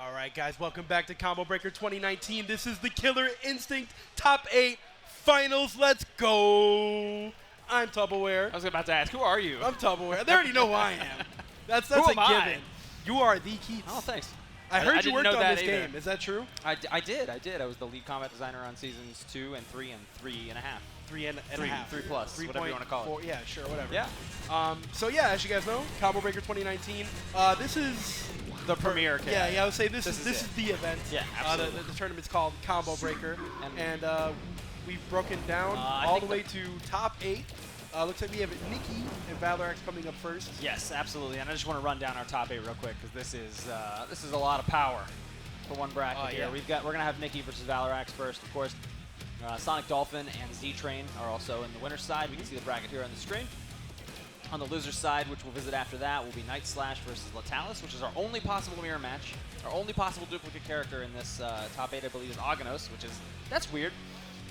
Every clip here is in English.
All right, guys, welcome back to Combo Breaker 2019. This is the Killer Instinct Top 8 Finals. Let's go. I'm Tubbleware. I was about to ask, who are you? I'm Tubbleware. They already know who I am. That's a given. You are the Keats. Oh, thanks. I heard you worked on this either. game. Is that true? I did. I was the lead combat designer on seasons 2 and 3 and 3.5. 3.5. 3 plus, whatever you want to call it. Yeah, sure, whatever. Yeah. So yeah, as you guys know, Combo Breaker 2019. This is the premiere. Yeah, I would say this is the event. Yeah, absolutely. The tournament's called Combo Breaker, and we've broken down all the way to top 8. Looks like we have Nicky and Valoraxe coming up first. Yes, absolutely. And I just want to run down our top 8 real quick because this is a lot of power for one bracket here. Yeah. We're gonna have Nicky versus Valoraxe first, of course. Sonic Dolphin and Ztrain are also in the winner's side. We can see the bracket here on the screen. On the loser's side, which we'll visit after that, will be Night Slash versus Letalisvenator, which is our only possible mirror match. Our only possible duplicate character in this top 8, I believe, is Aganos, that's weird.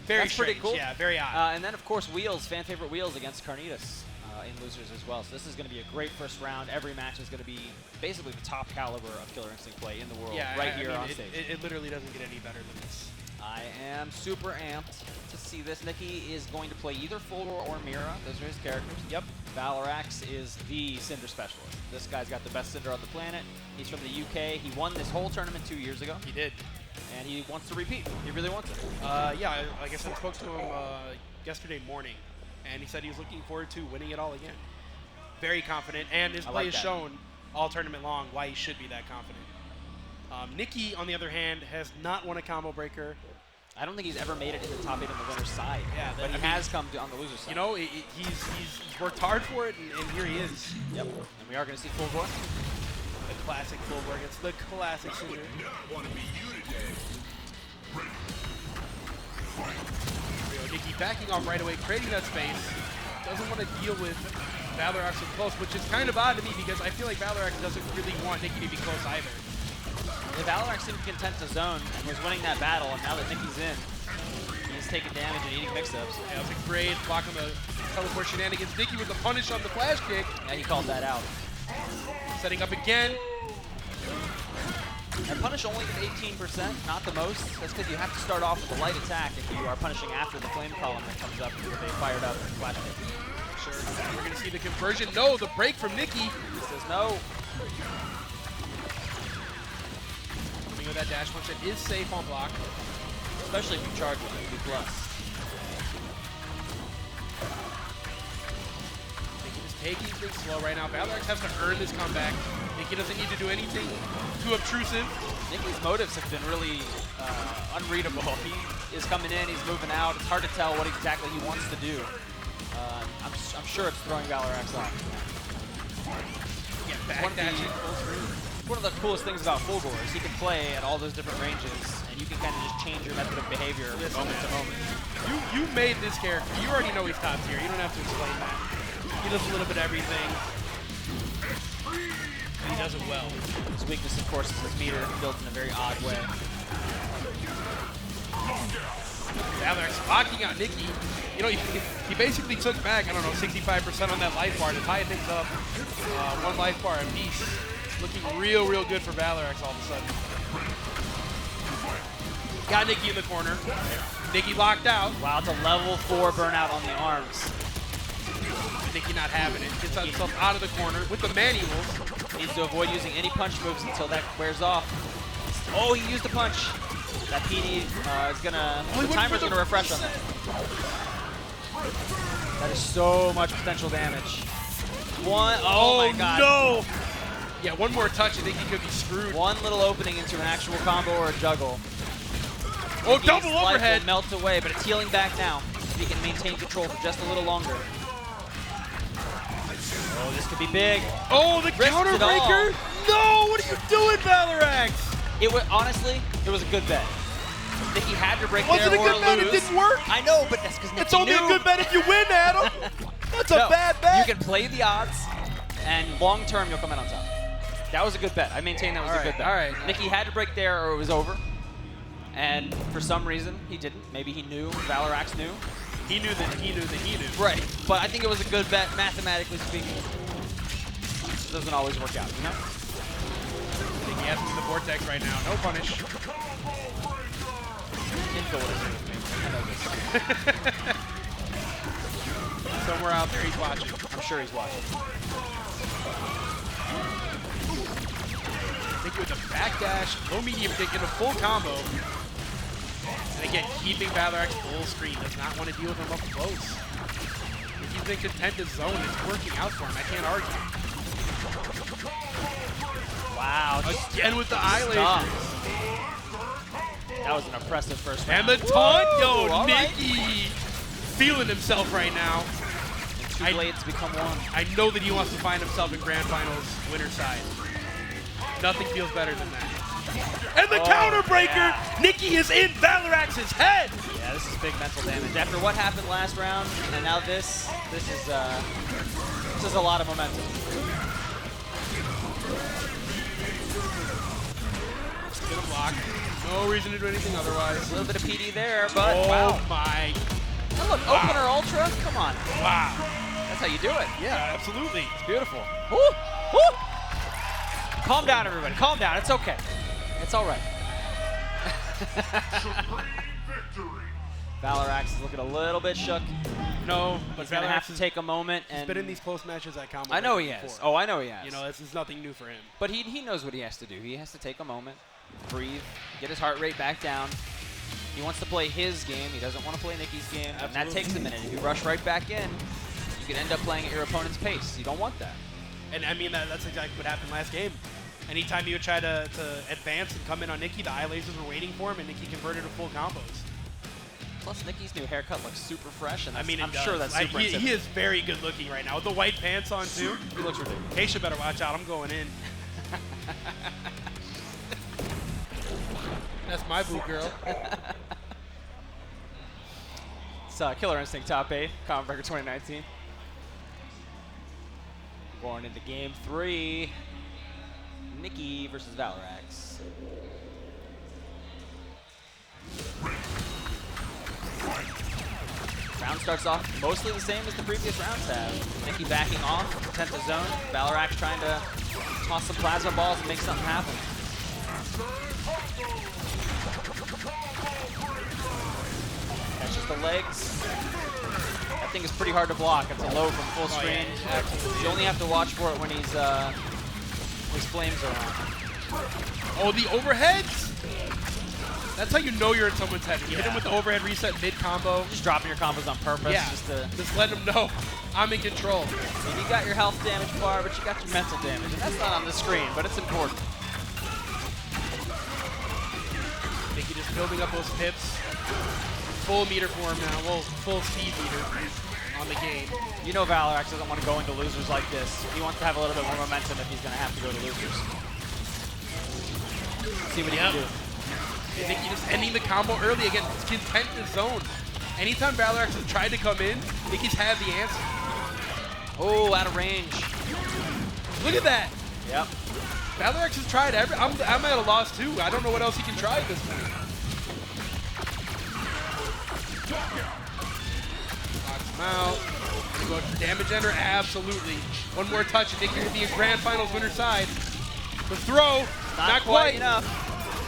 That's pretty cool. Yeah, very odd. And then, of course, Wheels, fan favorite Wheels against Carnitas in losers as well. So this is going to be a great first round. Every match is going to be basically the top caliber of Killer Instinct play in the world here on stage. It literally doesn't get any better than this. I am super amped to see this. Nicky is going to play either Fulgore or Mira. Those are his characters. Yep. Valoraxe is the Cinder specialist. This guy's got the best Cinder on the planet. He's from the UK. He won this whole tournament 2 years ago. He did. And he wants to repeat. He really wants it. Yeah, I guess I spoke to him yesterday morning, and he said he was looking forward to winning it all again. Very confident, and his play has shown all tournament long why he should be that confident. Nicky, on the other hand, has not won a Combo Breaker. I don't think he's ever made it in the top 8 on the winner's side. Yeah, but he has come on the loser's side. You know, he's worked hard for it, and here he is. Yep. And we are going to see Fulgore. The classic Fulgore against the classic Cinder. Nicky backing off right away, creating that space. Doesn't want to deal with Valoraxe so close, which is kind of odd to me because I feel like Valoraxe doesn't really want Nicky to be close either. The Valoraxe seemed content to zone and was winning that battle, and now that Nicky's in, he's taking damage and eating mix-ups. Yeah, it was a great block on the teleport shenanigans. Nicky with the punish on the flash kick. Yeah, he called that out. Setting up again. And punish only is 18%, not the most. That's because you have to start off with a light attack if you are punishing after the flame column that comes up with a fired up flash kick. Sure, we're going to see the conversion. No, the break from Nicky. He says no. Coming with that dash punch that is safe on block. Especially if you charge with a B+. Nicky is taking things slow right now. Valoraxe has to earn this comeback. Nicky doesn't need to do anything too obtrusive. Nicky's motives have been really unreadable. He is coming in, he's moving out. It's hard to tell what exactly he wants to do. I'm sure it's throwing Valoraxe off. Yeah, back dashing full screen. One of the coolest things about Fulgore is he can play at all those different ranges, and you can kind of just change your method of behavior moment to moment. You made this character. You already know he's top tier. You don't have to explain that. He does a little bit of everything. And he does it well. His weakness, of course, is his meter built in a very odd way. Valoraxe locking out Nicky. You know, he basically took back, I don't know, 65% on that life bar to tie things up. One life bar apiece. Looking real, real good for Valoraxe all of a sudden. Got Nicky in the corner. Nicky locked out. Wow, it's a level 4 burnout on the arms. Nicky not having it. Gets himself out of the corner with the manuals. Needs to avoid using any punch moves until that wears off. Oh, he used a punch. That PD is gonna, the timer's gonna refresh on that. That is so much potential damage. Oh my god. No! Yeah, one more touch, I think he could be screwed. One little opening into an actual combo or a juggle. Oh, double overhead! Will melt away, but it's healing back now. So he can maintain control for just a little longer. Oh, this could be big. Oh, the counter breaker! No! What are you doing, Valoraxe? Honestly, it was a good bet. Nicky had to break Wasn't there or a good bet, lose. it didn't work. I know, but that's because Nicky It's only a good bet if you win, Adam. That's a bad bet. You can play the odds, and long term, you'll come out on top. That was a good bet. I maintain that was a good bet. All right. Nicky had to break there or it was over. And for some reason, he didn't. Maybe he knew. Valoraxe knew. He knew that he knew that he knew. Right. But I think it was a good bet, mathematically speaking. It doesn't always work out, you know? Nicky has him in the vortex right now. No punish. I know this. Somewhere out there he's watching. I'm sure he's watching. Nicky with a backdash, low medium kick, and a full combo. And again, keeping Valoraxe full screen. Does not want to deal with him up close. He's been content to zone. It's working out for him. I can't argue. Wow. Again with the eye lasers. That was an impressive first round. And the taunt, yo, all Nicky right. feeling himself right now. And two blades become one. I know that he wants to find himself in Grand Finals winner's side. Nothing feels better than that. And the counter breaker, yeah. Nicky is in Valoraxe's head. Yeah, this is big mental damage. After what happened last round, and now this is a lot of momentum. Get a block. No reason to do anything otherwise. A little bit of PD there, but wow. My. Oh, look, wow. Opener Ultra? Come on. Wow. That's how you do it. Yeah, absolutely. It's beautiful. Woo! Woo! Calm down, everybody. Calm down. It's okay. It's all right. Valoraxe is looking a little bit shook. No, but he's going to have to take a moment. He's been in these close matches at Combo. I know he has. Oh, I know he has. You know, this is nothing new for him. But he knows what he has to do. He has to take a moment, breathe, get his heart rate back down. He wants to play his game. He doesn't want to play Nicky's game. Absolutely. And that takes a minute. If you rush right back in, you can end up playing at your opponent's pace. You don't want that. And I mean, that's exactly what happened last game. Anytime he would try to advance and come in on Nicky, the eye lasers were waiting for him, and Nicky converted to full combos. Plus, Nicky's new haircut looks super fresh, and I mean, I'm sure that's super he is very good looking right now. With the white pants on, too. He looks ridiculous. Keisha better watch out. I'm going in. That's my blue girl. It's Killer Instinct Top 8, Common Breaker 2019. Going into Game 3. Nicky versus Valoraxe. Round starts off mostly the same as the previous rounds have. Nicky backing off, content to zone. Valoraxe trying to toss some plasma balls and make something happen. Catches the legs. That thing is pretty hard to block. It's a low from full screen. Yeah. You only have to watch for it when his flames are on. Oh, the overheads? That's how you know you're in someone's head. You hit him with the overhead reset mid-combo. Just dropping your combos on purpose. Yeah, just letting them know I'm in control. And you got your health damage bar, but you got your mental damage. And that's not on the screen, but it's important. Nicky just building up those pips. Full meter for him now. Well, full speed meter on the game. You know Valoraxe doesn't want to go into losers like this. He wants to have a little bit more momentum if he's going to have to go to losers. See what he can do. And Nicky just ending the combo early again. Content to zone. Anytime Valoraxe has tried to come in, Nicky's had the answer. Oh, out of range. Look at that. Yep. Valoraxe has tried I'm at a loss too. I don't know what else he can try at this point. Knocks him out. Gonna go for damage ender? Absolutely. One more touch and Nicky will be in Grand Finals winner's side. The throw. Not quite enough.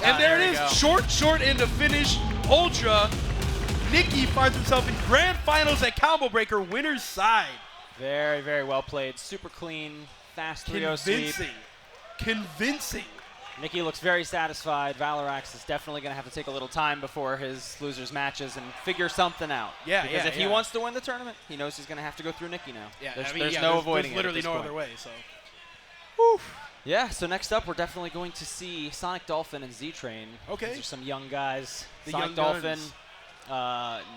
And there it is. Short into finish. Ultra. Nicky finds himself in Grand Finals at Combo Breaker winner's side. Very, very well played. Super clean, fast 3-0 sweep. Convincing. Nicky looks very satisfied. Valoraxe is definitely going to have to take a little time before his losers matches and figure something out. Yeah, because if he wants to win the tournament, he knows he's going to have to go through Nicky now. Yeah, there's no avoiding it. There's literally no point. other way. So. Whew. Yeah, so next up, we're definitely going to see Sonic Dolphin and Ztrain. Okay. These are some young guys. The Sonic young Dolphin,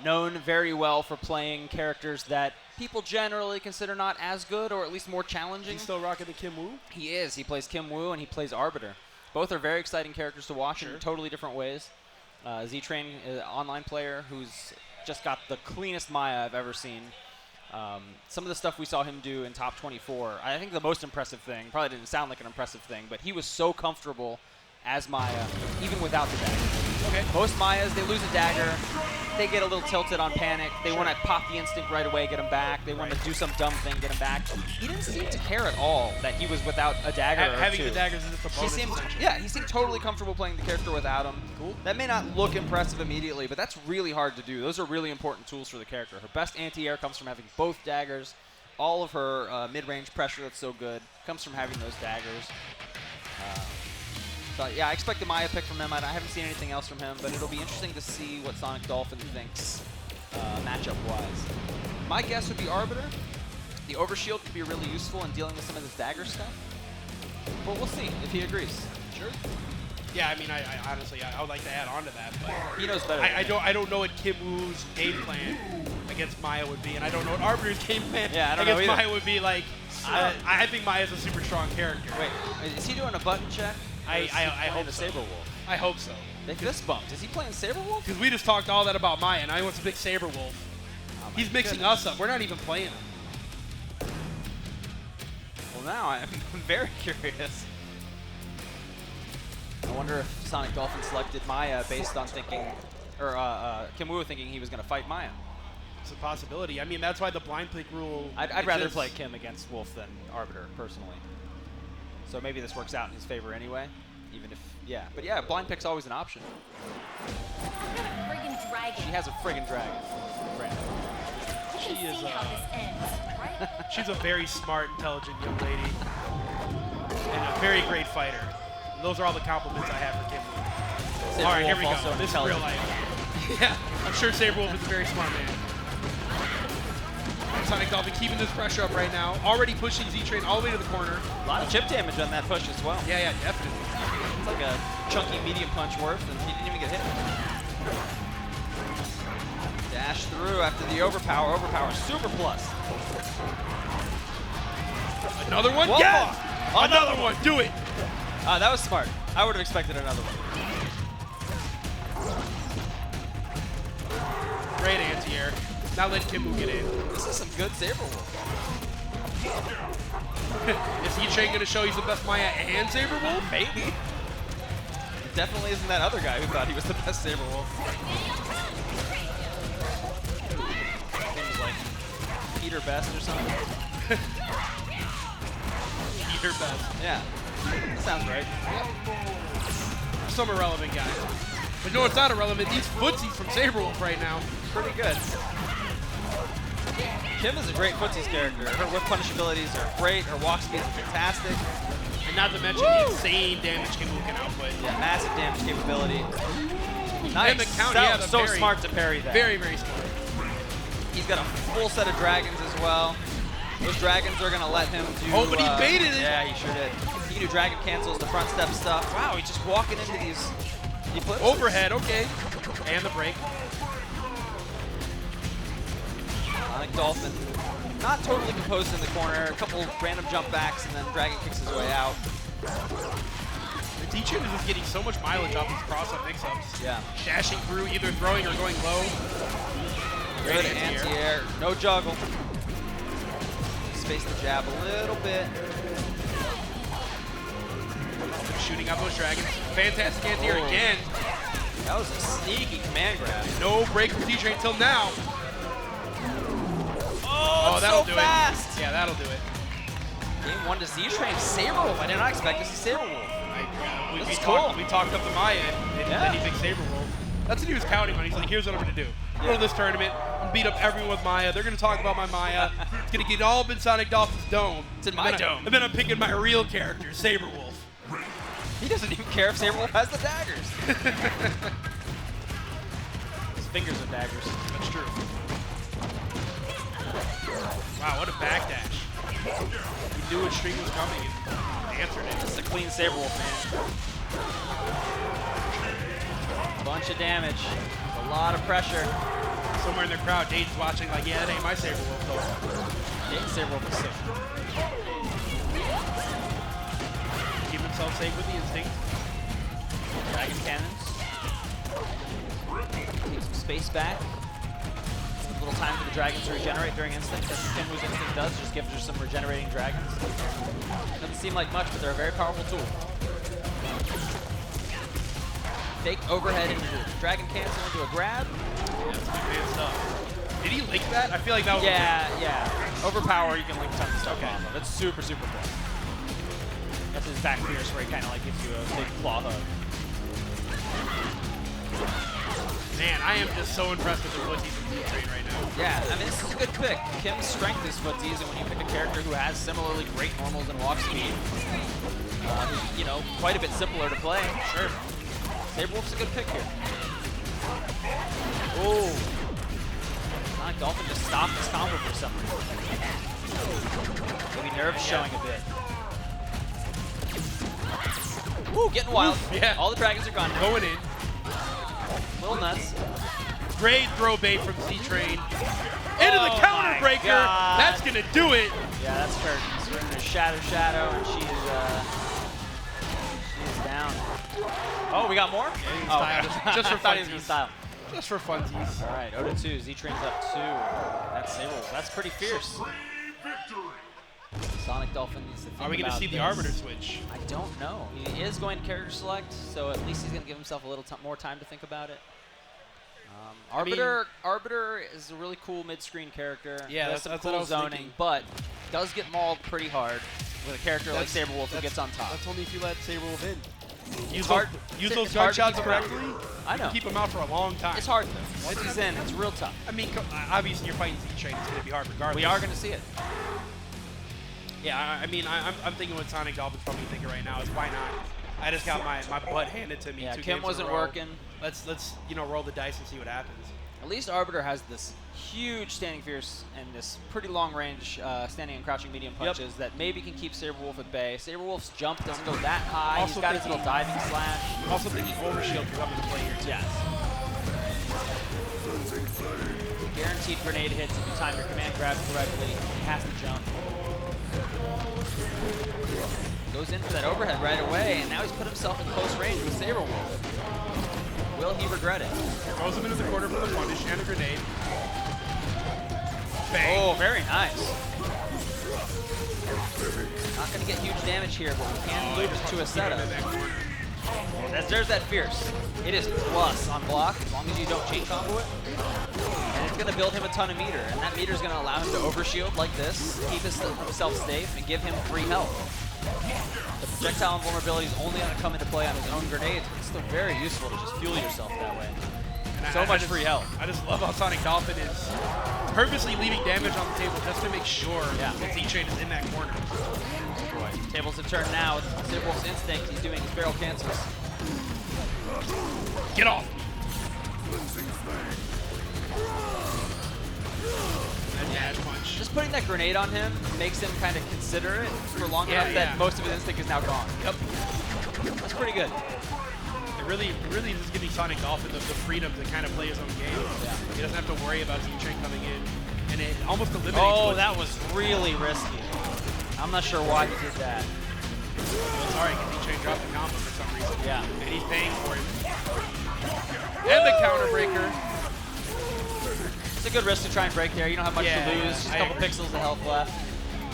known very well for playing characters that people generally consider not as good, or at least more challenging. He's still rocking the Kim Woo? He is. He plays Kim Woo, and he plays Arbiter. Both are very exciting characters to watch in totally different ways. Ztrain is an online player who's just got the cleanest Maya I've ever seen. Some of the stuff we saw him do in top 24, I think the most impressive thing, probably didn't sound like an impressive thing, but he was so comfortable as Maya, even without the dagger. Okay. Most Mayas, they lose a dagger, they get a little tilted on panic. They want to pop the instinct right away, get him back. They want to do some dumb thing, get him back. He didn't seem to care at all that he was without a dagger or Having two. the daggers is just a bonus. He seemed totally comfortable playing the character without him. Cool. That may not look impressive immediately, but that's really hard to do. Those are really important tools for the character. Her best anti-air comes from having both daggers. All of her mid-range pressure that's so good comes from having those daggers. So yeah, I expect the Maya pick from him. I haven't seen anything else from him, but it'll be interesting to see what Sonic Dolphin thinks matchup-wise. My guess would be Arbiter. The Overshield could be really useful in dealing with some of this dagger stuff. But we'll see if he agrees. Sure. Yeah, I mean, I honestly, I would like to add on to that, but he knows better. I don't know what Kim Woo's game plan against Maya would be, and I don't know what Arbiter's game plan against Maya would be. Like, I think Maya's a super strong character. Wait, is he doing a button check? I hope so. Sabrewulf. I hope so. They fist bumped. Is he playing Sabrewulf? Because we just talked all that about Maya, and now he wants to pick Sabrewulf. Oh He's mixing us up. We're not even playing him. Well, now I'm very curious. I wonder if Sonic Dolphin selected Maya based on thinking, or Kim Woo thinking he was going to fight Maya. It's a possibility. I mean, that's why the blind pick rule I'd rather play Kim against Wolf than Arbiter, personally. So maybe this works out in his favor anyway, even if, yeah. But yeah, blind pick's always an option. Friggin' dragon. She has a friggin' dragon. She is she's a very smart, intelligent young lady, and a very great fighter. And those are all the compliments I have for Kim Woo. All right, here we go. This is real life. Yeah, I'm sure Sabrewulf is a very smart man. Sonic Dolphin keeping this pressure up right now. Already pushing Ztrain all the way to the corner. A lot of chip damage on that push as well. Yeah, definitely. It's like a chunky medium punch worth, and he didn't even get hit. Dash through after the overpower. Overpower super plus. Another one? Yes! Another one. Do it. That was smart. I would have expected another one. Great anti-air. Now let Kim Woo get in. This is some good Sabrewulf. Is Ztrain going to show he's the best Maya and Sabrewulf? Maybe. It definitely isn't that other guy who thought he was the best Sabrewulf. Seems like Peter Best or something. Peter Best. Yeah. That sounds right. Some irrelevant guy. But no, it's not irrelevant. These footsies from Sabrewulf right now. Pretty good. Kim is a great footsies character. Her whip punish abilities are great. Her walk speeds are fantastic. And not to mention the insane damage Kim Woo can output. Yeah, massive damage capability. Nice. And the counter, so smart to parry that. Very, very smart. He's got a full set of dragons as well. Those dragons are going to let him do... Oh, but he baited it. Yeah, he sure did. He can do dragon cancels, the front step stuff. Wow, he's just walking into these eclipses. Overhead, okay. And the break. Sonic Dolphin, not totally composed in the corner. A couple random jump backs, and then dragon kicks his way out. The Ztrain is just getting so much mileage off these cross-up mix-ups. Yeah. Dashing through, either throwing or going low. Good anti-air. No juggle. Space the jab a little bit. Shooting out those dragons. Fantastic anti-air again. That was a sneaky command grab. No break from Ztrain until now. Oh, that'll so do fast. it. Yeah, that'll do it. Game 1 to Ztrain. Sabrewulf. I did not expect to see Sabrewulf. We talked up to Maya, and then he picked Sabrewulf. That's what he was counting on. He's like, here's what I'm going to do. Go to this tournament, I'm beat up everyone with Maya. They're going to talk about my Maya. It's going to get all up in Sonic Dolphin's dome. It's in my dome. And then I'm picking my real character, Sabrewulf. He doesn't even care if Sabrewulf has the daggers. His fingers are daggers. That's true. Wow, what a backdash. He knew a string was coming and answered it. It's a clean Sabrewulf, man. Bunch of damage. A lot of pressure. Somewhere in the crowd, Dane's watching like, yeah, that ain't my Sabrewulf though. Dane's Sabrewulf is sick. Keep himself safe with the instinct. Dragon cannons. Take some space back. A little time for the dragons to regenerate during instinct. That's what Kim Woo's instinct does, just gives her some regenerating dragons. Doesn't seem like much, but they're a very powerful tool. Fake overhead into the dragon cancel into a grab. That's good man stuff. Did he link that? I feel like that was Yeah. Overpower, you can link tons of stuff off of. That's super cool. That's his back fierce where he kind of like gives you a big claw hug. Man, I am just so impressed with the footsies from Ztrain right now. Yeah, I mean, this is a good pick. Kim's strength is footsies, and when you pick a character who has similarly great normals and walk speed, who's, you know, quite a bit simpler to play. Sure. Sabrewulf's a good pick here. Oh. Sonic Dolphin just stopped this combo for some reason. Maybe nerves showing a bit. Woo, getting wild. Yeah. All the dragons are gone now. Going in. Little nuts. Great throw bait from Ztrain. Into the counter breaker. That's going to do it. Yeah, that's curtains. We're in a shadow, and she's down. Oh, we got more? Yeah, just for thought he was gonna style. Just for funsies. All right, 0-2. Ztrain's up 2. That's Sabrewulf. That's pretty fierce. Sonic Dolphin needs to think Are we going to see the Arbiter switch? I don't know. He is going to character select, so at least he's going to give himself a little more time to think about it. Arbiter is a really cool mid-screen character. Yeah, that's what cool I was zoning, thinking. but does get mauled pretty hard with a character like Sabrewulf who gets on top. That's only if you let Sabrewulf in. Use those It's gunshots hard to keep correctly. I know. Keep them out for a long time. It's hard though. Once he's in, it's real tough. I mean, obviously you're fighting Ztrain. It's going to be hard regardless. We are going to see it. Yeah, I mean, I'm thinking what Sonic Dolphin's probably thinking right now is why not? I just got my butt handed to me. Yeah, 2 Kim games in wasn't a row. working. Let's roll the dice and see what happens. At least Arbiter has this huge standing fierce and this pretty long range standing and crouching medium punches that maybe can keep Sabrewulf at bay. Sabrewulf's jump doesn't go that high. Also He's got his little diving slash. I'm also thinking overshield could come into play here too. Yes. Guaranteed grenade hits if you time your command grab correctly. He has to jump. Goes in for that overhead right away, and now he's put himself in close range with Sabrewulf. Will he regret it? Throws him into the corner for the punish and a grenade. Bang. Oh, very nice. Not going to get huge damage here, but we can loop it to a setup. There's that fierce. It is plus on block, as long as you don't chain combo it. And it's going to build him a ton of meter, and that meter is going to allow him to overshield like this, keep himself safe, and give him free health. The projectile invulnerability is only going to come into play on his own grenades, but it's still very useful to just fuel yourself that way. So much free health. I just love how Sonic Dolphin is purposely leaving damage on the table just to make sure that Ztrain is in that corner. Boy, tables have turned now with Sabrewulf's instinct. He's doing his barrel cancels. Get off! That dash punch. Just putting that grenade on him makes him kind of consider it for long enough that most of his instinct is now gone. Yep. That's pretty good. It really is giving Sonic Dolphin the freedom to kind of play his own game. Yeah. He doesn't have to worry about Ztrain coming in. And it almost eliminates... Oh, that was really risky. I'm not sure why he did that. It's alright, because Ztrain dropped the combo for some reason. Yeah. And he's paying for it. And the counter breaker. It's a good risk to try and break there. You don't have much to lose. Just a couple pixels of health left.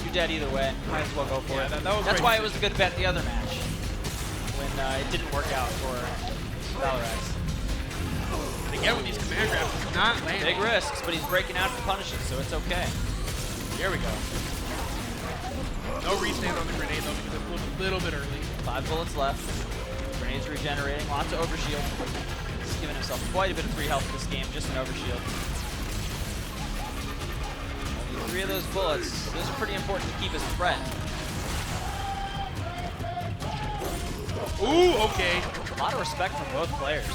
You're dead either way. Might as well go for it. That's why it was a good bet the other match. When it didn't work out for Valoraxe. And again, with these command grabs, it's not landing. Big risks, but he's breaking out and punishing, so it's okay. Here we go. No restand on the grenade, though, because it blew a little bit early. 5 bullets left. Grenade's regenerating. Lots of overshield. He's giving himself quite a bit of free health this game, just an overshield. Only 3 of those bullets. Those are pretty important to keep his threat. Ooh, okay. A lot of respect from both players.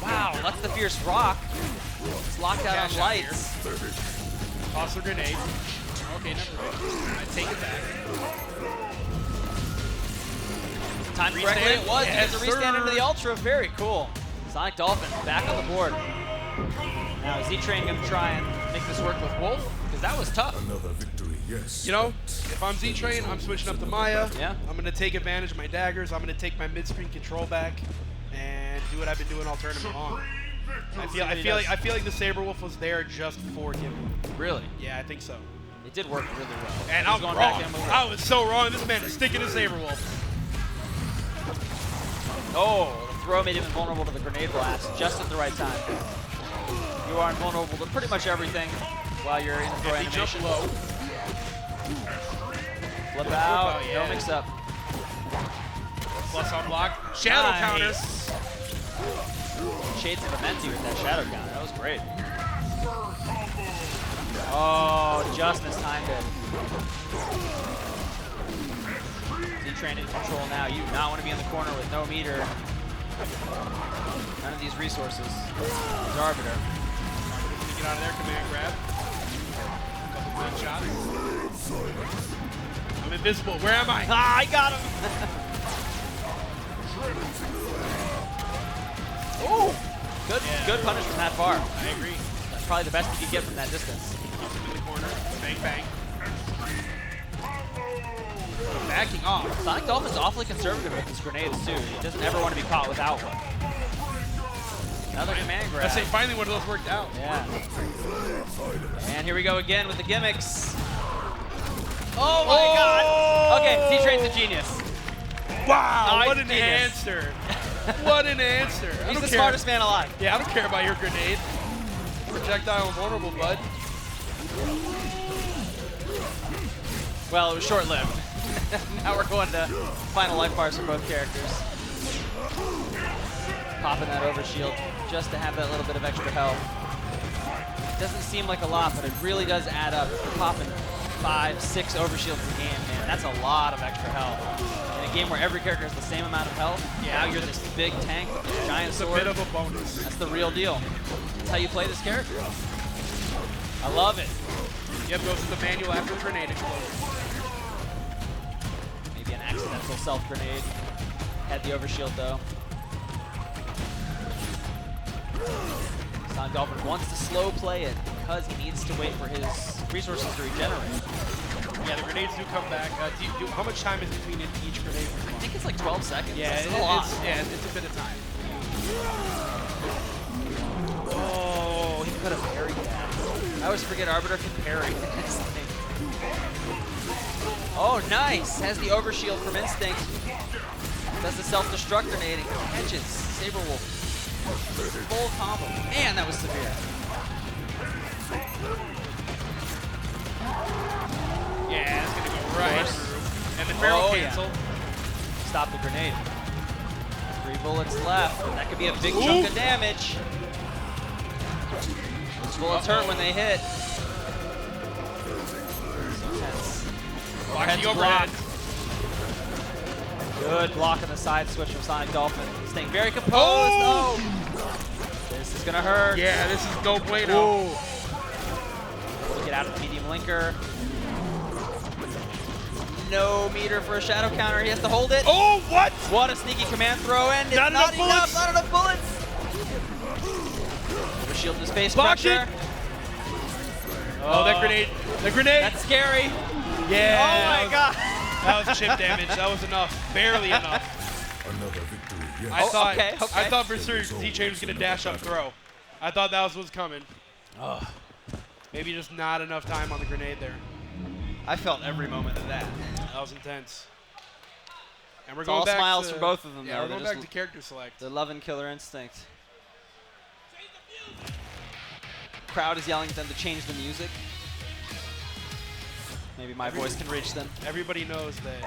Wow, that's the fierce rock. It's locked out on lights. Toss the grenade. Okay, never mind. I take it back. Time correctly, it was. He gets a restand into the Ultra. Very cool. Sonic Dolphin back on the board. Now, is Ztrain going to try and make this work with Wolf? Because that was tough. Another victory, yes. You know, if I'm Ztrain, I'm switching up to Maya. Yeah. I'm going to take advantage of my daggers. I'm going to take my mid-screen control back and do what I've been doing all tournament long. I feel like the Sabrewulf was there just for him. Really? Yeah, I think so. It did work really well. And I was wrong. I was so wrong. This man is sticking to Sabrewulf. Oh, the throw made him invulnerable to the grenade blast just at the right time. You are invulnerable to pretty much everything while you're in throw animation. Low. Flip out, no mix up. Plus on block. Shadow counter. Shades of Amenti with that shadow counter. That was great. Oh, just mistimed it. Ztrain in control now. You do not want to be in the corner with no meter. None of these resources. There's Arbiter. Get out of there, command grab. A couple good shots. I'm invisible. Where am I? Ah, I got him! Ooh! Good punish from that far. I agree. That's probably the best you can get from that distance. In the corner. Bang, bang. Backing off. Sonic Dolphin's awfully conservative with his grenades, too. He doesn't ever want to be caught without one. Another command grab. I say finally one of those worked out. Yeah. And here we go again with the gimmicks. Oh my god! Okay, Ztrain's a genius. Wow, what an genius. answer. What an answer. He's the smartest man alive. Yeah, I don't care about your grenade. Projectile invulnerable, bud. Well, it was short-lived. Now we're going to final life bars for both characters. Popping that overshield just to have that little bit of extra health. Doesn't seem like a lot, but it really does add up. You're popping 5, 6 overshields a game, man. That's a lot of extra health. In a game where every character has the same amount of health, now you're this big tank with this giant sword. It's a bit of a bonus. That's the real deal. That's how you play this character. I love it. Yep, goes to the manual after the grenade explosion. Maybe an accidental self-grenade. Had the overshield, though. Sonic Dolphin wants to slow play it because he needs to wait for his resources to regenerate. Yeah, the grenades do come back. How much time is between each grenade? I think it's like 12 seconds. Yeah, it's a lot. It's a bit of time. Oh, he could have parried that. I always forget Arbiter can parry. Oh, nice. Has the overshield from Instinct. Does the self-destruct grenade and catches Sabrewulf. Full combo. Man, that was severe. Yeah, it's going to go right through. And the barrel cancel. Yeah. Stop the grenade. 3 bullets left. That could be a big chunk of damage. Those bullets hurt when they hit. Blocking overhead. Good block on the side switch from Sonic Dolphin. Staying very composed. Oh! This is gonna hurt. Yeah, this is no bueno. Able to get out of the medium linker. No meter for a shadow counter. He has to hold it. Oh, what? What a sneaky command throw, and it's not enough. Not enough bullets. Shield in the space pressure. Oh, that grenade. The grenade. That's scary. Yeah. Oh my god. That was chip damage. That was enough. Barely enough. Another victory. Yes. I thought for sure Ztrain was going to dash up throw. I thought that was what's coming. Oh. Maybe just not enough time on the grenade there. I felt every moment of that. That was intense. And we're It's going all back smiles to, for both of them. Yeah, though. we're going back to character select. They're loving Killer Instinct. Crowd is yelling at them to change the music. Maybe my voice can reach them. Everybody knows that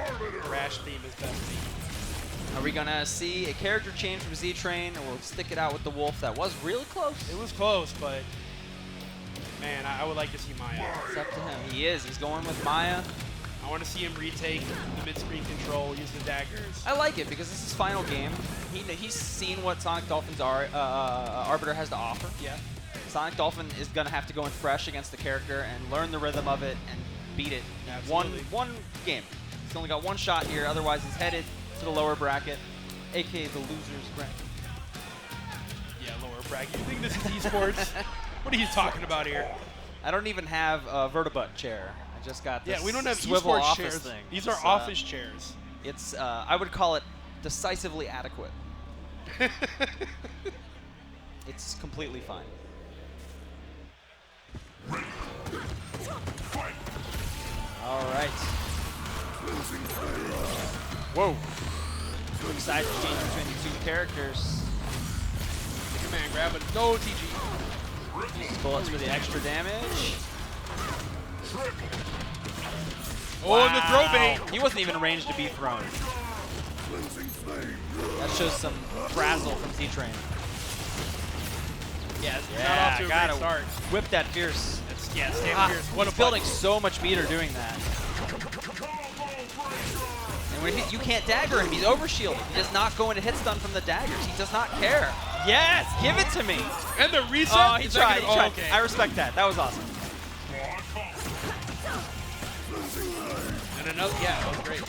Rash theme is best theme. Are we going to see a character change from Ztrain, or we'll stick it out with the Wolf? That was really close. It was close, but man, I would like to see Maya. It's up to him. He is. He's going with Maya. I want to see him retake the mid-screen control, use the daggers. I like it because this is final game. He's seen what Sonic Dolphin's Arbiter has to offer. Yeah. Sonic Dolphin is going to have to go in fresh against the character and learn the rhythm of it and beat it. Absolutely. One game. He's only got one shot here. Otherwise, he's headed to the lower bracket, a.k.a. the loser's bracket. Yeah, lower bracket. You think this is esports? What are you talking about here? I don't even have a vertibut chair. I just got this we don't have swivel esports office chairs. thing. These are office chairs. It's I would call it decisively adequate. It's completely fine. All right. Whoa. Quick side exchange between the two characters. Your man grab it. No TG. Uses bullets for the extra damage. Oh, and the throw bait. He wasn't even ranged to be thrown. That shows some frazzle from Ztrain. Yeah, not off to a great start. Whip that fierce. Yeah, stand fierce. What He's building so much meter doing that. And when you can't dagger him, he's overshielded. He does not go into hit stun from the daggers. He does not care. Yes, give it to me. And the reset. Oh, he tried. He tried. Okay. I respect that. That was awesome. And another, yeah, that was great.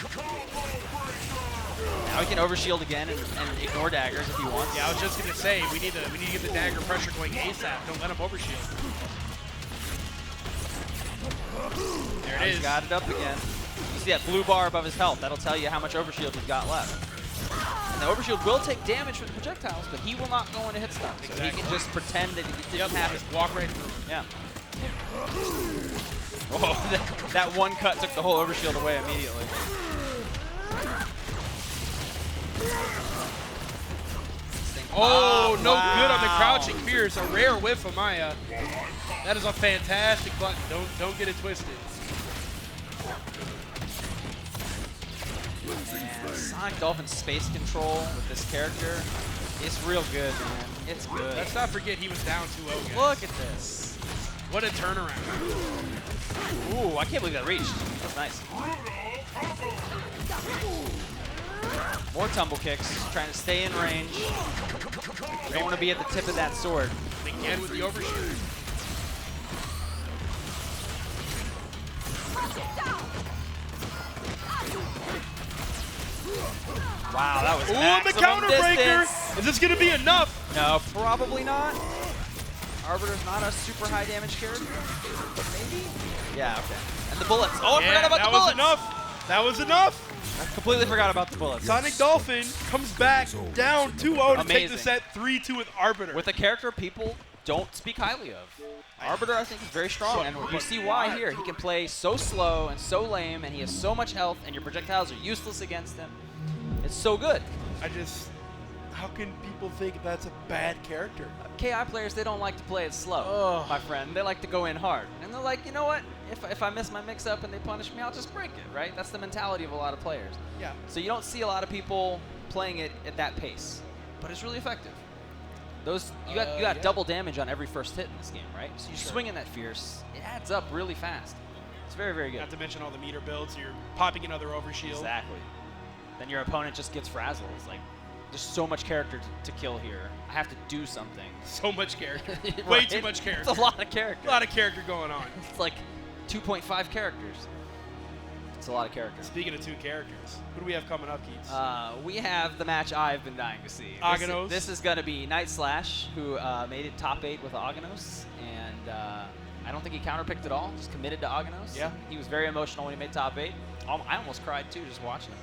Now he can overshield again and ignore daggers if he wants. Yeah, I was just gonna say we need to get the dagger pressure going ASAP. Don't let him overshield. There it is. He's got it up again. You see that blue bar above his health? That'll tell you how much overshield he's got left. And the overshield will take damage from the projectiles, but he will not go into hit stun. So he can just pretend that it didn't happen. Just walk right through. Yeah. Oh, that one cut took the whole overshield away immediately. Oh, no good on the crouching fierce. A rare whiff from Maya. That is a fantastic button. Don't get it twisted. Man, Sonic Dolphin's space control with this character is real good, man. It's good. Let's not forget he was down 2-0, guys. Look at this. What a turnaround. Ooh, I can't believe that reached. That's nice. More tumble kicks, trying to stay in range. Don't want to be at the tip of that sword. Again with the overshoot. Wow, that was the counter breaker. Is this gonna be enough? No, probably not. Arbiter's not a super high damage character. Maybe? Yeah, okay. And the bullets. Oh, I forgot about the bullets. That was enough. That was enough. I completely forgot about the bullets. Sonic Dolphin comes back down 2-0 to take the Amazing. set 3-2 with Arbiter. With a character people don't speak highly of. Arbiter, I think, is very strong, and you see why here. He can play so slow and so lame, and he has so much health, and your projectiles are useless against him. It's so good. How can people think that's a bad character? KI players, they don't like to play it slow, my friend. They like to go in hard. And they're like, you know what? If I miss my mix-up and they punish me, I'll just break it, right? That's the mentality of a lot of players. Yeah. So you don't see a lot of people playing it at that pace, but it's really effective. You got double damage on every first hit in this game, right? So you're swinging that fierce. It adds up really fast. It's very, very good. Not to mention all the meter builds. You're popping another overshield. Exactly. Then your opponent just gets frazzled. It's like, there's so much character to kill here. I have to do something. So much character. Right? Way too much character. It's a lot of character. A lot of character going on. It's like 2.5 characters. It's a lot of characters. Speaking of 2 characters, who do we have coming up, Keats? We have the match I've been dying to see. Aganos. This is going to be Night Slash, who made it top 8 with Aganos, and I don't think he counterpicked at all. Just committed to Aganos. Yeah. He was very emotional when he made top 8. I almost cried too just watching him.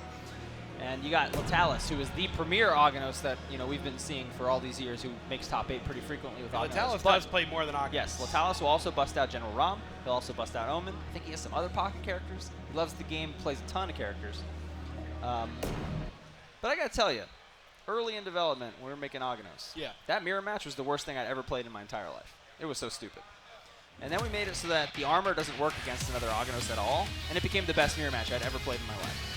And you got Letalis, who is the premier Aganos that we've been seeing for all these years, who makes top 8 pretty frequently with Aganos. Letalis does play more than Aganos. Yes, Letalis will also bust out General Rom. He'll also bust out Omen. I think he has some other pocket characters. He loves the game, plays a ton of characters. But I gotta tell you, early in development, when we were making Aganos, that mirror match was the worst thing I'd ever played in my entire life. It was so stupid. And then we made it so that the armor doesn't work against another Aganos at all, and it became the best mirror match I'd ever played in my life.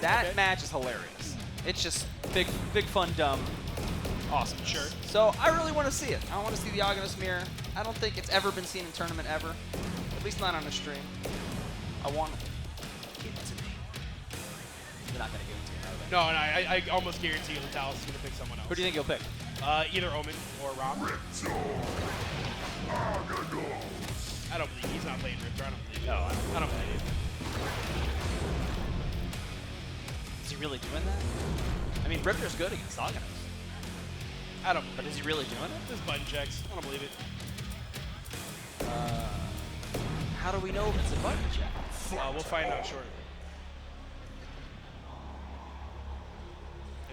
That match is hilarious. It's just big, fun, dumb, awesome. Sure. So I really want to see it. I want to see the Aganos mirror. I don't think it's ever been seen in tournament ever, at least not on a stream. I want it. Give it to me. They're not going to give it to me, are they? No, I almost guarantee you Letalis is going to pick someone else. Who do you think he'll pick? Either Omen or Rom. I don't believe he's not playing Riptor. I don't believe it. No, I don't believe it. Is he really doing that? I mean, Riptor's good against Aganos. I don't. But is he really doing it? Just button checks. I don't believe it. How do we know if it's a button check? We'll find out shortly.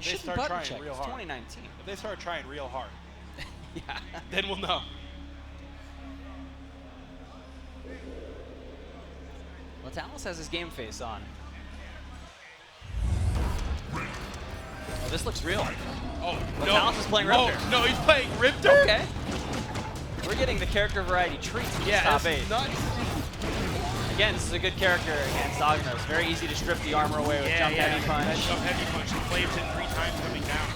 If they start trying real hard. 2019. If they start trying real hard, yeah. then we'll know. Letalis has his game face on. This looks real. Oh, Letalisvenator is playing Riptor. Oh, no, he's playing Riptor? Okay. We're getting the character variety treats in this top 8. Nuts. Again, this is a good character against Aganos. Very easy to strip the armor away with jump heavy punch. That jump heavy punch. He flames it 3 times coming down.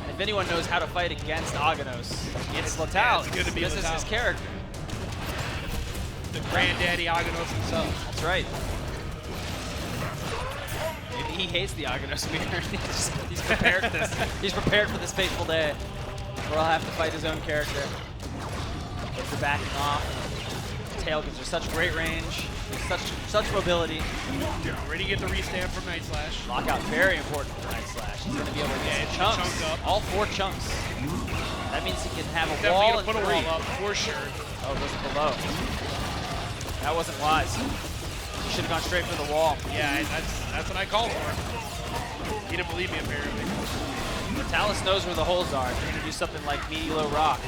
And if anyone knows how to fight against Aganos, it's Letalisvenator. Good to be This is his character. The granddaddy Aganos himself. That's right. Maybe he hates the Aganos mirror. He's prepared for this. He's prepared for this fateful day where I'll have to fight his own character. They're backing off. Tail gives her such great range, such mobility. Ready to get the restand from Night Slash. Lockout very important for Night Slash. He's going to be able to get chunks. Chunk up. All 4 chunks. That means he can have a Definitely wall gonna and put 3. a wall up for sure. Oh, it goes below. That wasn't wise. He should have gone straight for the wall. Yeah, that's what I called for. He didn't believe me apparently. Talus knows where the holes are. They're going to do something like meaty low rock.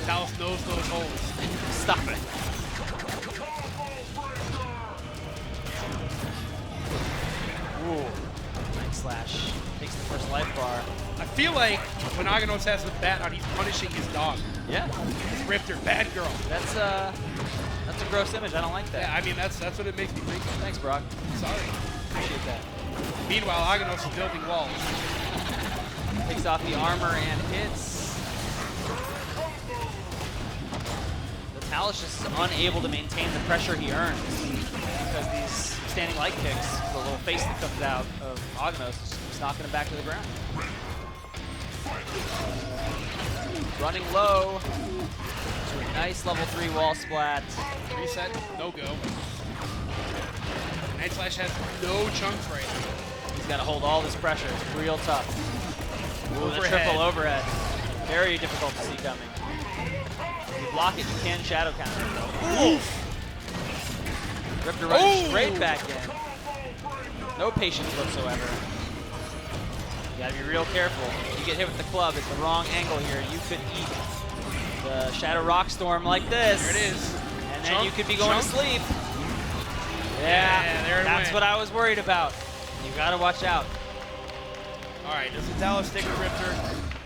Talus knows those holes. Stop it. Ooh. Night Slash takes the first life bar. I feel like when Aganos has the bat on, he's punishing his dog. Yeah. It's Riptor, bad girl. That's a gross image. I don't like that. Yeah, I mean, that's what it makes me think of. Thanks, Brock. Sorry. Appreciate that. Meanwhile, Aganos is building walls. Takes off the armor and hits. Letalisvenator just is unable to maintain the pressure he earns because these standing light kicks, the little face that comes out of Aganos, is knocking him back to the ground. Running low to a nice level 3 wall splat. Reset, no go. Night Slash has no chunks right now. He's got to hold all this pressure. It's real tough. Ooh, the triple overhead. Very difficult to see coming. If you block it, you can shadow counter it though. Oof! Riptor running straight back in. No patience whatsoever. You gotta be real careful. If you get hit with the club at the wrong angle here, you could eat the Shadow Rock Storm like this. There it is. And then you could be going to sleep. Yeah, there it that's went. what I was worried about. You gotta watch out. All right, does Talus stick with Riptor?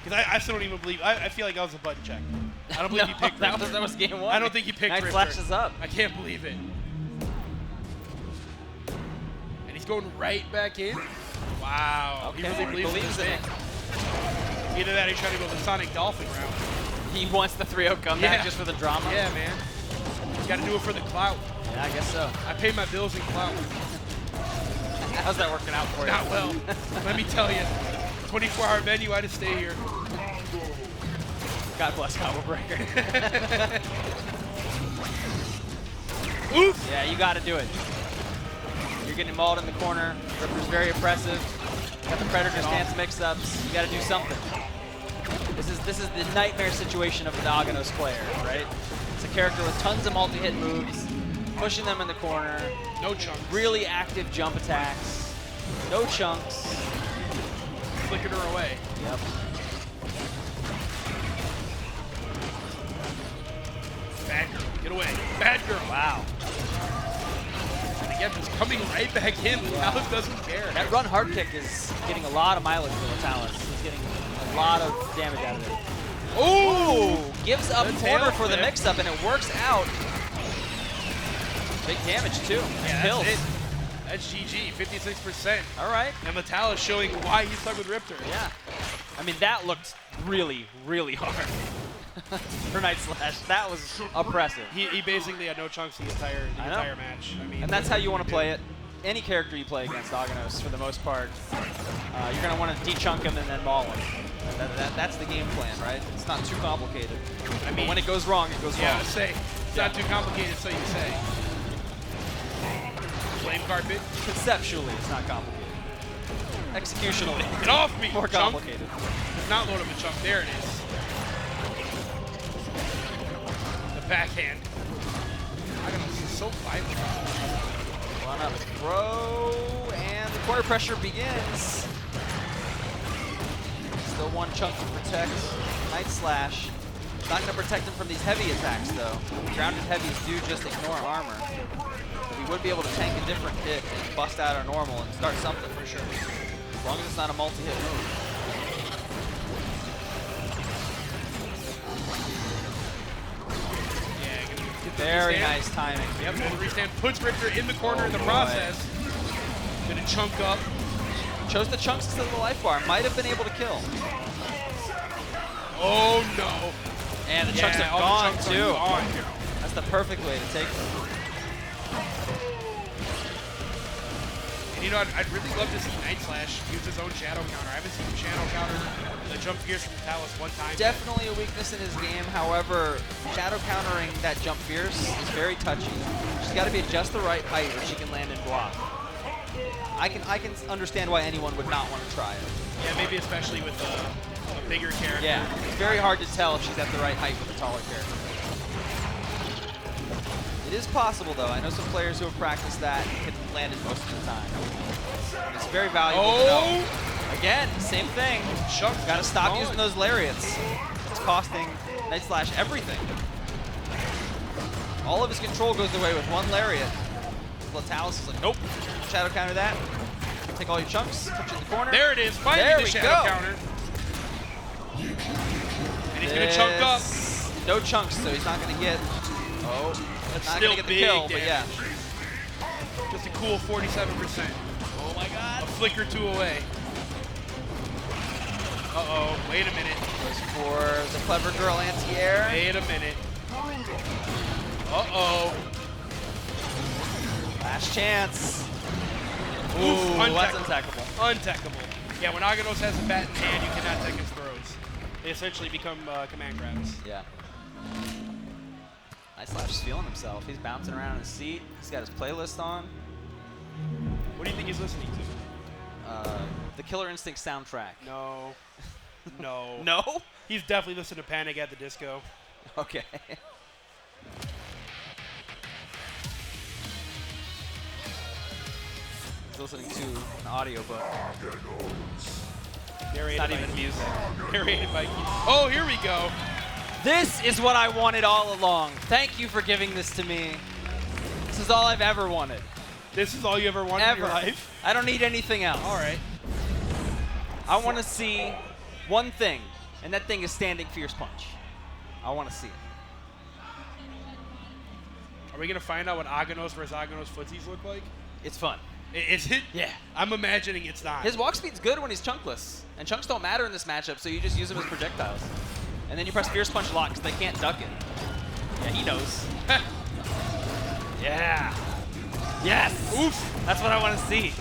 Because I still don't even believe. I feel like that was a button check. I don't believe he picked Riptor. That was game 1. I don't think he picked Night Riptor. Slash is up. I can't believe it. And he's going right back in. Wow. Okay. He really believes in it. Either that or he's trying to go the Sonic Dolphin route. He wants the 3-0 comeback just for the drama? Yeah, man. He's got to do it for the clout. Yeah, I guess so. I pay my bills in clout. How's that working out for you? Not well. Let me tell you. 24-hour venue, I just stay here. God bless Combo Breaker. Oof! Yeah, you got to do it. You're getting mauled in the corner. Riptor's very oppressive. Got the Predator stance mix-ups. You got to do something. This is the nightmare situation of the Aganos player, right? It's a character with tons of multi-hit moves, pushing them in the corner. No chunks. Really active jump attacks. No chunks. Flicking her away. Yep. Bad girl. Get away. Bad girl. Wow. And again, just coming right back in. Letalisvenator doesn't care. That run hard kick is getting a lot of mileage for Letalisvenator. He's getting a lot of damage out of it. Oh! Gives up The corner tail for the flip. mix-up, and it works out. Big damage, too. Yeah, Kills. that's it. That's GG, 56%. All right. And Letalisvenator showing why he's stuck with Riptor. Yeah. I mean, that looked really, really hard for Night Slash. That was oppressive. He basically had no chunks the entire match. I mean, And that's how you want to play it. Any character you play against Aganos, for the most part, you're going to want to de-chunk him and then maul him. That's the game plan, right? It's not too complicated. I mean, when it goes wrong, it goes wrong. Yeah, it's not too complicated, so you say. Flame carpet. Conceptually, it's not complicated. Executionally, Get off me! more chunk. complicated. Does not load up a chunk. There it is. The backhand. Aganos is so violent. Run up, throw, and the corner pressure begins. Still one chunk to protect. Night Slash. Not going to protect him from these heavy attacks, though. Grounded heavies do just ignore armor. But we would be able to tank a different hit and bust out our normal and start something for sure. long as it's not a multi-hit move. Very nice timing. Yep, and the restand puts Riptor in the corner in the process. Gonna chunk up. Chose the chunks instead of the life bar. Might have been able to kill. Oh no. And the chunks are gone too. That's the perfect way to take them. And you know, I'd really love to see Night Slash use his own shadow counter. I haven't seen him shadow counter the jump fierce from Talus one time. Definitely a weakness in his game. However, shadow countering that jump fierce is very touchy. She's got to be at just the right height where she can land and block. I can understand why anyone would not want to try it. Yeah, maybe especially with a bigger character. Yeah, it's very hard to tell if she's at the right height with a taller character. It is possible, though. I know some players who have practiced that and can land it most of the time. It's very valuable to know. Again, same thing. Got to stop using those lariats. It's costing Night Slash everything. All of his control goes away with one lariat. Letalisvenator is like, nope. Shadow counter that. Take all your chunks, put you in the corner. There it is. Finally the shadow counter. And he's going to chunk up. No chunks, so he's not going to get. Oh, that's not still going to get the kill, damage. but yeah. Just a cool 47%. Oh my god. A flick or two away. Uh-oh, wait a minute. Goes for the clever girl anti-air. Wait a minute. Uh-oh. Last chance. Ooh, that's untechable. Untechable. Yeah, when Aganos has a bat in hand, you cannot tech his throws. They essentially become command grabs. Yeah. Night Slash is feeling himself. He's bouncing around in his seat. He's got his playlist on. What do you think he's listening to? The Killer Instinct soundtrack. No. No. No? He's definitely listening to Panic at the Disco. Okay. He's listening to an audiobook. Narrated Not by even music. Narrated by Oh, here we go. This is what I wanted all along. Thank you for giving this to me. This is all I've ever wanted. This is all you ever wanted in your life? I don't need anything else. All right. I want to see one thing, and that thing is standing Fierce Punch. I want to see it. Are we going to find out what Aganos versus Aganos footsies look like? It's fun. Is it? Yeah. I'm imagining it's not. His walk speed's good when he's chunkless, and chunks don't matter in this matchup, so you just use them as projectiles. And then you press Fierce Punch lock because they can't duck it. Yeah, he knows. Yeah. Yes. Oof. That's what I want to see.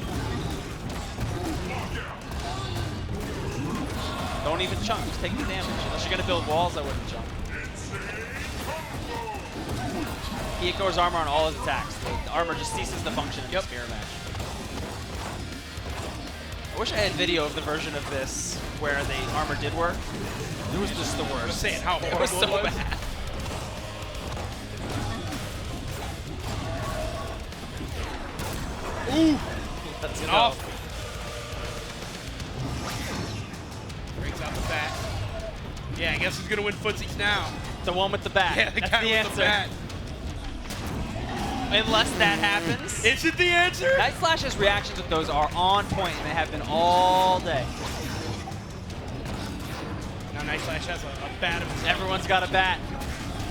Don't even chunk. Just take the damage. Unless you're going to build walls, I wouldn't chunk. He ignores armor on all his attacks. The armor just ceases to function in this mirror match. I wish I had video of the version of this where the armor did work. It was just the worst. I was saying how horrible it was so bad. Ooh! That's Get off! Brings out the bat. Yeah, I guess he's gonna win footsies now. The one with the bat. Yeah, the That's guy the with answer. the bat. Unless that happens. Is it the answer? Night Slash's reactions with those are on point, and they have been all day. Now Night Slash has a bat of his own. Everyone's got a bat.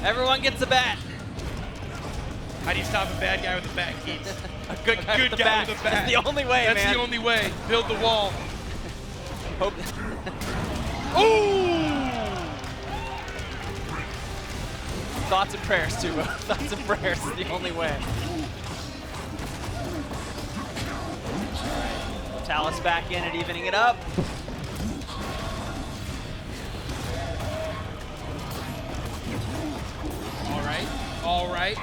Everyone gets a bat. How do you stop a bad guy with a bat, Keith? A good guy, with, the bat. With a bat. That's the only way, man. That's the only way. Build the wall. Hope. Ooh! Thoughts and prayers, too. Thoughts and prayers is the only way. Talus back in and evening it up. All right. All right.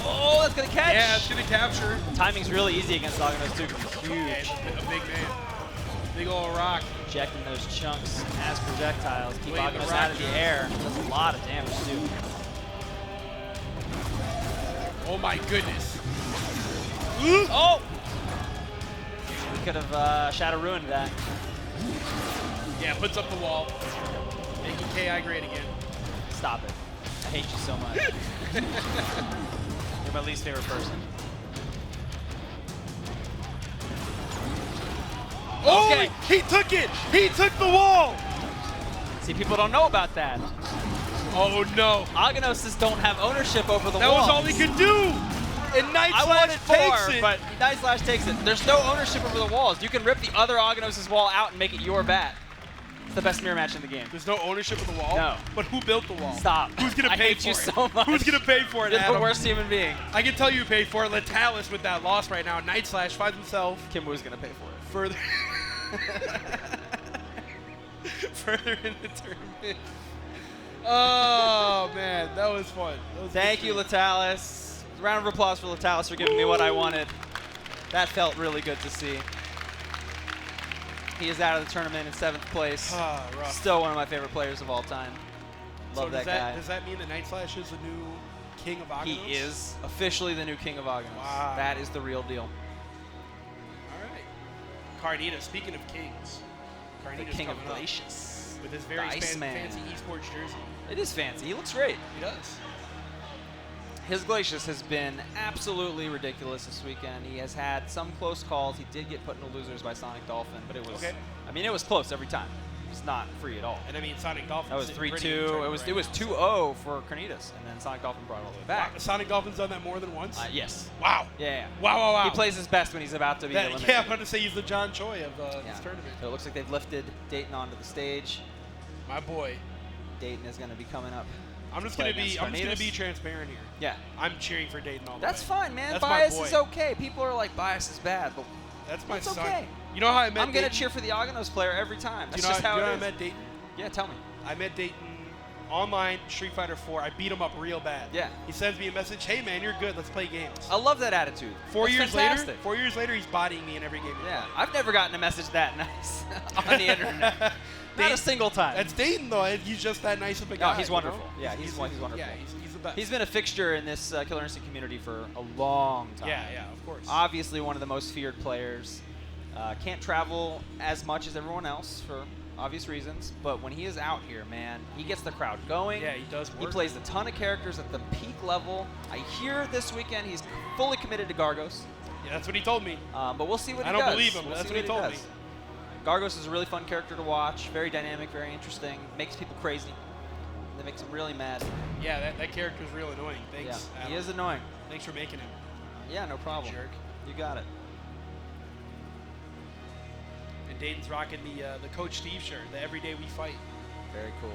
Oh, that's going to catch. Yeah, it's going to capture. Timing's really easy against Aganos, too, because he's huge. Yeah, a big man. Big old rock. Injecting those chunks as projectiles. Keep Wave Aganos the out of the rocket. air. Does a lot of damage, too. Oh, my goodness. Oh! We could have Shadow ruined that. Yeah, puts up the wall. Making KI great again. Stop it. I hate you so much. You're my least favorite person. Oh, Okay. he took it. He took the wall. See, people don't know about that. Oh, no. Aganos don't have ownership over the That walls. was all he could do. And Night I Slash wanted takes more, it. but Night Slash takes it. There's no ownership over the walls. You can rip the other Aganos' wall out and make it your bat. It's the best mirror match in the game. There's no ownership of the wall? No. But who built the wall? Stop. Who's going to I pay hate for you it? so much. Who's going to pay for it, You're Adam? the worst human being. I can tell you who paid for it. Letalis with that loss right now. Night Slash finds himself Kim Woo's going to pay for it. further further in the tournament. Oh, man. That was fun. That was Thank you, Letalis. Round of applause for Letalis for giving me what I wanted. That felt really good to see. He is out of the tournament in 7th place. Rough. Still one of my favorite players of all time. Love that guy. Does that mean that Night Slash is the new king of Aganos? He is officially the new king of Aganos. Wow. That is the real deal. All right. Carnitas, speaking of kings. The Carnitas king of coming up Glacius. with his very The Iceman. fancy esports jersey. It is fancy. He looks great. He does. His Glacius has been absolutely ridiculous this weekend. He has had some close calls. He did get put into losers by Sonic Dolphin, but it was, Okay. I mean, it was close every time. It's not free at all. And I mean, Sonic Dolphin. That was 3-2. It was 2-0 for Carnitas, and then Sonic Dolphin brought it all the way back. Sonic Dolphin's done that more than once? Yes. Wow. Yeah. Wow. He plays his best when he's about to be eliminated. Yeah, I'm about to say he's the John Choi of this tournament. So it looks like they've lifted Dayton onto the stage. My boy. Dayton is going to be coming up. I'm just play gonna be against transparent here. Yeah. I'm cheering for Dayton all the That's way. fine, man. That's Bias my boy. is okay. People are like, bias is bad, but That's my it's son. okay. You know how I met I'm going to Dayton? cheer for the Aganos player every time. Do That's you know just how I it is. met Dayton? Yeah, tell me. I met Dayton online, Street Fighter 4. I beat him up real bad. Yeah. He sends me a message, hey man, you're good, let's play games. I love that attitude. 4 That's years fantastic. later, 4 years later, he's bodying me in every game. Yeah, I've never gotten a message that nice on the internet. Not a single time. That's Dayton though. He's just that nice of a guy. Oh, he's wonderful. You know? Yeah, he's wonderful. Yeah, he's the best. He's been a fixture in this Killer Instinct community for a long time. Yeah, of course. Obviously one of the most feared players. Can't travel as much as everyone else for obvious reasons, but when he is out here, man, he gets the crowd going. Yeah, he does work. He plays a ton of characters at the peak level. I hear this weekend he's fully committed to Gargos. Yeah, that's what he told me. But we'll see what he I does. don't believe him, We'll but that's see what he told does. me. Gargos is a really fun character to watch. Very dynamic, very interesting. Makes people crazy. That makes them really mad. Yeah, that character's real annoying. Thanks. Yeah, Adam. he is annoying. Thanks for making him. Yeah, no problem. Jerk. You got it. And Dayton's rocking the Coach Steve shirt, the Everyday We Fight. Very cool.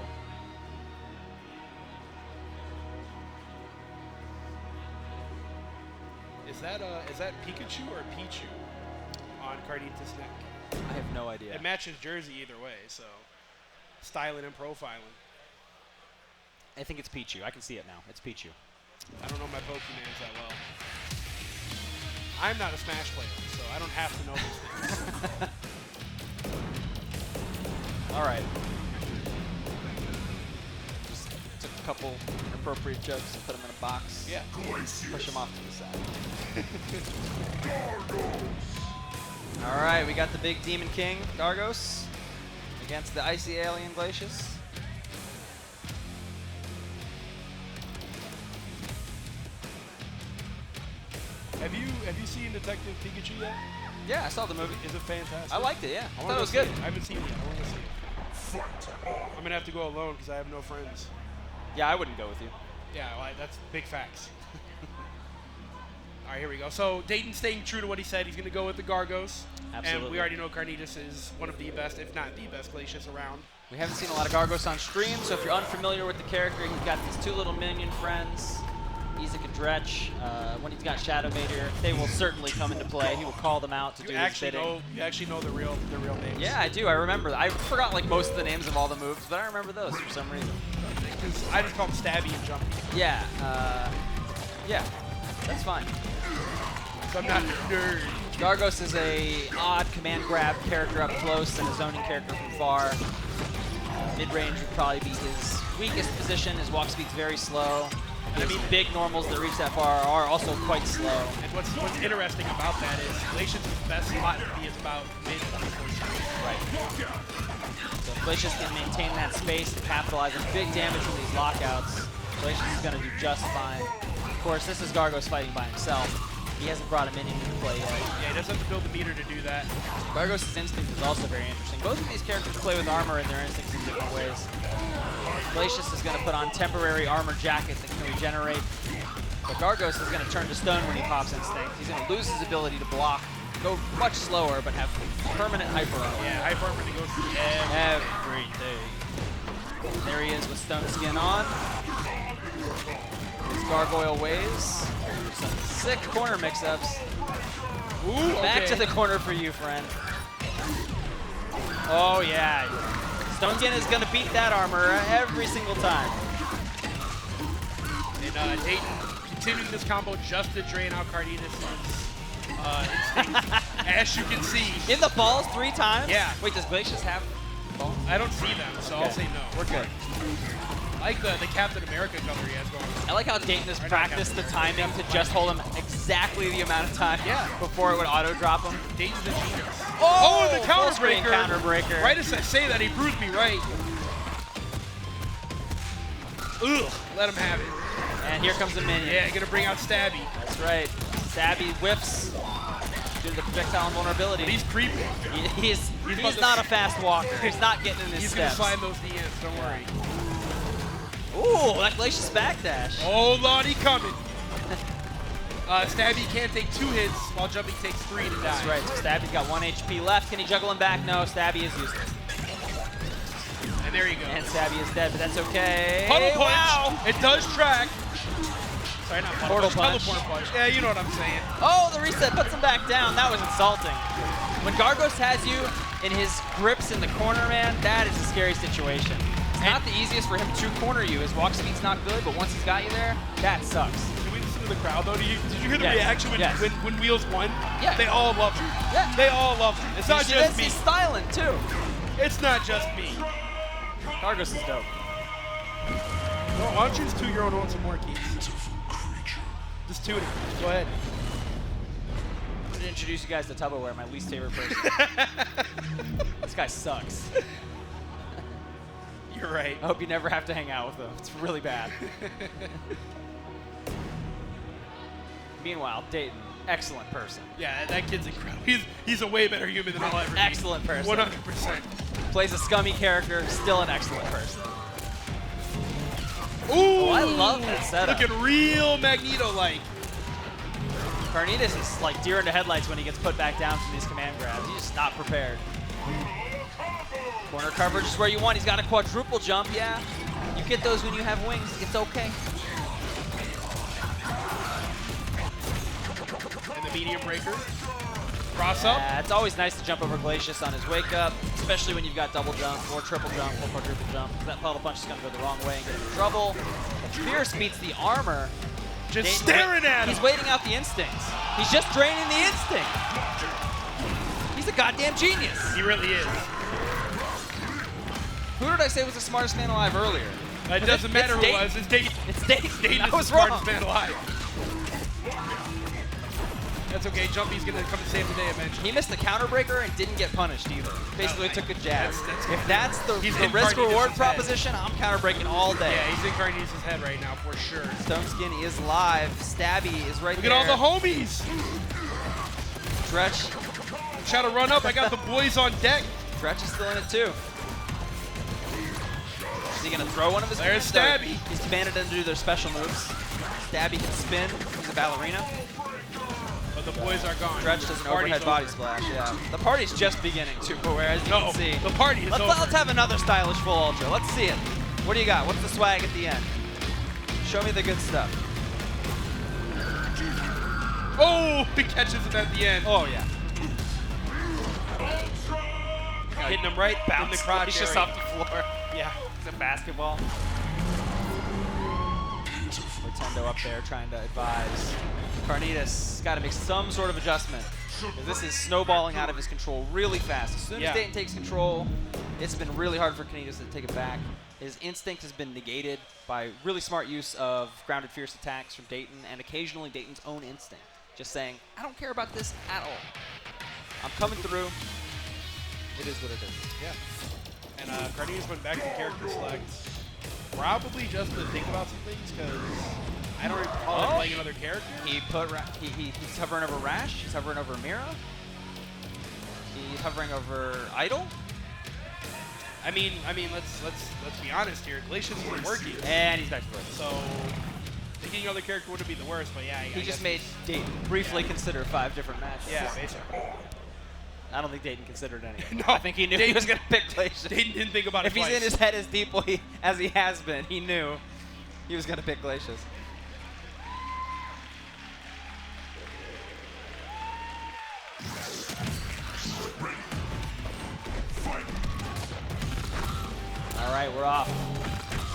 Is that Pikachu or Pichu on Carnitas' neck? I have no idea. It matches jersey either way, so styling and profiling. I think it's Pichu. I can see it now. It's Pichu. I don't know my Pokemans that well. I'm not a Smash player, so I don't have to know these things. All right. Just took a couple inappropriate jokes and put them in a box. Yeah. Push them off to the side. All right, we got the big Demon King, Gargos, against the Icy Alien, Glacius. Have you seen Detective Pikachu yet? Yeah, I saw the movie. Is it fantastic? I liked it, yeah. I wanna thought it was go good. see I haven't seen it yet. I want to see it. I'm gonna have to go alone because I have no friends. Yeah, I wouldn't go with you. Yeah, well, that's big facts. All right, here we go. So Dayton staying true to what he said. He's going to go with the Gargos. Absolutely. And we already know Carnitas is one of the best, if not the best, Glacius around. We haven't seen a lot of Gargos on stream, so if you're unfamiliar with the character, he's got these two little minion friends, Isaac and Dretch. When he's got Shadowmeteor, they will certainly come into play. He will call them out to do his bidding. You actually know the real names. Yeah, I do. I remember. I forgot like most of the names of all the moves, but I remember those for some reason. I just call them Stabby and Jumpy. Yeah. Yeah. That's fine. So I'm not a nerd. Gargos is a odd command grab character up close and a zoning character from far. Mid-range would probably be his weakest position. His walk speed's very slow. I mean, big normals that reach that far are also quite slow. And what's interesting about that is Glacius' best spot to be is about mid 24 seconds. Right. So if Glacius can maintain that space and capitalize on big damage from these lockouts, Glacius is going to do just fine. Of course, this is Gargos fighting by himself. He hasn't brought a minion into play yet. Yeah, he doesn't have to build the meter to do that. Gargos' instinct is also very interesting. Both of these characters play with armor and their instincts in different ways. Glacius is going to put on temporary armor jacket that can regenerate. But Gargos is going to turn to stone when he pops instinct. He's going to lose his ability to block, go much slower, but have permanent hyper armor. Yeah, hyper armor that goes through everything. There he is with stone skin on. His gargoyle ways. Some sick corner mix-ups. Ooh, Back to the corner for you, friend. Oh, yeah. Stone Skin is going to beat that armor every single time. And Dayton continuing this combo just to drain out Carnitas' instinct, as you can see. In the balls 3 times? Yeah. Wait, does Glacius have balls? I don't see them, so Okay. I'll say no. We're good. I like the Captain America color he has going on. I like how Dayton has Or not practiced the Captain timing America. to just hold him exactly the amount of time Yeah. before it would auto-drop him. Dayton's the genius. Oh, the full screen counter breaker. counter breaker. Right as I say that, he proves me right. Ugh, let him have it. And here comes the minion. Yeah, gonna bring out Stabby. That's right. Stabby whiffs due to the projectile invulnerability. But he's creeping. He's about to- not a fast walker. He's not getting in his He's steps. gonna slide those DMs, don't worry. Ooh, that Glacius backdash. Oh, Lottie coming. Stabby can't take 2 hits while Jumpy takes 3 to die. That's right. So Stabby's got 1 HP left. Can he juggle him back? No, Stabby is useless. And there you go. And Stabby is dead, but that's okay. Puddle punch. Wow. It does track. Sorry, not Portal punch. Teleport punch. Yeah, you know what I'm saying. Oh, the reset puts him back down. That was insulting. When Gargos has you in his grips in the corner, man, that is a scary situation. It's not the easiest for him to corner you. His walk speed's not good, but once he's got you there, that sucks. Did we listen to the crowd though? Did you hear the Yes. reaction when, Yes. when Wheels won? Yeah. They all loved him. Yeah. They all loved him. It's not just me. He's styling, too. It's not just me. Gargos is dope. Well, why don't you just toot your own on some more keys? Just toot it. Go ahead. I'm going to introduce you guys to Tupperware, my least favorite person. This guy sucks. You're right. I hope you never have to hang out with him. It's really bad. Meanwhile, Dayton, excellent person. Yeah, that kid's incredible. He's a way better human than I'll ever be. Excellent person. 100%. Plays a scummy character, still an excellent person. Ooh! Oh, I love that setup. Looking real Magneto-like. Carnitas is like deer in the headlights when he gets put back down from these command grabs. He's just not prepared. Corner coverage is where you want. He's got a quadruple jump, yeah. You get those when you have wings. It's okay. And the medium breaker. Cross up. It's always nice to jump over Glacius on his wake up, especially when you've got double jump or triple jump or quadruple jump. That puddle punch is going to go the wrong way and get into trouble. Fierce beats the armor. Just Dayton staring at him. He's waiting out the instincts. He's just draining the instinct. He's a goddamn genius. He really is. Who did I say was the smartest man alive earlier? It doesn't matter who it was. It's Dayton. It's Dayton. Dayton I is the was smartest wrong. man alive. That's okay. Jumpy's going to come and save the day eventually. He missed the counter breaker and didn't get punished either. Basically took a jab. That's- If that's the He's in risk-reward Carnitas' proposition, I'm counter breaking all day. Yeah, he's in Carnitas' head right now for sure. Stone Skin is live. Stabby is right Look there. at all the homies. Dretch. Try to run up. I got the boys on deck. Dretch is still in it too. Is he going to throw one of his There's moves? No, Stabby. He's commanded them to do their special moves. Stabby can spin. He's a ballerina. But the boys are gone. Dretch does an Party's overhead body over. splash, yeah. The party's just beginning too, as you No, can see. the party is over. Let's have another stylish full ultra. Let's see it. What do you got? What's the swag at the end? Show me the good stuff. Oh, he catches it at the end. Oh, yeah. Hitting him right in the crotch He's just area. off the floor. Yeah. It's a basketball. Rotendo up there trying to advise. Carnitas got to make some sort of adjustment. This is snowballing out of his control really fast. As soon as Dayton takes control, it's been really hard for Carnitas to take it back. His instinct has been negated by really smart use of grounded fierce attacks from Dayton and occasionally Dayton's own instinct. Just saying, I don't care about this at all. I'm coming through. It is what it is. Yeah. And Carnitas went back to character select. Probably just to think about some things, because I don't recall him playing another character. He's hovering over Rash. He's hovering over Mira. He's hovering over Idol. I mean, let's be honest here. Glacius isn't working, And he's back to work. so picking another character wouldn't be the worst. But yeah, He just made Dayton briefly consider 5 different matches. Yeah, basically. I don't think Dayton considered any. No, I think he knew he was going to pick Glacius. Dayton didn't think about it If he's twice. in his head as deeply as he has been, he knew he was going to pick Glacius. All right, we're off.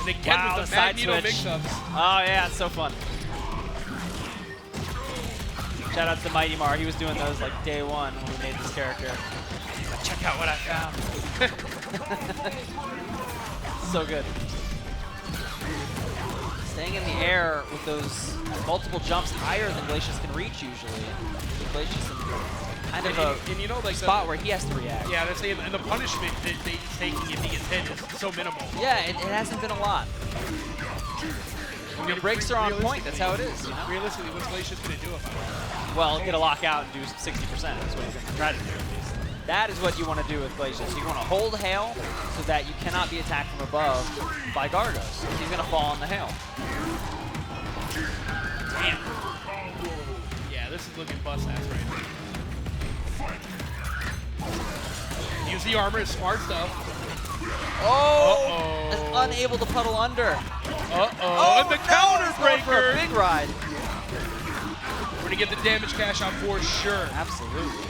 And again Wow, with the the side Magneto switch. mix-ups. Oh, yeah, it's so fun. Shout out to Mighty Mar. He was doing those like day one when we made this character. Check out what I found. So good. Staying in the air with those multiple jumps higher than Glacius can reach usually. Glacius in kind of a and you know, like spot where he has to react. Yeah, that's and the punishment that he's taking if he gets hit is so minimal. Yeah, it hasn't been a lot. When your brakes are on point, that's how it is. You know? Realistically, what's Glacius going to do about it? Well, get a lockout and do 60%. That's what he's going to try to do, at least. That is what you want to do with Glacius. You want to hold hail so that you cannot be attacked from above by Gargos. He's going to fall on the hail. Damn. Yeah, this is looking bust-ass right now. Use the armor, is smart stuff. Oh! Is unable to puddle under. Oh, and the counter For a breaker. big ride. We're going to get the damage cash out for sure. Absolutely.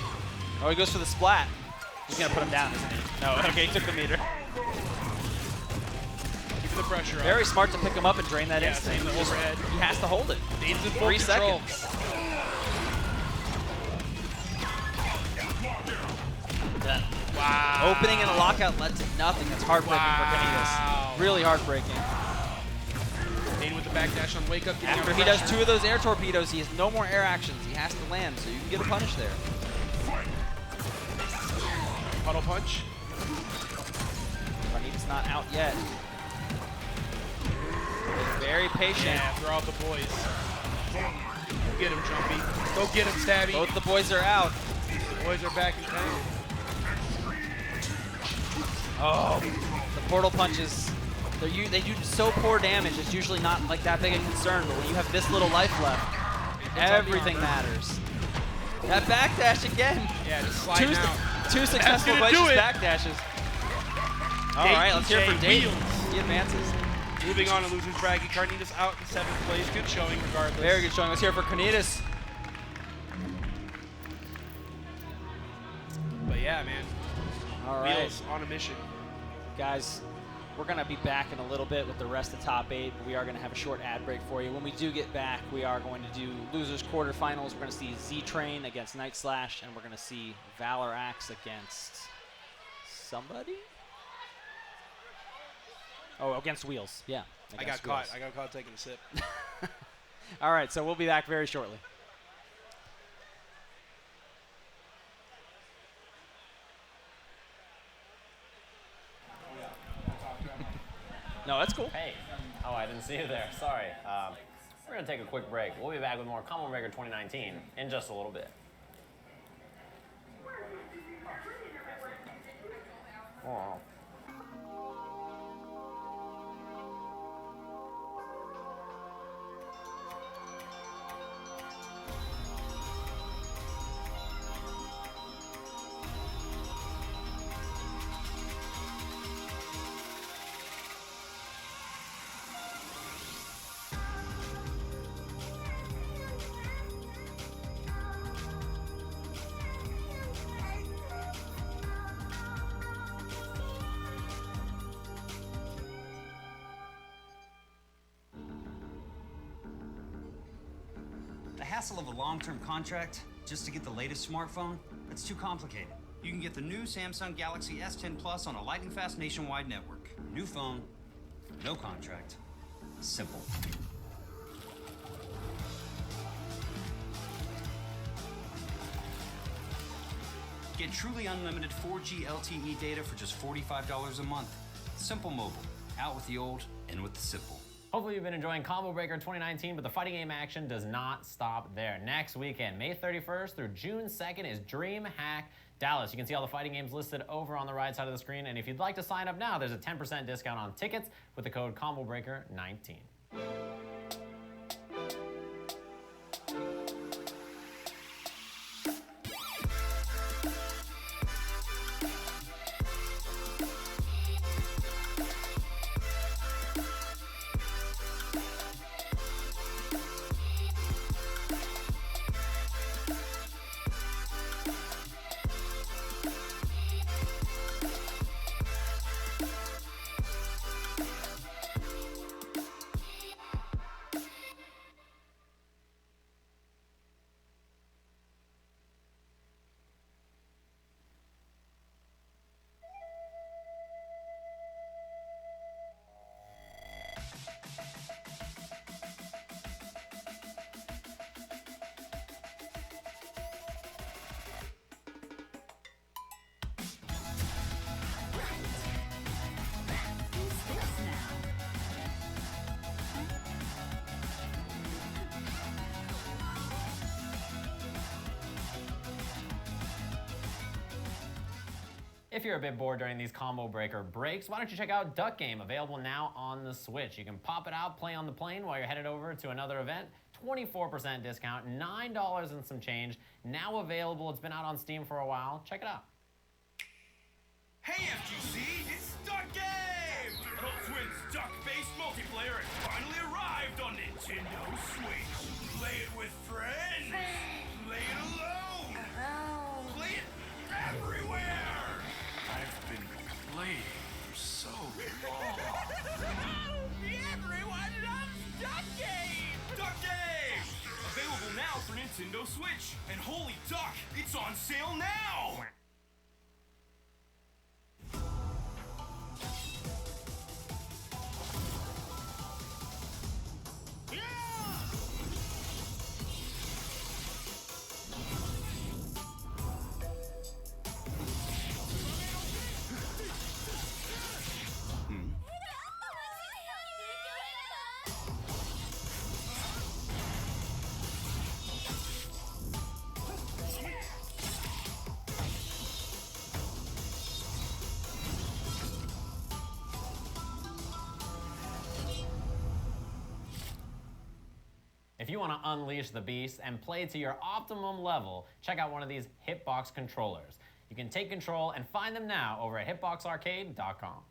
Oh, he goes for the splat. He's going to put him down, isn't he? No, okay, he took the meter. Keeping the pressure up. Very smart to pick him up and drain that instant. The overhead. He has to hold it. Dane's in full 3 control. seconds. Done. Wow. Opening and a lockout led to nothing. That's heartbreaking for Carnitas. Really heartbreaking. Dane with the backdash on wake up. After he does 2 of those air torpedoes, he has no more air actions. He has to land, so you can get a punish there. Puddle punch. Carnitas not out yet. Very patient. Yeah, throw out the boys. Go get him, Jumpy. Go get him, Stabby. Both the boys are out. The boys are back in town. Oh, the portal punches. They do so poor damage. It's usually not like that big a concern, but when you have this little life left, everything matters. That backdash again. Yeah, just sliding out. 2 successful Glacius backdashes. All right, let's hear it for Dayton. He advances. Moving on to losers bracket. Carnitas out in 7th place. Good showing regardless. Very good showing. Let's hear it for Carnitas. But yeah, man. All right. Wheels on a mission. Guys, we're going to be back in a little bit with the rest of top 8. We are going to have a short ad break for you. When we do get back, we are going to do losers quarterfinals. We're going to see Ztrain against Night Slash, and we're going to see Valoraxe against somebody? Oh, against Wheels. Yeah. I got caught. I got caught taking a sip. All right, so we'll be back very shortly. No, that's cool. Hey. Oh, I didn't see you there. Sorry. We're going to take a quick break. We'll be back with more Combo Breaker 2019 in just a little bit. Oh. The hassle of a long-term contract just to get the latest smartphone? That's too complicated. You can get the new Samsung Galaxy S10 Plus on a lightning-fast nationwide network. New phone, no contract. Simple. Get truly unlimited 4G LTE data for just $45 a month. Simple Mobile. Out with the old, in with the simple. Hopefully you've been enjoying Combo Breaker 2019, but the fighting game action does not stop there. Next weekend, May 31st through June 2nd, is DreamHack Dallas. You can see all the fighting games listed over on the right side of the screen, and if you'd like to sign up now, there's a 10% discount on tickets with the code ComboBreaker19. If you're a bit bored during these Combo Breaker breaks, why don't you check out Duck Game, available now on the Switch. You can pop it out, play on the plane while you're headed over to another event. 24% discount, $9 and some change. Now available. It's been out on Steam for a while. Check it out. Hey FGC, it's Duck Game! Adult Swim's duck-based multiplayer has finally arrived on Nintendo Switch. Play it with friends. Play it alone. Play it everywhere. I've been playing for so long. Everyone loves Duck Game! Duck Game! Available now for Nintendo Switch. And holy duck, it's on sale now! If you want to unleash the beast and play to your optimum level, check out one of these Hitbox controllers. You can take control and find them now over at hitboxarcade.com.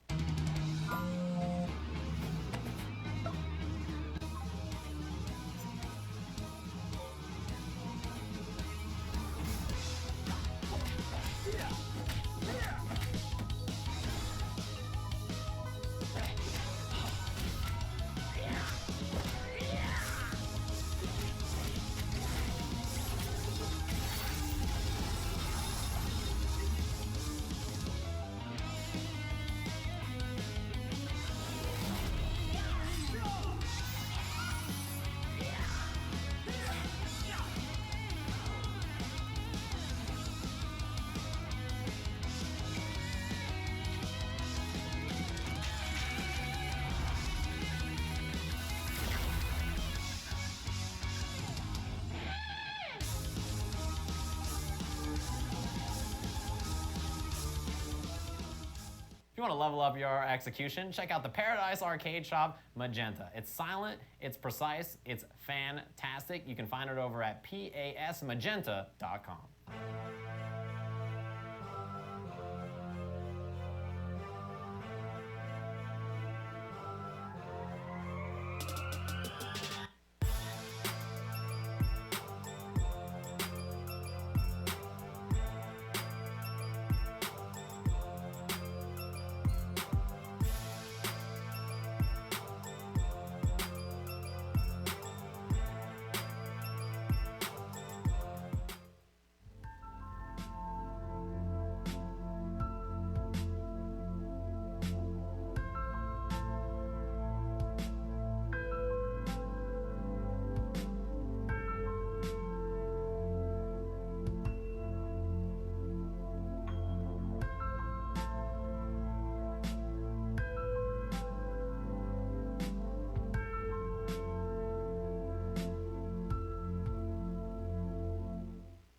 If you want to level up your execution, check out the Paradise Arcade Shop Magenta. It's silent, it's precise, it's fantastic. You can find it over at pasmagenta.com.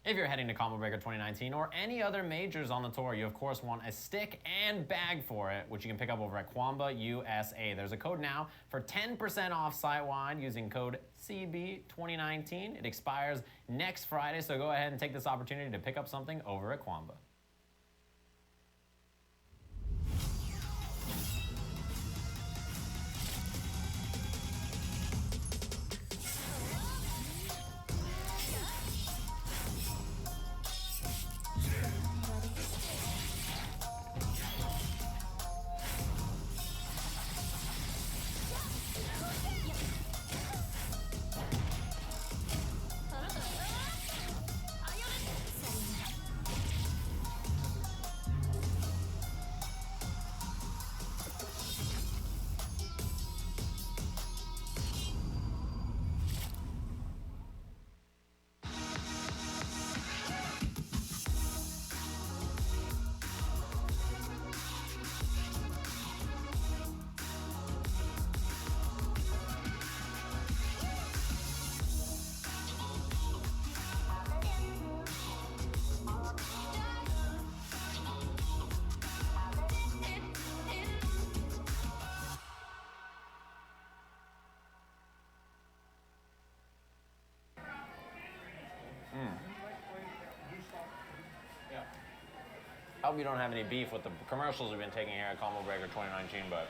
If you're heading to Combo Breaker 2019 or any other majors on the tour, you of course want a stick and bag for it, which you can pick up over at Kwamba USA. There's a code now for 10% off site-wide using code CB2019. It expires next Friday, so go ahead and take this opportunity to pick up something over at Kwamba. I hope you don't have any beef with the commercials we've been taking here at Combo Breaker 2019, but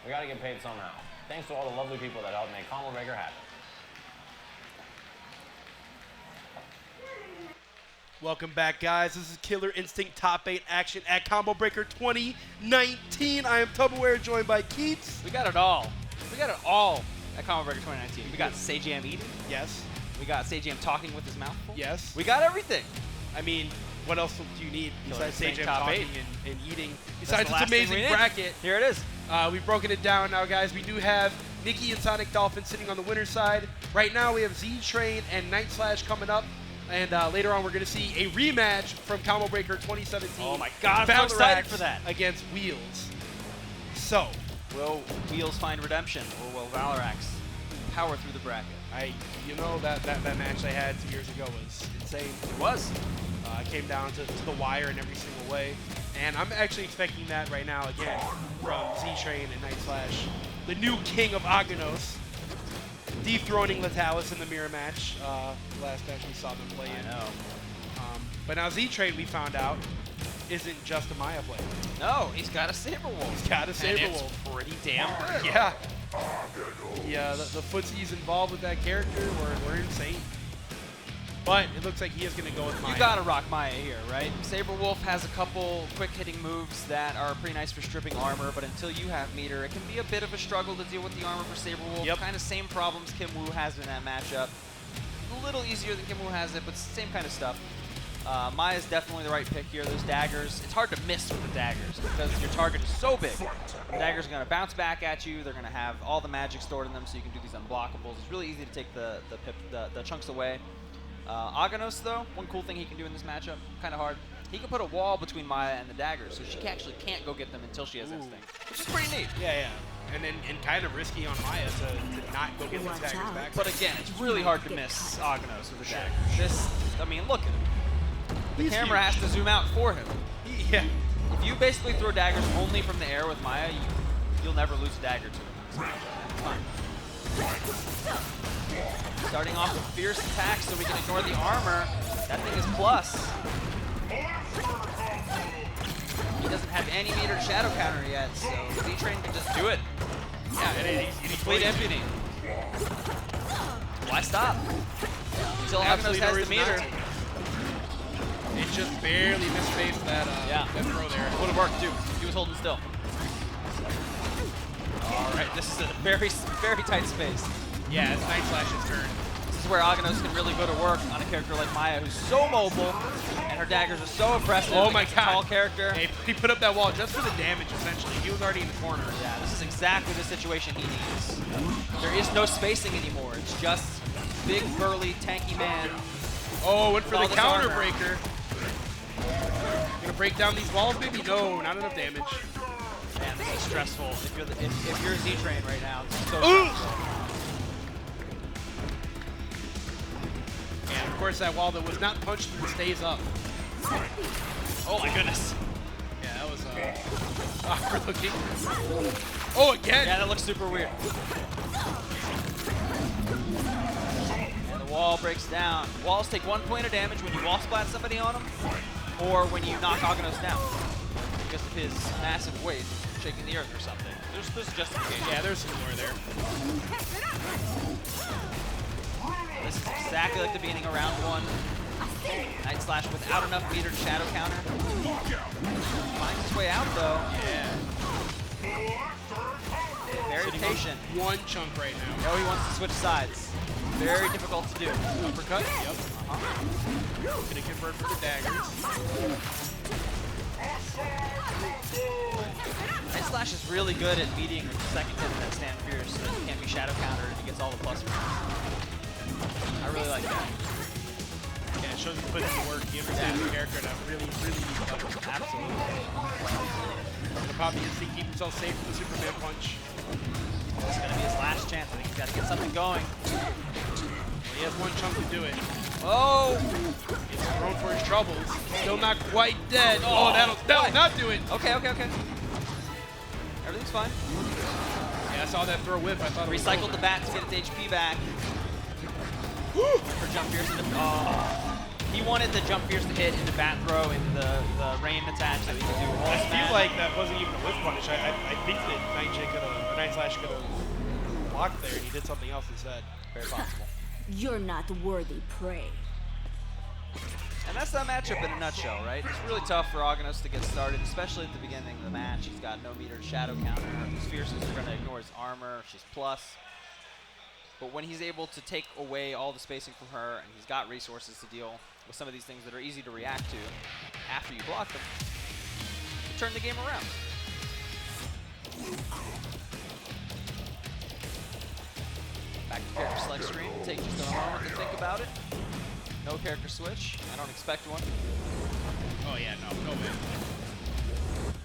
we got to get paid somehow. Thanks to all the lovely people that helped make Combo Breaker happen. Welcome back, guys. This is Killer Instinct Top 8 action at Combo Breaker 2019. I am Tupperware, joined by Keats. We got it all. We got it all at Combo Breaker 2019. We got Sajam eating. Yes. We got Sajam talking with his mouth full. Yes. We got everything. I mean, what else do you need besides Killer Sajam Top talking 8. and eating? That's Besides the this last thing we amazing need. bracket. Here it is. We've broken it down now, guys. We do have Nicky and Sonic Dolphin sitting on the winner's side. Right now, we have Ztrain and Night Slash coming up. And later on, we're going to see a rematch from Combo Breaker 2017. Oh my God, I'm so excited for that. Against Wheels. So, Will Wheels find redemption, or will Valoraxe power through the bracket? you know, that match they had 2 years ago was insane. It was. It came down to the wire in every single way. And I'm actually expecting that right now again from Ztrain and Night Slash, the new king of Aganos, dethroning Letalis in the mirror match. Last match we saw them play in. I know. But now Ztrain, we found out, isn't just a Maya player. No, he's got a Sabrewulf. He's got a Sabrewulf. And it's pretty damn good. Yeah. Yeah, the footsies involved with that character were insane. But it looks like he is going to go with Maya. You gotta rock Maya here, right? Sabrewulf has a couple quick-hitting moves that are pretty nice for stripping armor, but until you have meter, it can be a bit of a struggle to deal with the armor for Sabrewulf. Yep. Kind of same problems Kim Woo has in that matchup. A little easier than Kim Woo has it, but same kind of stuff. Maya's definitely the right pick here. Those daggers, it's hard to miss with the daggers because your target is so big. The daggers are going to bounce back at you. They're going to have all the magic stored in them, so you can do these unblockables. It's really easy to take the chunks away. Aganos, though, one cool thing he can do in this matchup, kind of hard, he can put a wall between Maya and the daggers, so she actually can't go get them until she has instinct, which is pretty neat. Yeah. And kind of risky on Maya to not go get the daggers back. But again, it's really hard to miss Aganos with the daggers. I mean, look at him. The camera has to zoom out for him. Yeah. If you basically throw daggers only from the air with Maya, you'll never lose a dagger to him. Fine. Starting off with fierce attacks so we can ignore the armor. That thing is plus. He doesn't have any metered shadow counter yet, so Ztrain can just do it. Yeah, he's complete impunity. Why stop? Until Aganos has the meter. It just barely misspaced that throw there. Would have worked too. He was holding still. All right, this is a very, very tight space. Yeah, it's Night Slash's turn. This is where Aganos can really go to work on a character like Maya, who's so mobile, and her daggers are so impressive. Oh my God. A tall character. Hey, he put up that wall just for the damage, essentially. He was already in the corner. Yeah, this is exactly the situation he needs. There is no spacing anymore. It's just big, burly, tanky man. Oh, went for the counter armor. breaker. Gonna break down these walls, maybe? No, not enough damage. Man, this is stressful. If you're Ztrain right now, it's so Ooh! stressful. And course, that wall that was not punched through stays up. Oh my goodness. Yeah, that was awkward looking. Oh, again! Yeah, that looks super weird. And the wall breaks down. Walls take 1 point of damage when you wall splat somebody on them, or when you knock Aganos down because of his massive weight shaking the earth or something. There's justification. Yeah, there's some more there. This is exactly like the beginning of round 1. Night Slash without enough meter to shadow counter. Finds his way out though. Yeah. Very patient. One chunk right now. No, he wants to switch sides. Very difficult to do. Uppercut. Yep. Gonna convert for the daggers. Night Slash is really good at beating the second hit of that stand fierce so that he can't be shadow countered and he gets all the plus rounds. I really like that. Yeah, it shows him putting in work. He understands the character at a really, really deep level. Absolutely. The Poppy is to keep himself safe from the Superman punch. This is going to be his last chance. I think he's got to get something going. He has one chunk to do it. Oh! He's thrown for his troubles. Still not quite dead. Oh, that'll not do it. Okay. Everything's fine. Yeah, I saw that throw whip. I thought it was Recycled over. the bat to get its HP back. Woo! For jump fierce into he wanted the jump fierce to hit into bat throw into the rain attach so he could do wall I smash. feel like that wasn't even a whip punish. I think that Night Slash could have blocked there and he did something else instead. Very possible. You're not worthy prey. And that's that matchup in a nutshell, right? It's really tough for Aganos to get started, especially at the beginning of the match. He's got no meter to shadow counter. His fierces are going to ignore his armor. She's plus. But when he's able to take away all the spacing from her, and he's got resources to deal with some of these things that are easy to react to after you block them, you turn the game around. Back to character select screen. Take just a moment to think about it. No character switch. I don't expect one. Oh yeah, no way.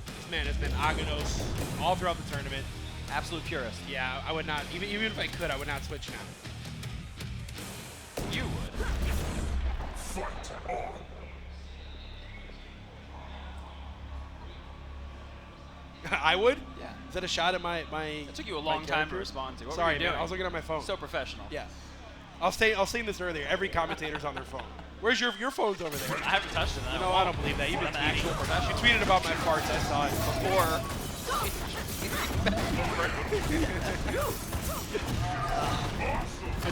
This man has been Aganos all throughout the tournament. Absolute purist. Yeah, I would not, even if I could, I would not switch now. You would. I would? Yeah. Is that a shot at my It took you a long time to respond to. What Sorry, were you man, doing? I was looking at my phone. So professional. Yeah. I was saying this earlier. Every commentator's on their phone. Where's your phone's over there? I haven't touched it. No, I don't believe that. You've been I'm an actual tweeting. professional. You tweeted about my farts. I saw it before.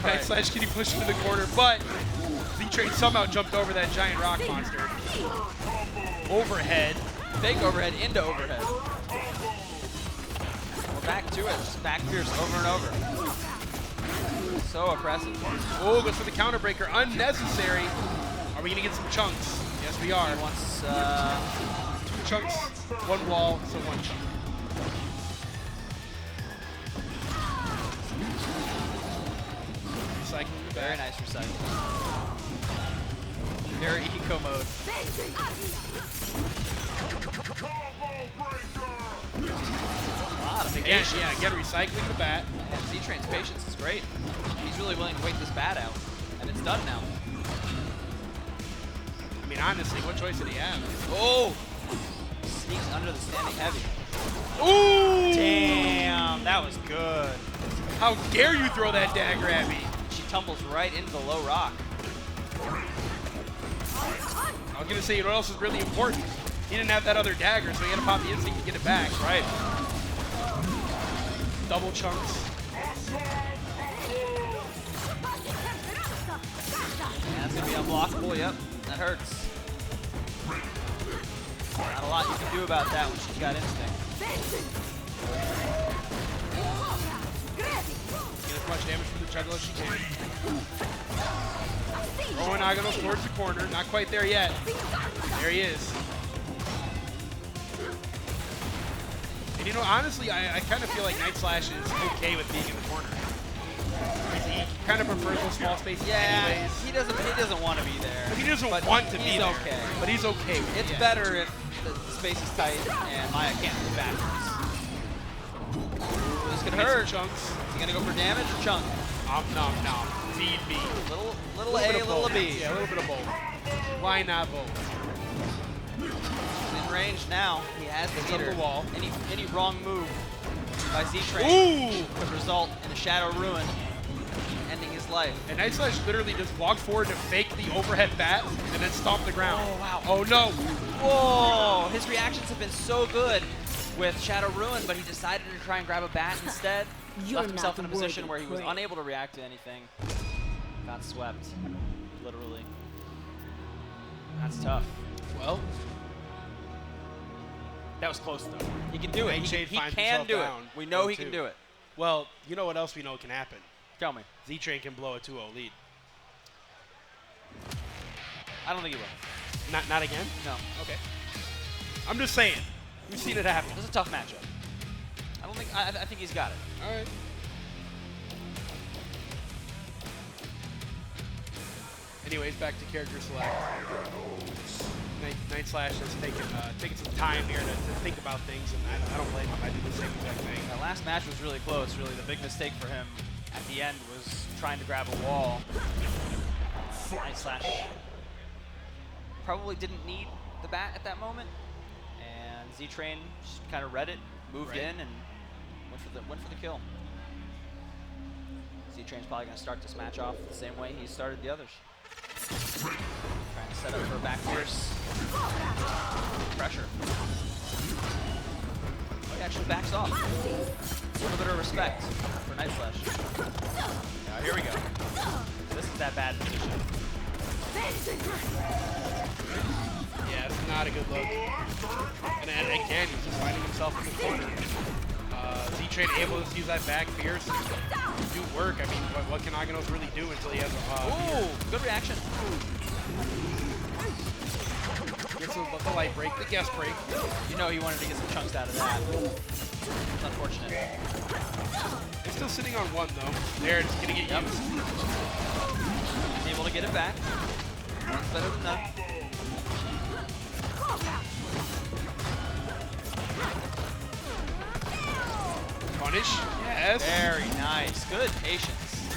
Night Slash getting pushed into the corner, but Ztrain somehow jumped over that giant rock monster. Overhead. Fake overhead into overhead. We're back to it. Just back fierce over and over. So oppressive. Oh, goes for the counter breaker. Unnecessary. Are we going to get some chunks? Yes, we are. He wants, 2 chunks, 1 wall, so 1 chunk. Recycling the very back. nice recycle. Very eco mode. Again, recycling the bat. And Ztrain's patience is great. He's really willing to wait this bat out, and it's done now. I mean, honestly, what choice did he have? Oh! Sneaks under the standing heavy. Ooh! Damn, that was good. How dare you throw that dagger at me? She tumbles right into the low rock. I was going to say, you know what else is really important? He didn't have that other dagger, so he had to pop the instinct to get it back. Right. Double chunks. Yeah, that's going to be unblockable. Yep, that hurts. Not a lot you can do about that when she's got instinct. Get as much damage from the juggler as she can. Throwing Aganos towards the corner. Not quite there yet. There he is. And you know, honestly, I kind of feel like Night Slash is okay with being in the corner. He kind of prefers those small spaces anyways. He doesn't want to be there. He doesn't but want to be he's there. Okay. But he's okay with it. It's yeah. better if the space is tight and Maya can't move backwards. This could hurt. Chunks. Is he gonna go for damage or chunk? nom nom. Feed me. Little A, little B. Yeah, a little bit of both. Why not both? He's in range now. He has the It's up leader. the wall. Any wrong move by Ztrain Ooh! could result in a Shadow Ruin ending his life. And Night Slash literally just walked forward to fake the overhead bat and then stomp the ground. Oh, wow. Oh, no. Whoa! His reactions have been so good with Shadow Ruin, but he decided to try and grab a bat instead. You're Left himself not in a position where worthy he was prey. unable to react to anything. Got swept, literally. That's tough. Well, That was close, though. He can do it. Nightshade He finds can himself do it. down. We know he 0-2. can do it. well, you know what else we know can happen? Tell me. Ztrain can blow a 2-0 lead. I don't think he will. Not again? No. Okay. I'm just saying. We've seen it happen. This is a tough matchup. I think he's got it. All right. Anyways, back to character select. Night Slash has taken some time here to think about things, and I don't blame him. I do the same exact thing. The last match was really close. Really, the big mistake for him at the end was trying to grab a wall. Night Slash probably didn't need the bat at that moment, and Ztrain just kind of read it, moved in, and went for the kill. Ztrain's probably going to start this match off the same way he started the others. Trying to set up for a back pierce. Pressure. He actually backs off. A little bit of respect for Night Slash. Now here we go. This is that bad position. Yeah, it's not a good look. And again, he's just finding himself in the corner. Ztrain able to use that back fierce and do work. I mean, what can Aganos really do until he has a Ooh, good reaction. gets the light break, the guest break. You know he wanted to get some chunks out of that. It's unfortunate. They're still sitting on one though. There, it's gonna get used. He's able to get it back. That's better than none. Punish, yes. Very nice. Good patience.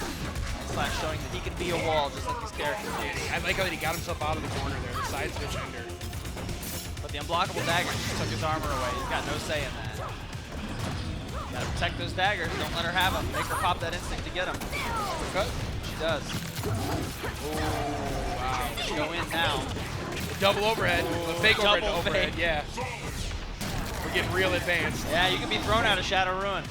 Slash showing that he can be a wall just like his character. I like how he got himself out of the corner there, the side switch under. But the unblockable dagger just took his armor away. He's got no say in that. Gotta protect those daggers. Don't let her have them. Make her pop that instinct to get them. Cut. She does. Ooh, wow. Go in now. Double overhead. Ooh, The fake overhead. double Overhead, fake. yeah. We're getting real advanced. Yeah, you can be thrown out of Shadow Ruin.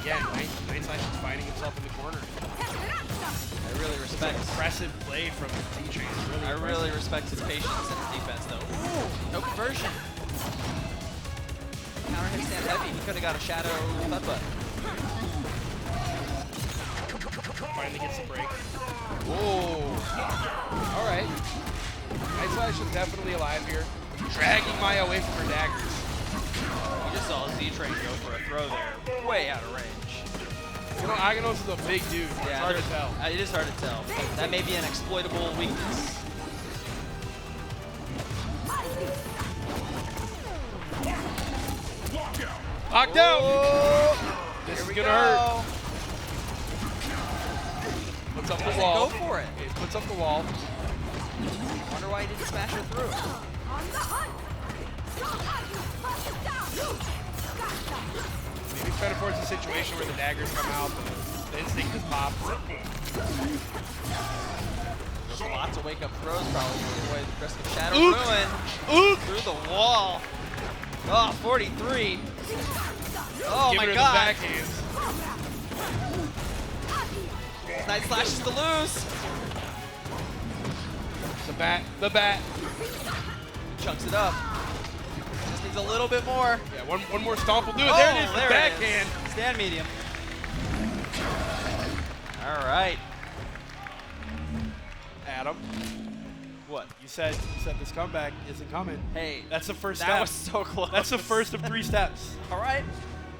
Again, Night Slash is finding himself in the corner. I really respect. Impressive play from Ztrain. I really respect his patience and his defense, though. Ooh, no conversion. Counter hit stand heavy. He could have got a Shadow butt. Finally gets the break. Whoa. All right. Night Slash is definitely alive here. Dragging Maya away from her daggers. You just saw Ztrain go for a throw there. Way out of range. You know, Aganos is a big dude. It's hard to tell. It is hard to tell. That may be an exploitable weakness. Locked out. Oh, This is here we gonna go. hurt. Puts up the Doesn't wall. go for it. It puts up the wall. Wonder why he didn't smash her through. Maybe try to force a situation where the daggers come out, the instinct is popped. There's lots of wake-up throws probably to avoid the risk of Shadow Ook. Ruin. Ook. Through the wall. Oh, 43. Oh Give my her god. the backhands. Night Slashes to lose. The bat. Chunks it up. Just needs a little bit more. Yeah, one more stomp will do it. Oh, There it is, the there it backhand. is. Stand medium. All right. Adam, What? you said this comeback isn't coming. Hey, That's the first that step. was so close. That's the first of 3 steps. All right.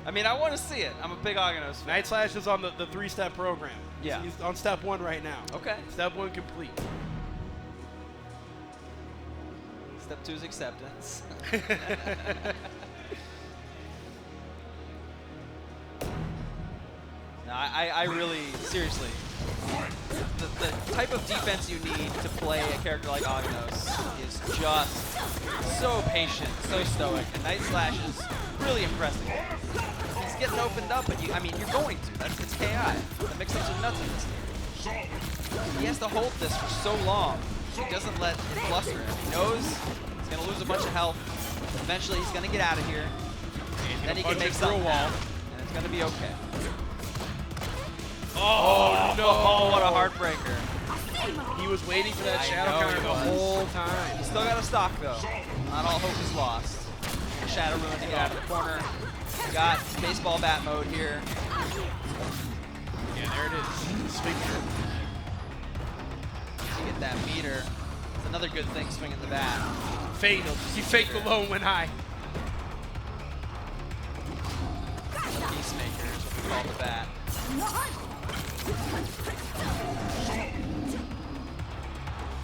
I mean, I want to see it. I'm a big Aganos fan. Night Slash is on the 3-step program. Yeah. He's on step 1 right now. Okay. Step 1 complete. Step 2 is acceptance. No, I really, seriously, the type of defense you need to play a character like Aganos is just so patient, so stoic, and Night Slash is really impressive. He's getting opened up, but I mean, you're going to. It's KI. The mix-ups are nuts in this game. He has to hold this for so long. He doesn't let it fluster him. He knows he's going to lose a bunch of health. Eventually, he's going to get out of here. Then he can make something happen, and it's going to be okay. Oh, no. Oh, what a heartbreaker. He was waiting for that shadow counter the whole time. He's still got a stock, though. Not all hope is lost. Shadow Ruin to get out of the corner. We got baseball bat mode here. Yeah, there it is. Swing through. To get that meter. It's another good thing, swinging the bat. Fade. He faked the low and went high. Peacemaker is what we call the bat.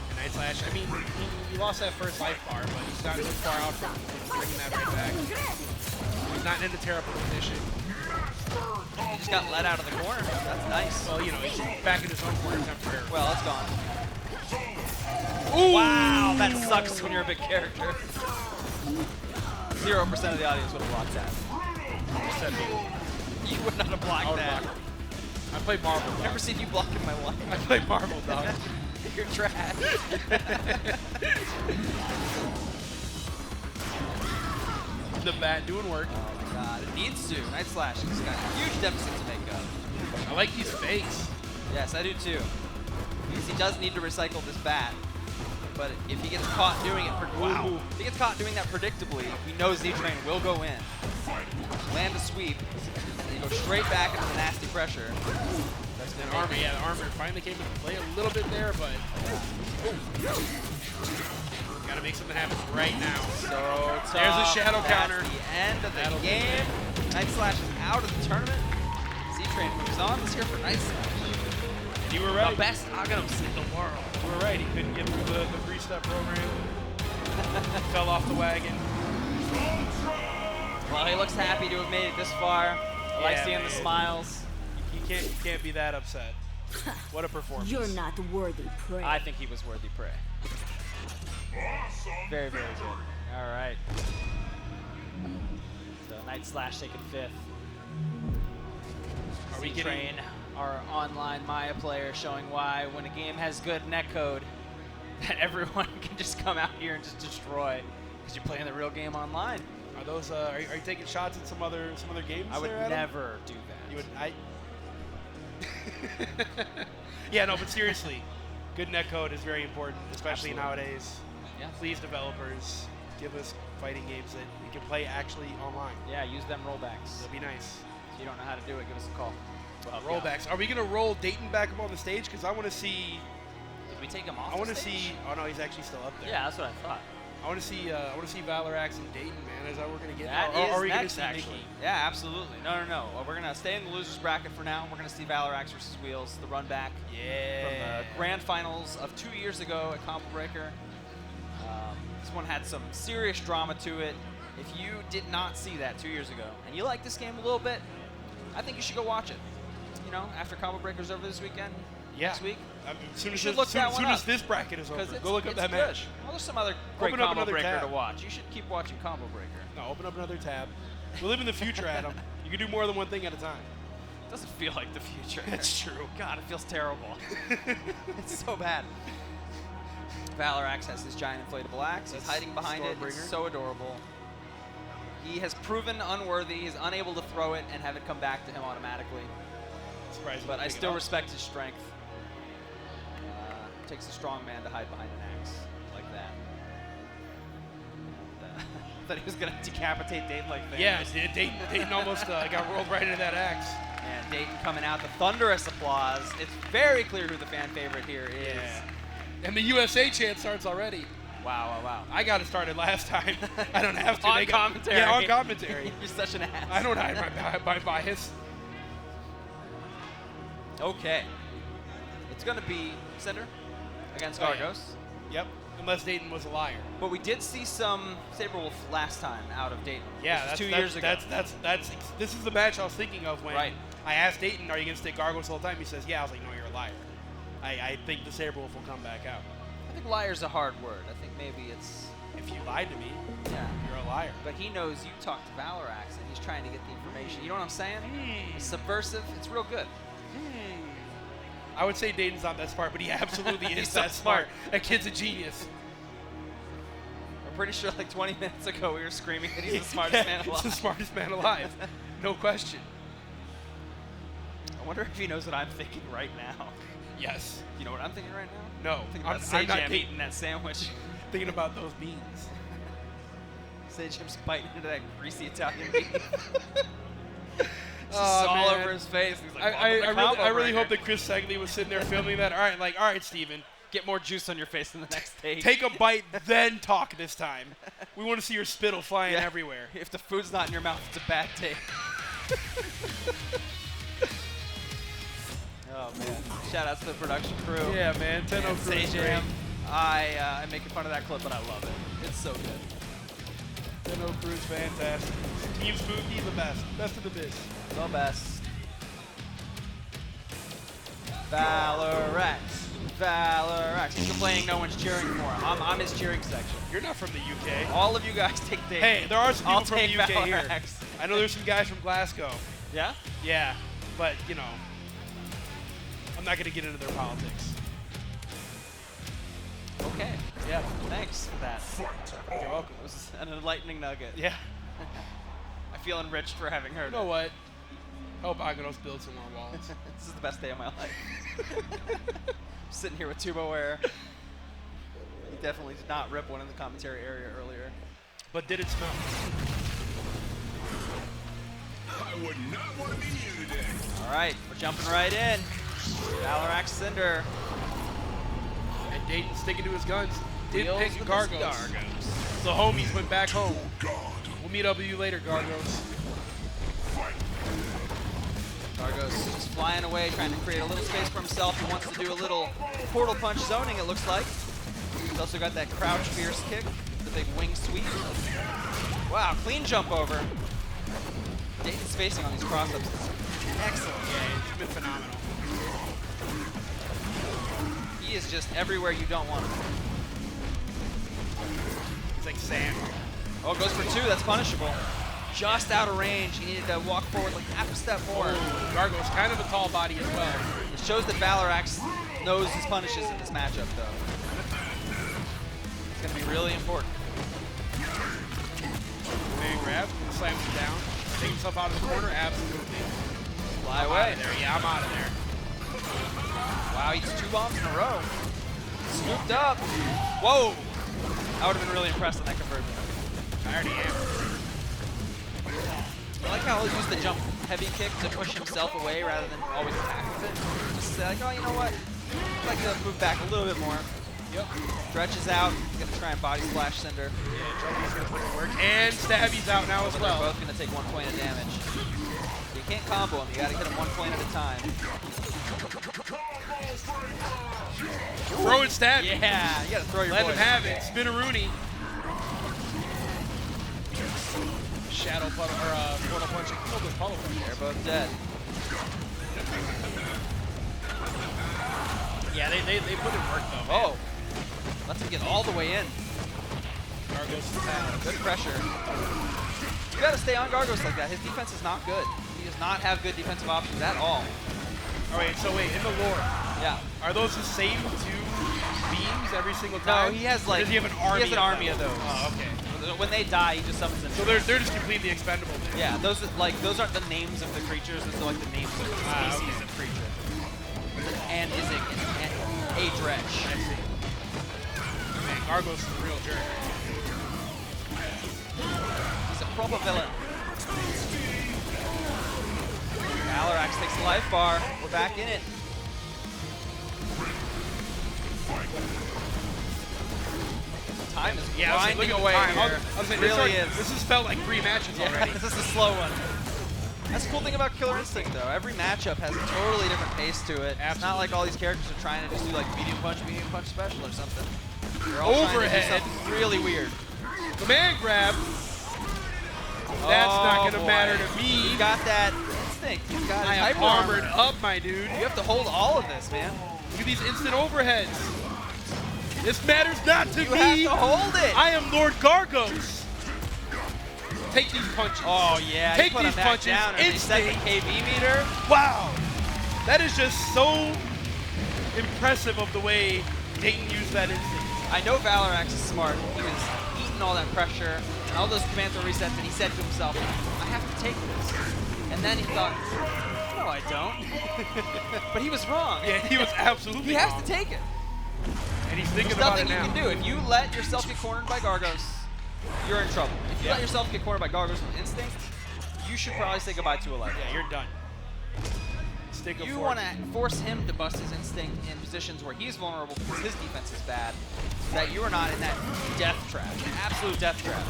And Night Slash, I mean, he lost that first life bar, but he's not too far out from bringing that right back. He's not in a terrible position. He just got let out of the corner. That's nice. Well, you know, he's back in his own corner temporarily. Well, it's gone. Ooh. Wow, that sucks when you're a big character. 0% of the audience would have blocked that. Except me. You would not have blocked that. Block. I play Marvel, I've never seen you block in my life. I play Marvel, dog. You're trash. The bat doing work. Oh my god, it needs to. Night Slash has got a huge deficit to make up. I like these fakes. Yes, I do too. Because he does need to recycle this bat. But if he gets caught doing it, if he gets caught doing that predictably, we know Ztrain will go in, land a sweep, and then go straight back into the nasty pressure. And armor, yeah, the armor finally came into play a little bit there, but gotta make something happen right now. So tough. There's a shadow counter. That's the end of the That'll game. Night Slash is out of the tournament. Ztrain moves on. Let's hear for Night Slash. You were right. The best Aganos in the world. You were right. He couldn't get through the three-step program. Fell off the wagon. Well, he looks happy to have made it this far. I like seeing the man. smiles. You can't be that upset. What a performance. You're not worthy prey. I think he was worthy prey. Very, very good. All right. So Night Slash taking 5th. Are we Ztrain, our online Maya player, showing why when a game has good netcode, that everyone can just come out here and just destroy because you're playing the real game online. Are those? Are you taking shots at some other games? I would there, Adam? never do that. You would. Yeah, no, but seriously, good netcode is very important, especially nowadays. Yeah. Please, developers, give us fighting games that we can play actually online. Yeah, use them rollbacks. That'd be nice. If you don't know how to do it, give us a call. Well, Rollbacks. Are we gonna roll Dayton back up on the stage? Because I want to see. Did we take him off? I want to the stage? see. Oh no, he's actually still up there. Yeah, that's what I thought. I want to see. Valoraxe and Dayton, man. Is that what we're gonna get? That or is are we next, gonna see actually. Nicky? Yeah, absolutely. No. Well, we're gonna stay in the losers bracket for now. We're gonna see Valoraxe versus Wheels, the run back Yeah. from the grand finals of 2 years ago at Combo Breaker. This one had some serious drama to it. If you did not see that 2 years ago and you like this game a little bit, I think you should go watch it. You know, after Combo Breaker's over this weekend, next week. As soon as, should look that one as up. this bracket is over, Because go look up that good. match. Well, there's some other great Open up Combo another Breaker tab. to watch. You should keep watching Combo Breaker. No, open up another tab. We live in the future, Adam. You can do more than one thing at a time. It doesn't feel like the future. That's true. God, it feels terrible. It's so bad. Valoraxe has his giant inflatable axe. He's That's hiding behind it. It's Stormbringer. so adorable. He has proven unworthy. He's unable to throw it and have it come back to him automatically. Surprised But I pick it still up. respect his strength. Takes a strong man to hide behind an axe like that. And, I thought he was going to decapitate Dayton like Thanos. Yeah, Dayton almost got rolled right into that axe. And Dayton coming out, the thunderous applause. It's very clear who the fan favorite here is. Yeah. And the USA chant starts already. Wow. I got it started last time. I don't have to. On They got- commentary. Yeah, on commentary. You're such an ass. I don't hide my bias. Okay. It's going to be Cinder against Oh, yeah. Gargos. Yep. unless Dayton was a liar. But we did see some Sabrewulf last time out of Dayton. Yeah, this was that's 2 years ago. This is the match I was thinking of when Right. I asked Dayton, "Are you gonna stay Gargos the whole time?" He says, "Yeah." I was like, "No, you're a liar." I think the Sabrewulf will come back out. I think liar's a hard word. I think maybe it's... If you lied to me, Yeah. you're a liar. But he knows you talked to Valoraxe, and he's trying to get the information. You know what I'm saying? It's subversive. It's real good. I would say Dayton's not that smart, but he absolutely is He's so that smart. That kid's a genius. I'm pretty sure like 20 minutes ago we were screaming that he's the smartest man alive. He's the smartest man alive. No question. I wonder if he knows what I'm thinking right now. Yes. You know what I'm thinking right now? No. I'm thinking I'm about not Sage Jam Dayton. eating that sandwich. Thinking about those beans. Sage Jam's biting into that greasy Italian beef. It's Oh, just all man. over his face. He's like, I really hope that Chris Segley was sitting there filming that. All right, Steven. Get more juice on your face in the next take. Take a bite, then talk this time. We want to see your spittle flying Yeah. everywhere. If the food's not in your mouth, it's a bad take. Oh, man. Shout out to the production crew. Yeah, man. 10-0 And crew is Sage great. Jam. I'm making fun of that clip, but I love it. It's so good. 10-0 crew is fantastic. Team Spooky, the best. Best of the biz. The best. Valoraxe. Valoraxe. He's complaining no one's cheering for him. I'm his cheering section. You're not from the UK. All of you guys take Dave. Hey, there are some I'll people from take the UK here. Valoraxe. I know there's some guys from Glasgow. Yeah? Yeah, but, you know, I'm not going to get into their politics. Okay. Yeah. Thanks for that. You're welcome. It was an enlightening nugget. Yeah. I feel enriched for having heard You know it. what? I hope Aganos builds some more walls. This is the best day of my life. Sitting here with TurboWare. He definitely did not rip one in the commentary area earlier. But did it smell? I would not want to be you today. All right, we're jumping right in. Valoraxe Cinder. And Dayton sticking to his guns. Didn't Wheels pick with Gargos. his Gargos. The homies went back home. God. We'll meet up with you later, Gargos. Gargos just flying away, trying to create a little space for himself. He wants to do a little portal punch zoning, it looks like. He's also got that crouch fierce kick, the big wing sweep. Wow, clean jump over. Dayton's spacing on these cross-ups is excellent. Yeah, it's been phenomenal. He is just everywhere you don't want him. He's like Sam. Oh, goes for 2, that's punishable. Just out of range, he needed to walk forward like half a step more. Oh, Gargos, kind of a tall body as well. It shows that Valoraxe knows his punishes in this matchup, though. It's going to be really important. Man grab, slams him down, takes himself out of the corner, absolutely. Fly I'm away. out of there. Yeah, I'm out of there. Wow, he eats 2 bombs in a row. Scooped up. Whoa. I would have been really impressed on that conversion. I already am. I like how he'll use the jump heavy kick to push himself away rather than always attack with it. Just say like, oh, you know what? I'd like to move back a little bit more. Yep. Stretches out. He's going to try and body splash Cinder. Yeah, Joey's going to put in work. And Stabby's out now as But well. they're both going to take 1 point of damage. You can't combo him. You got to hit him 1 point at a time. Throw it, Stabby. Yeah, you got to throw your Let boy. him have it. Spinaroonie. Shadow puddle, or portal punching. Oh, good puddle punch. They're both dead. Yeah, they put in work though. Man. Oh. Lets him get all the way in. Gargos is bad. Good pressure. You got to stay on Gargos like that. His defense is not good. He does not have good defensive options at all. All right, so wait, in the lore, Yeah. are those the same 2 beams every single No, time? he has Or like does he have an army? He has an army of those. Oh, okay. When they die, he just summons them. So they're just completely expendable then. Yeah, those aren't the names of the creatures. Those are like the names of the species okay. of creature. And Izig and a Dretch. I see. Man, Gargos is a real jerk. He's a proper villain. Valoraxe takes the life bar. We're back in it. Time is Yeah, I was grinding looking away at the time. here. I was It saying, really this has felt like 3 matches Yeah, already. this is a slow one. That's the cool thing about Killer Instinct, though. Every matchup has a totally different pace to it. It's not like all these characters are trying to just do like medium punch special or something. They're all trying to do Overhead. something really weird. Command grab. That's not going to boy. matter to me. You got that instinct. You got I his am hyper armored armor. up, my dude. You have to hold all of this, man. Look at these instant overheads. This matters not to You me. have to hold it. I am Lord Gargos. Take these punches. Oh yeah, Take you put these him back punches down and they set the instantly. KV meter. Wow. That is just so impressive of the way Dayton used that instinct. I know Valoraxe is smart. He was eating all that pressure and all those command throw resets, and he said to himself, I have to take this. And then he thought, no, I don't. But he was wrong. Yeah, he was absolutely He has wrong. to take it. And he's thinking There's about it nothing you now. can do. If you let yourself get cornered by Gargos, you're in trouble. If you let yourself get cornered by Gargos with instinct, you should probably say goodbye to a life. Yeah, you're done. Stick of You fortune. want to force him to bust his instinct in positions where he's vulnerable because his defense is bad, so that you are not in that death trap, an absolute death trap.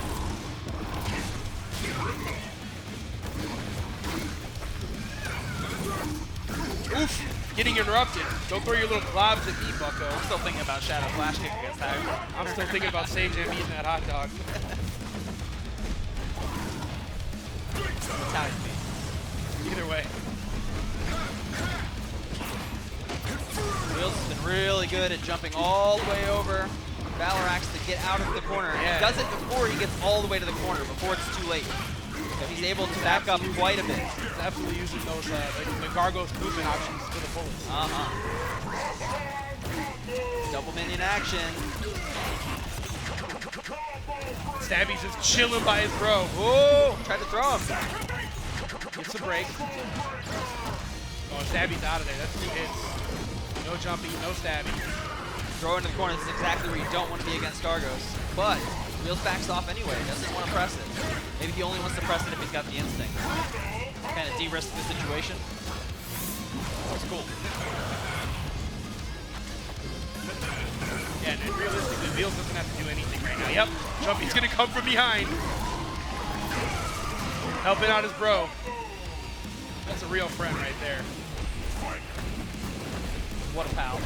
Oof. Getting interrupted. Don't throw your little globs at me, bucko. I'm still thinking about Shadow Flash Kick against that. I'm still thinking about Sage and eating that hot dog. Italian beef. Either way. Wheels has been really good at jumping all the way over Valoraxe to get out of the corner. And Yeah. he does it before he gets all the way to the corner, before it's too late. So he's able to back up quite a bit. He's absolutely using those the Gargos movement options to the fullest. Double minion action. Stabby's just chilling by his bro. Whoa! Tried to throw him. Gets a break. Oh, Stabby's out of there. That's 2 hits. No jumping, no stabbing. Throw into the corner. This is exactly where you don't want to be against Gargos. But Wheels backs off anyway. Doesn't want to press it. Maybe he only wants to press it if he's got the instinct. Kind of de-risk the situation. That's cool. Yeah, and realistically, Wheels doesn't have to do anything right now. Yep, Jumpy's gonna come from behind. Helping out his bro. That's a real friend right there. What a pal.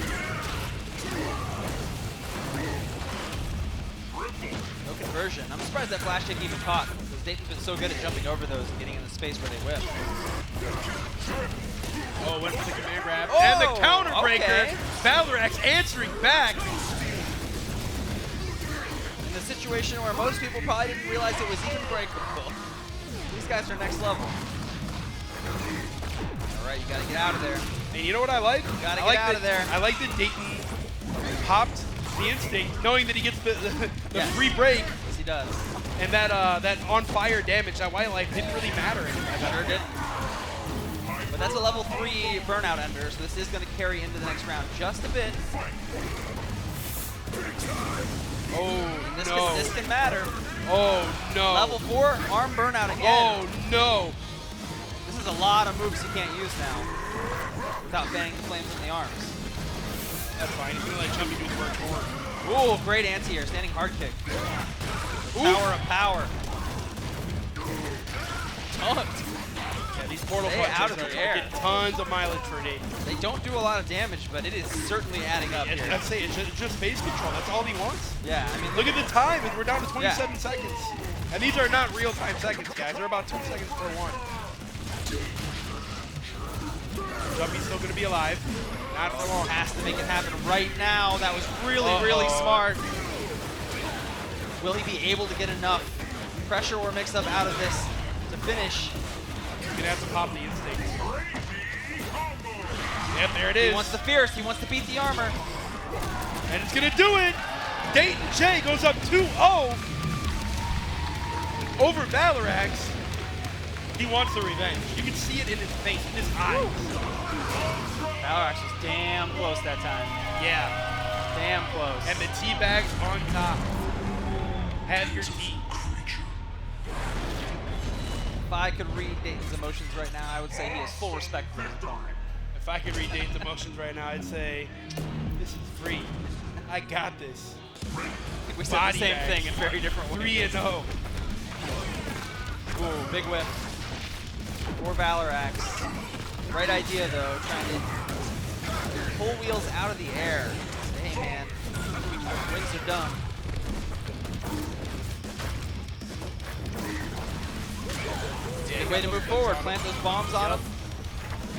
No conversion. I'm surprised that flash kick even caught, because Dayton's been so good at jumping over those and getting in the space where they whip. Oh, went for the command grab. Oh, and the counter breaker. okay. Valoraxe answering back. In a situation where most people probably didn't realize it was even breakable. These guys are next level. All right, you gotta get out of there. And you know what I like? Gotta I get like out of there. I like that Dayton popped the instinct, knowing that he gets the Yes. free break, Yes, he does. and that that on fire damage, that white light didn't really matter anymore. Sure did. But that's a level 3 burnout ender, so this is going to carry into the next round just a bit. Oh, This, no. this can matter. Oh, no. Level 4, arm burnout again. Oh, no. This is a lot of moves he can't use now without fanning the flames in the arms. That's fine. He's going to let Jumpy do the work for him. Ooh, great anti-air, standing hard kick. Power of power. Taunt. Yeah, these portal Stay punches out of are the air. getting tons of mileage for Dayton. They don't do a lot of damage, but it is certainly adding up here. I'd say it's just base control. That's all he wants. Yeah, I mean, Look at the time. We're down to 27 seconds. And these are not real-time seconds, guys. They're about 2 seconds per one. Jumpy's still going to be alive. Not for long. has to make it happen right now. That was really smart. Will he be able to get enough pressure or mix-up out of this to finish? He's going to have to pop the instinct. Yep, there it is. He wants the fierce. He wants to beat the armor. And it's going to do it. Dayton J goes up 2-0 over Valoraxe. He wants the revenge. You can see it in his face, in his eyes. Valoraxe was damn close that time. Yeah. Damn close. And the teabags on top. Have your tea. If I could read Dayton's emotions right now, I would say he has full respect for his opponent. If I could read Dayton's emotions right now, I'd say, this is free. I got this. I think we said Body the same bags. thing in very different ways. 3-0. Ooh, big whip for Valoraxe. Right idea though, trying to pull Wheels out of the air. Staying and wins are done. Good way to move forward. Plant those bombs on him.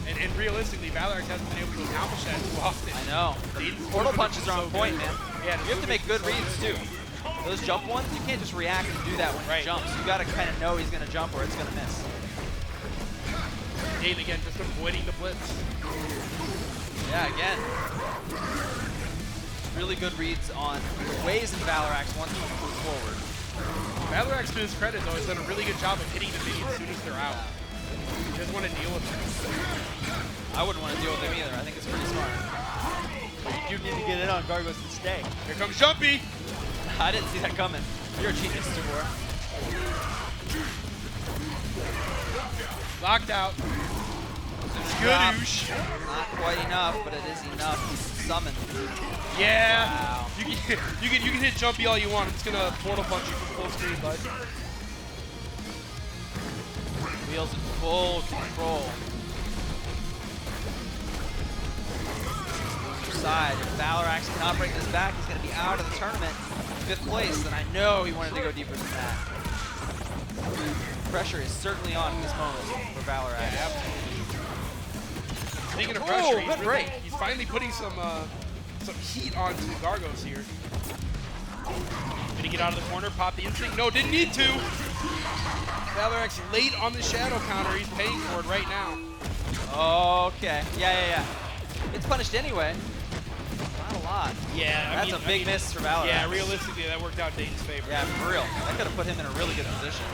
And realistically, Valoraxe hasn't been able to accomplish that too often. I know. Portal punches are on point, man. Yeah, you have to make good reads too. Those jump ones, you can't just react and do that when he jumps. You got to kind of know he's going to jump or it's going to miss. Dayton again, just avoiding the blitz. Yeah, again. Really good reads on the ways in Valoraxe once he moves forward. Valoraxe, to his credit, though, has done a really good job of hitting the minions as soon as they're out. He doesn't want to deal with them. I wouldn't want to deal with him either. I think it's pretty smart. But you do need to get in on Gargos and stay. Here comes Jumpy. I didn't see that coming. You're a genius, Fulgore. Locked out. Skadoosh. Not quite enough, but it is enough. Summon. Yeah. Wow. You can hit Jumpy all you want. I'm just gonna portal punch you from full screen, bud. Wheels in full control. Loser side. If Valoraxe cannot bring this back, he's going to be out of the tournament. 5th place, and I know he wanted to go deeper than that. Pressure is certainly on in this moment for Valoraxe. Yeah, speaking of pressure, break. He's finally putting some heat onto Gargos here. Did he get out of the corner, pop the instinct? No, didn't need to. Valoraxe late on the shadow counter. He's paying for it right now. Okay. Yeah. It's punished anyway. Not a lot. Yeah, That's a big miss for Valoraxe. Yeah, realistically, that worked out Dayton's favor. Yeah, for real. That could have put him in a really good position.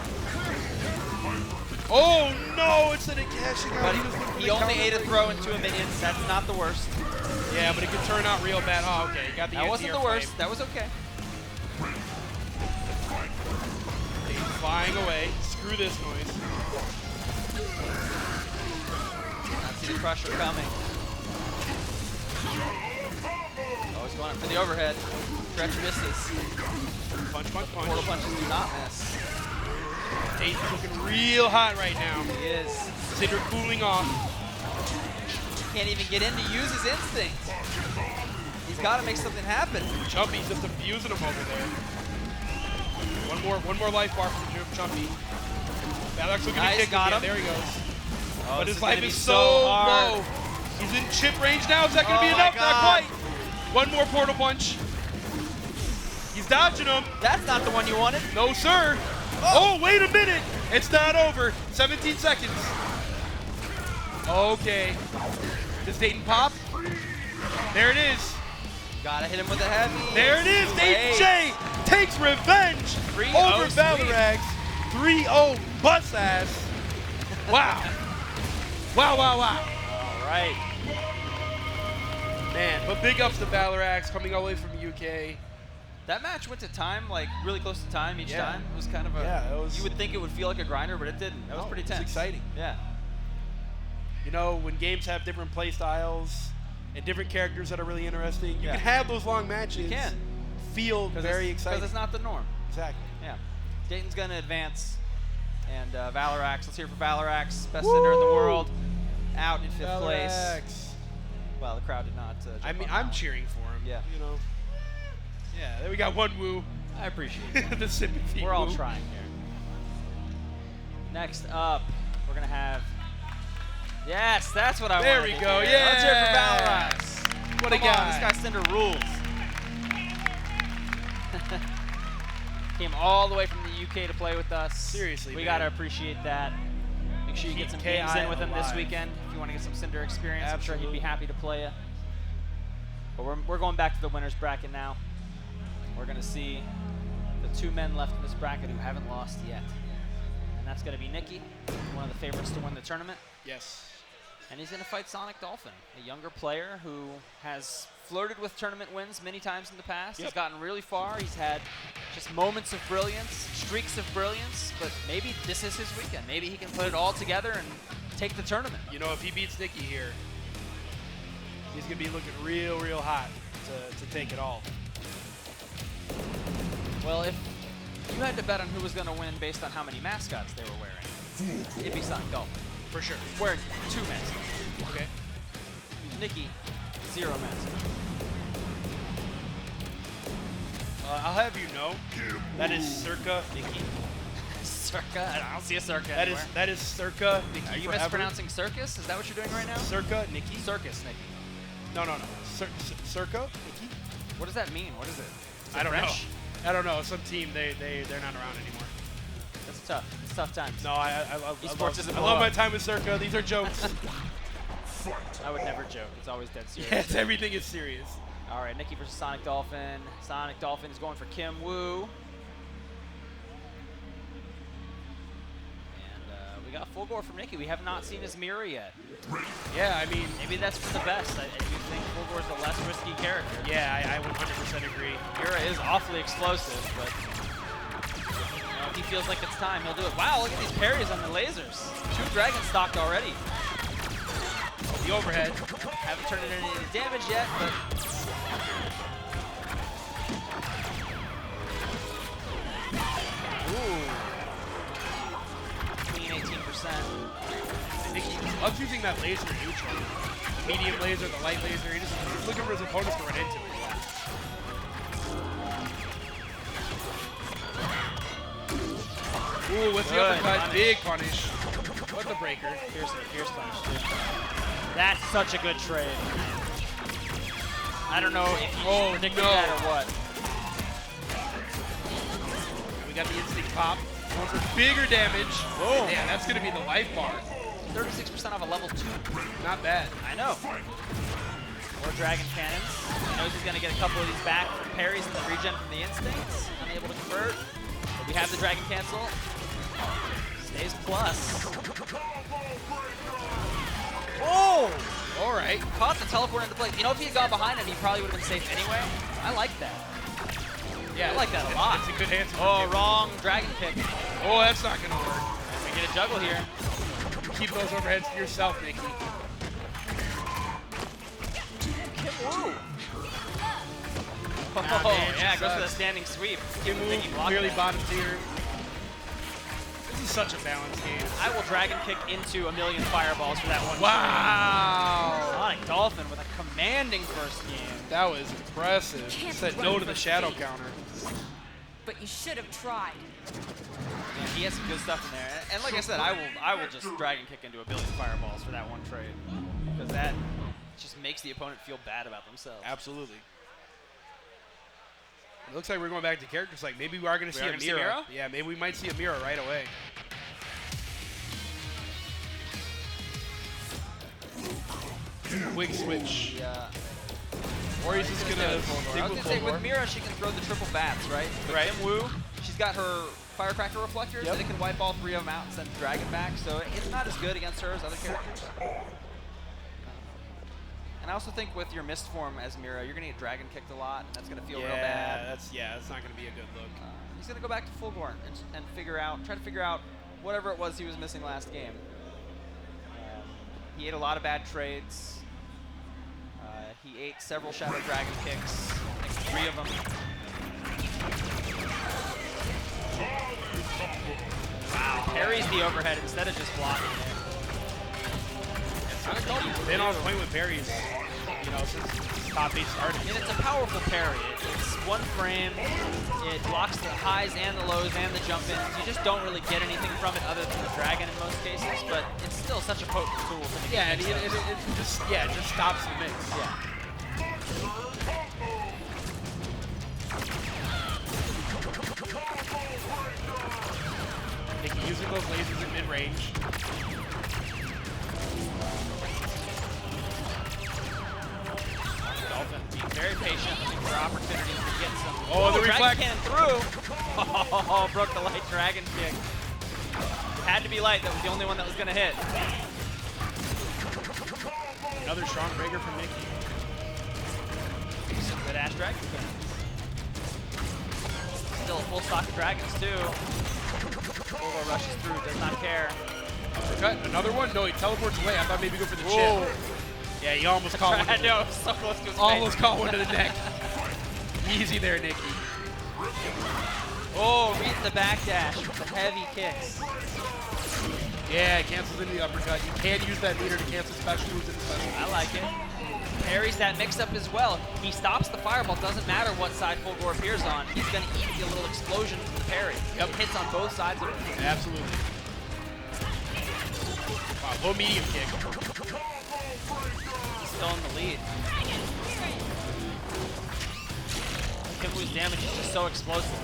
Oh no! Instead of cashing out, But he was looking for he the only counter ate a break. throw into a minion. That's not the worst. Yeah, but it could turn out real bad. Oh, okay. Got the That wasn't the anti-air worst. flame. That was okay. He's flying away. Screw this noise. Not see the crusher coming. Oh, he's going up for the overhead. Stretch misses. Punch. Portal punches do not miss. Dayton's looking real hot right now. He is. Cinder cooling off. Can't even get in to use his instinct. He's got to make something happen. Jumpy's just abusing him over there. One more life bar from Jumpy. Valoraxe looking to kick got him. him. There he goes. Oh, But this his life gonna is be so hard. low. He's in chip range now. Is that going to be Oh my enough? Not God. quite. One more portal punch. He's dodging him. That's not the one you wanted. No, sir. Oh, wait a minute. It's not over. 17 seconds. Okay. Does Dayton pop? There it is. Gotta hit him with a heavy. There it is. Dayton J takes revenge 3-0 over sweep. Valoraxe. 3-0 bus ass. Wow. Wow. All right. Man, but big ups to Valoraxe coming all the way from the UK. That match went to time, like really close to time each Yeah. time. It was kind of a. Yeah, it was- You would think it would feel like a grinder, but it didn't. That was No, pretty it was tense. exciting. Yeah. You know, when games have different play styles and different characters that are really interesting, you Yeah. can have those long matches. You can. Feel very exciting. Because it's not the norm. Exactly. Yeah. Dayton's going to advance. And Valoraxe, let's hear for Valoraxe, best Cinder in the world, out in 5th place. Valoraxe. Well, the crowd did not. I jump mean, on I'm that one. cheering for him. Yeah. You know. Yeah, there we got one woo. I appreciate it. The sympathy. We're all woo. trying here. Next up, we're going to have. Yes, that's what I There wanted we to go. hear. Yeah. Let's hear it for Valoraxe. What a Come on, guy. this guy Cinder rules. Came all the way from the UK to play with us. Seriously, we man. got to appreciate that. Make sure you get some Keep games KI in with him this alive. weekend if you want to get some Cinder experience. I'm sure he'd Absolutely. be happy to play you. But we're going back to the winners bracket now. We're going to see the 2 men left in this bracket who haven't lost yet. And that's going to be Nicky, one of the favorites to win the tournament. Yes. And he's going to fight Sonic Dolphin, a younger player who has flirted with tournament wins many times in the past. Yep. He's gotten really far. He's had just moments of brilliance, streaks of brilliance, but maybe this is his weekend. Maybe he can put it all together and take the tournament. You know, if he beats Nicky here, he's going to be looking real hot to take it all. Well, if you had to bet on who was going to win based on how many mascots they were wearing, it'd be Sonic Dolphin. For sure. He's wearing 2 mascots. Okay. Nicky, 0 mascots. I'll have you know, that is circa Nicky. Circa? I don't see a circa That anywhere. that is circa Nicky. Are you forever. mispronouncing circus? Is that what you're doing right now? Circa Nicky. Circus, Nicky. No. Circa Nicky. What does that mean? What is it? Is it I don't French? know. I don't know. Some team they're not around anymore. That's tough. It's tough times. No, I love Esports I love my time with Circa. These are jokes. I would never joke. It's always dead serious. Yes, everything is serious. All right, Nicky versus Sonic Dolphin. Sonic Dolphin is going for Kim Woo. And we got Fulgore from Nicky. We have not seen his mirror yet. Yeah, I mean, Maybe that's for the best. I do think Fulgore's a less risky character. yeah, I 100% agree. Mira is awfully explosive, but if he feels like it's time, he'll do it. Wow, look at these parries on the lasers. 2 dragons stocked already. The overhead. Haven't turned it into any damage yet, but ooh, clean 18%. I think he loves using that laser neutral. The medium laser, the light laser. He's looking for his opponents to run into it. Ooh, what's the Good uppercut? punish. Big punish. What the breaker? Here's punish too. That's such a good trade. I don't know if you predicted that or what. We got the instinct pop. Going for bigger damage. Boom. Yeah, that's going to be the life bar. 36% off a level 2. Not bad. I know. More dragon cannons. He knows he's going to get a couple of these back from parries and the regen from the instincts. Unable to convert. But we have the dragon cancel. Stays plus. Oh! All right. Caught the teleport into place. You know, if he had gone behind him, he probably would have been safe anyway. I like that. Yeah, I like that a lot. It's a good answer. Oh, wrong dragon kick. Oh, that's not going to work. We get a juggle here. Keep those overheads to yourself, Nicky. Woo! Nah, Oh, man, yeah, she goes for the sucks. standing sweep. Kim Woo Nicky blocked clearly that. bottom tier. This is such a balanced game. I will dragon kick into a million fireballs for that one. Wow. Sonic Dolphin with a commanding first game. That was impressive. Can't Said run no to from the shadow fate. counter. But you should have tried. Yeah, he has some good stuff in there. And like I said, I will just dragon kick into a billion fireballs for that one trade. Because that just makes the opponent feel bad about themselves. Absolutely. It looks like we're going back to characters. Like maybe we are going to see are a gonna see Mira. Mira? Yeah, maybe we might see a Mira right away. Quick switch. Yeah. Or he's just going to I stick was with going to say, with Fulgore. Mira, she can throw the triple bats, right? With Right. Kim Woo, she's got her firecracker reflectors, Yep. and it can wipe all 3 of them out and send the dragon back, so it's not as good against her as other characters. And I also think with your mist form as Mira, you're going to get dragon kicked a lot, and that's going to feel real bad. that's not going to be a good look. He's going to go back to Fulgore and try to figure out whatever it was he was missing last game. He ate a lot of bad trades. He ate several Shadow Dragon kicks, I think 3 of them. Wow, parries the overhead instead of just blocking it. Sonic Dolphin's been on point with parries, you know, since top 8 started. And it's a powerful parry. It's 1 frame. It blocks the highs and the lows and the jump ins. You just don't really get anything from it other than the dragon in most cases, but it's still such a potent tool. Yeah, and it just stops the mix. Yeah. Nicky using those lasers in mid-range. Dolphin being very patient, looking for opportunities to get some. Oh, the dragon reflect. cannon through. Oh, broke the light dragon kick. It had to be light. That was the only one that was going to hit. Another strong breaker from Nicky. Some good ash dragon cannons. Still a full stock of dragons too. Fulgore rushes through, does not care. Uppercut, another one? No, he teleports away. I thought maybe go for the Whoa. chin. Yeah, he almost caught one. I know, so close to his Almost face. caught one to the neck. Easy there, Nicky. Oh, reading the backdash with the heavy kicks. Yeah, it cancels into the uppercut. You can use that meter to cancel special moves into special. I like it. Parries that mix-up as well. He stops the fireball. Doesn't matter what side Fulgore appears on. He's going to eat the little explosion from the parry. Yep. It hits on both sides of it. Absolutely. Wow, low medium kick. He's still in the lead. Kimwoo's damage is just so explosive.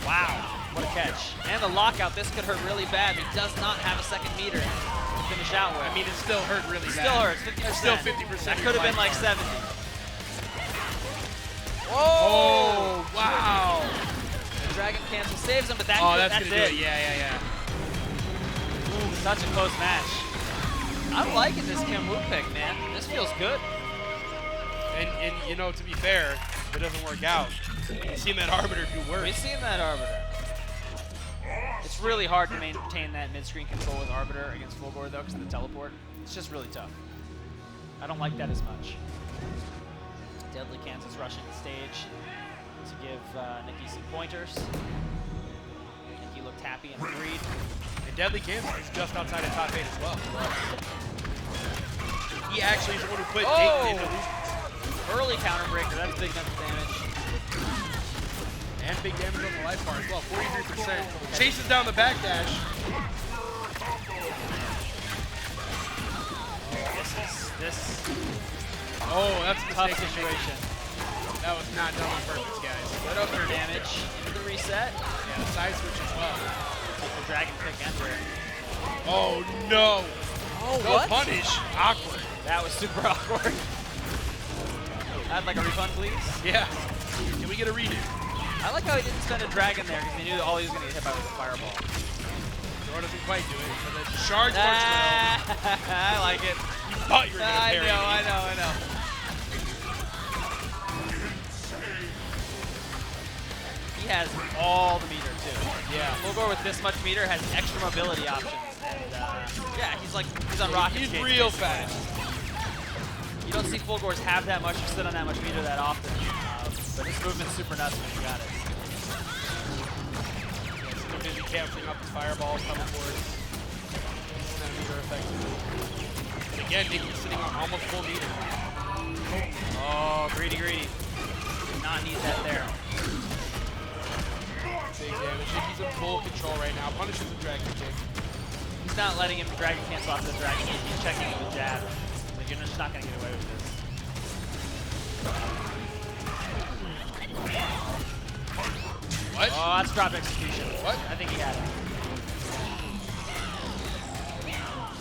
Wow, what a catch. And the lockout, this could hurt really bad. He does not have a second meter to finish out with. I mean, it still hurt really bad. Still hurts, 50%. Still 50%. That could have been like 70. Oh, wow. The Dragon Cancel saves him, but that's gonna do it. Yeah. Ooh, such a close match. I'm liking this Kimwoo pick, man. This feels good. And you know, to be fair, if it doesn't work out, we've seen that Arbiter do worse. We've seen that Arbiter. It's really hard to maintain that mid-screen control with Arbiter against Fulgore, though, because of the teleport. It's just really tough. I don't like that as much. Deadly Kansas rushing the stage to give Nicky some pointers. Nicky looked happy and agreed. And Deadly Kansas is just outside of top 8 as well. He actually is the one who put Dayton into losing. Early counter breaker, that's big enough damage. And big damage on the life bar as well, 43%. Chases down the backdash. Oh, that's a tough mistake situation. That was not done on purpose, guys. Good opener damage into the reset. Yeah, the side switch as well. Take the dragon pick enter. Oh no! Oh, no what? punish. Awkward. That was super awkward. I'd like a refund, please. Yeah. Can we get a redo? I like how he didn't spend a dragon there because he knew that all he was going to get hit by was a fireball. Thor doesn't quite do it. So the charge marshmallow. I like it. You thought you were going to parry. I know. He has all the meter too. Yeah. Fulgore with this much meter has extra mobility options. And yeah, he's on rocket He's skates, real basically. fast. You don't see Fulgores have that much or sit on that much meter that often. But his movement's super nuts when you got it. Yeah, super busy canceling up his fireballs, coming forward. Using that meter effectively. And again, Nicky's sitting on almost full meter. Oh, greedy. Did not need that there. Big damage. Nicky's in full control right now. Punishes the dragon kick. He's not letting him dragon cancel off the dragon. He's checking with the jab. Like, you're just not going to get away with this. What? Oh, that's drop execution. What? I think he had it.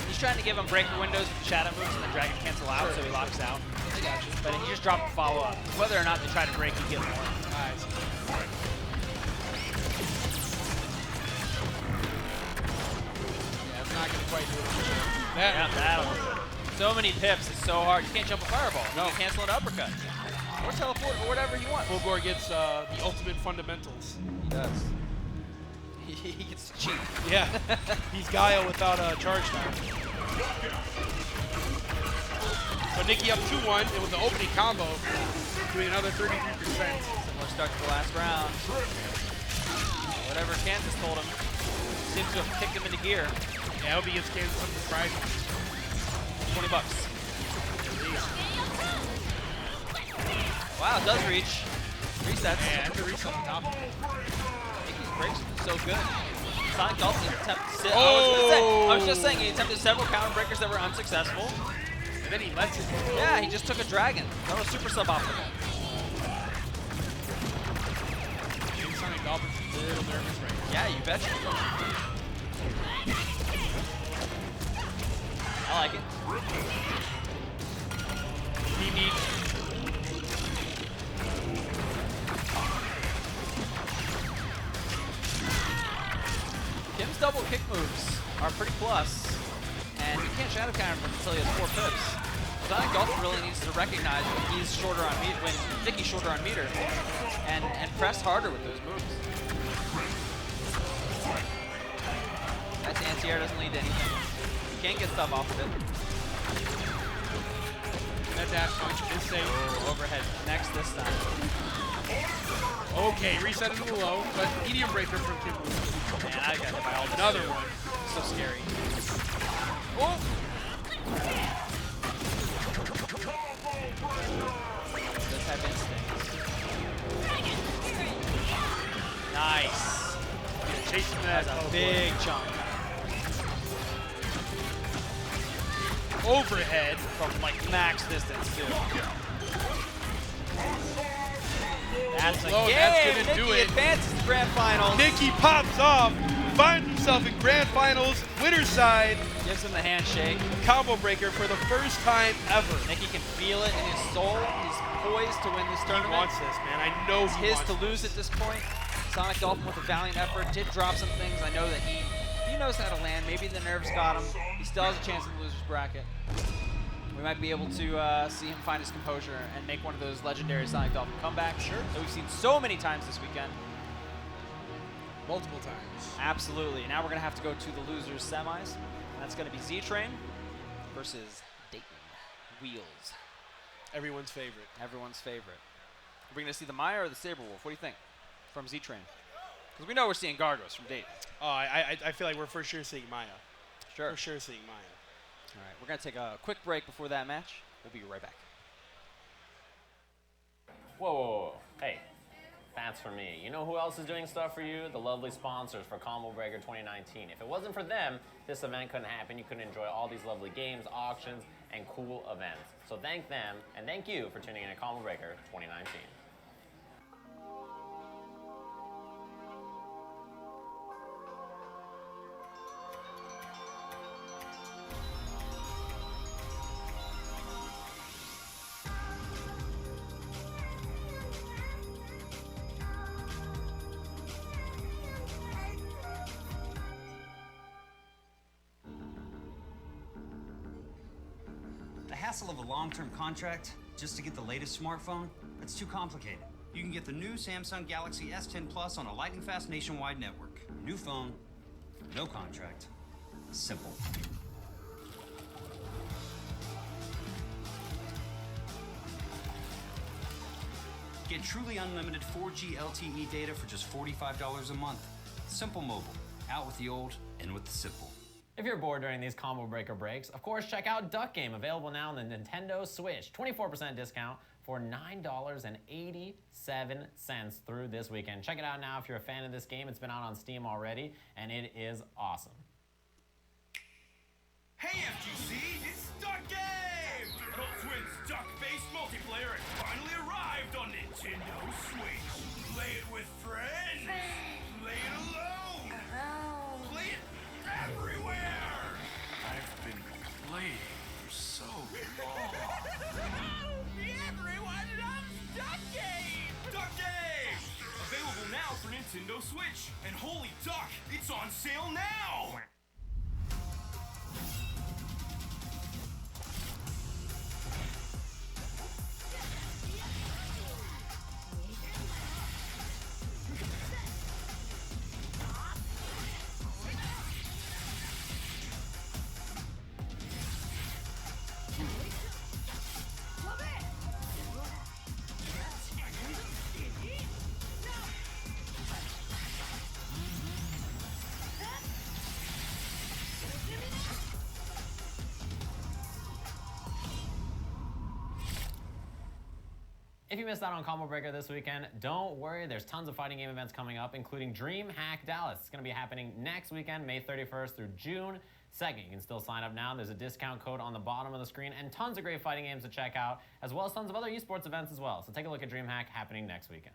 He's trying to give him breaker windows with the shadow moves and the dragon cancel out, so he locks out. I got you. But he just dropped a follow-up. Whether or not they try to break, you get more. I see. Yeah, it's not going to quite do it. That'll do it. So many pips, it's so hard. You can't jump a fireball. No. You can cancel an uppercut. Or teleport, or whatever you want. Fulgore gets the ultimate fundamentals. He does. He gets to cheat. Yeah. He's Gaia without a charge time. So Nicky up 2-1, and with the opening combo, doing another 33%. Similar start to the last round. Whatever Kansas told him seems to have kicked him into gear. Yeah, I hope he gets Kansas some surprises. $20. Wow, it does reach. Resets. Yeah, and the reset on top of it. Nicky's breaks are so good. Sonic Dolphin attempted. Oh! I was just saying, he attempted several counter breakers that were unsuccessful. And then he lets it go. Yeah, he just took a dragon. That was super suboptimal. Maybe Sonic Dolphin's a little nervous right now. Yeah, you betcha. I like it. Mimi. Kim's double kick moves are pretty plus, and you can't shadow counter him until he has 4 pips. Sonic Dolphin really needs to recognize when he's shorter on meter, when Nicky's shorter on meter, and press harder with those moves. That anti-air doesn't lead to anything. You can't get stuff off of it. That dash punch is safe. Overhead connects this time. Okay, reset into the low, but medium breaker from Kimwoo. Man, I got hit by all this. Another one. So scary. Oh! chasing that. That's a big chunk. Overhead. From like max distance too. That's a Low, game. that's gonna do Nicky it. advances to grand finals. Nicky pops off, finds himself in grand finals, winner's side, Gives him the handshake. combo breaker for the first time ever. Nicky can feel it in his soul. He's poised to win this He tournament. wants this, man. I know It's he his wants to this. lose at this point. Sonic Dolphin with a valiant effort did drop some things. I know that he knows how to land. Maybe the nerves got him. He still has a chance in the loser's bracket. We might be able to see him find his composure and make one of those legendary Sonic Dolphin comebacks that we've seen so many times this weekend. Multiple times. Absolutely. Now we're going to have to go to the losers semis. That's going to be Ztrain versus Dayton. Wheels. Everyone's favorite. Everyone's favorite. Are we going to see the Maya or the Sabrewulf? What do you think from Ztrain? Because we know we're seeing Gargos from Dayton. Oh, I feel like we're for sure seeing Maya. Sure. For sure seeing Maya. All right, we're going to take a quick break before that match. We'll be right back. Whoa, whoa, whoa. Hey, that's for me. You know who else is doing stuff for you? The lovely sponsors for Combo Breaker 2019. If it wasn't for them, this event couldn't happen. You couldn't enjoy all these lovely games, auctions, and cool events. So thank them, and thank you for tuning in to Combo Breaker 2019. The hassle of a long-term contract just to get the latest smartphone? That's too complicated. You can get the new Samsung Galaxy S10 Plus on a lightning-fast nationwide network. New phone, no contract. Simple. Get truly unlimited 4G LTE data for just $45 a month. Simple Mobile. Out with the old, in with the simple. If you're bored during these Combo Breaker breaks, of course, check out Duck Game, available now on the Nintendo Switch. 24% discount for $9.87 through this weekend. Check it out now if you're a fan of this game. It's been out on Steam already, and it is awesome. Hey FGC, it's Duck Game! Adult Swim's duck-based multiplayer has finally arrived on Nintendo Switch. Play it with friends. Play it alone. Play it everywhere. I've been playing for so long. Everyone loves Duck Game! Duck Game! Available now for Nintendo Switch. And holy duck, it's on sale now! If you missed out on Combo Breaker this weekend, don't worry, there's tons of fighting game events coming up, including DreamHack Dallas. It's going to be happening next weekend, May 31st through June 2nd. You can still sign up now. There's a discount code on the bottom of the screen and tons of great fighting games to check out, as well as tons of other esports events as well. So take a look at DreamHack happening next weekend.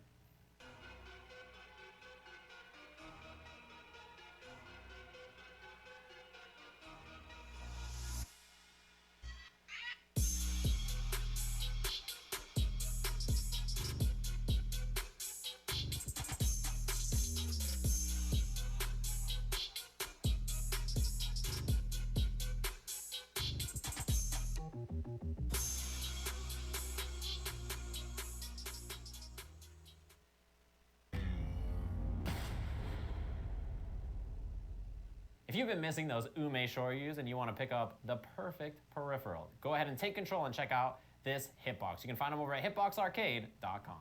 If you've been missing those Ume Shoryus and you want to pick up the perfect peripheral, go ahead and take control and check out this hitbox. You can find them over at hitboxarcade.com.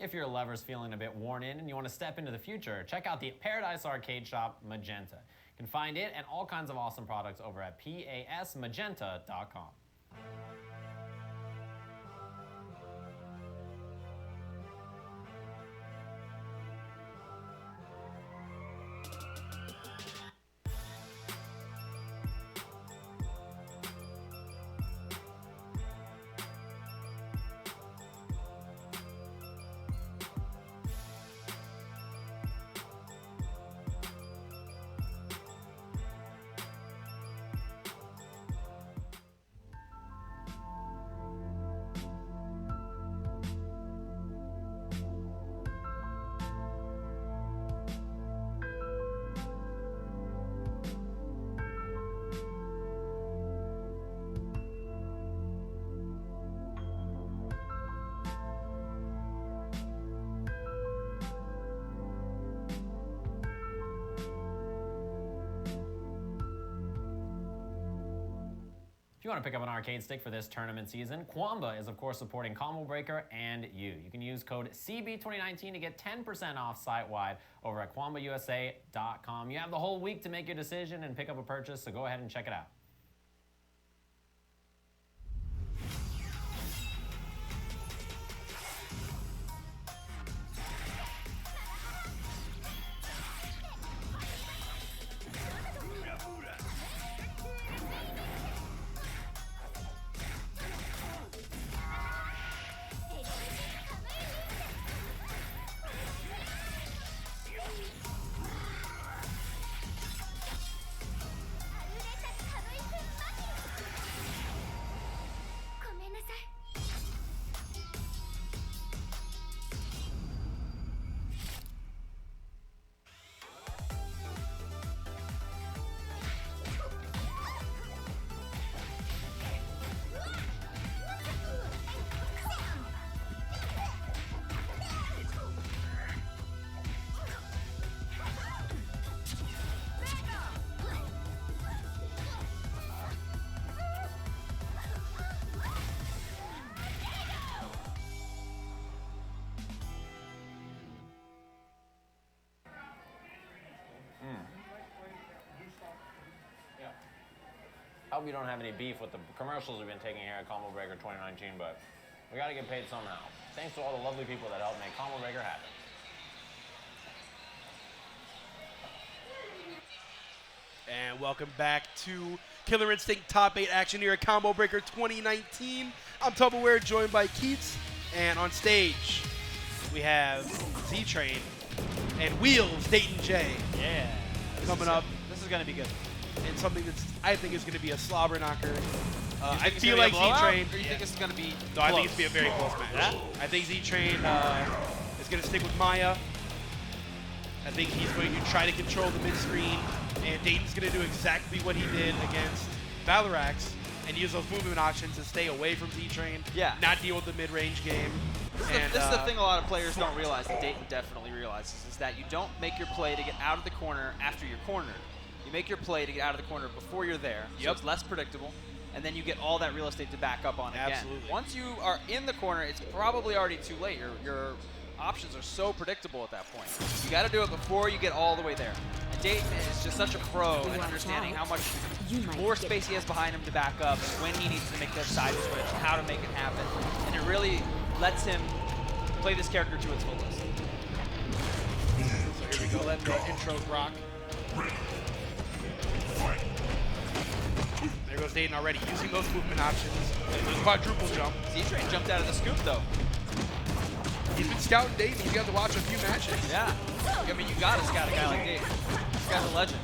If your lever's feeling a bit worn in and you want to step into the future, check out the Paradise Arcade Shop Magenta. You can find it and all kinds of awesome products over at pasmagenta.com. If you want to pick up an arcade stick for this tournament season, Kwamba is of course supporting Combo Breaker and you. You can use code CB2019 to get 10% off site-wide over at KwambaUSA.com. You have the whole week to make your decision and pick up a purchase, so go ahead and check it out. I hope you don't have any beef with the commercials we've been taking here at Combo Breaker 2019, but we got to get paid somehow. Thanks to all the lovely people that helped make Combo Breaker happen. And welcome back to Killer Instinct Top 8 action here at Combo Breaker 2019. I'm Tupperware, joined by Keats, and on stage we have Ztrain and Wheels Dayton J. Yeah. Coming up. This is going to be good. And something that I think is going to be a slobber knocker. I It's feel gonna like be a blowout, Ztrain. or you think it's going to be No, I think close? it's going to be a very close match. Yeah? I think Ztrain is going to stick with Maya. I think he's going to try to control the mid-screen, and Dayton's going to do exactly what he did against Valoraxe and use those movement options to stay away from Ztrain, not deal with the mid-range game. This is the thing a lot of players don't realize, that Dayton definitely realizes, is that you don't make your play to get out of the corner after you're cornered. You make your play to get out of the corner before you're there, so it's less predictable, and then you get all that real estate to back up on again. Absolutely. Once you are in the corner, it's probably already too late. Your options are so predictable at that point. You got to do it before you get all the way there. And Dayton is just such a pro at understanding how much more space he has behind him to back up, when he needs to make that side switch, how to make it happen, and it really lets him play this character to its fullest. So here we go, let the intro rock. There goes Dayton already, using those movement options. The quadruple jump. Ztrain jumped out of the scoop, though. He's been scouting Dayton. He's got to watch a few matches. Yeah. I mean, you got to scout a guy like Dayton. This guy's a legend.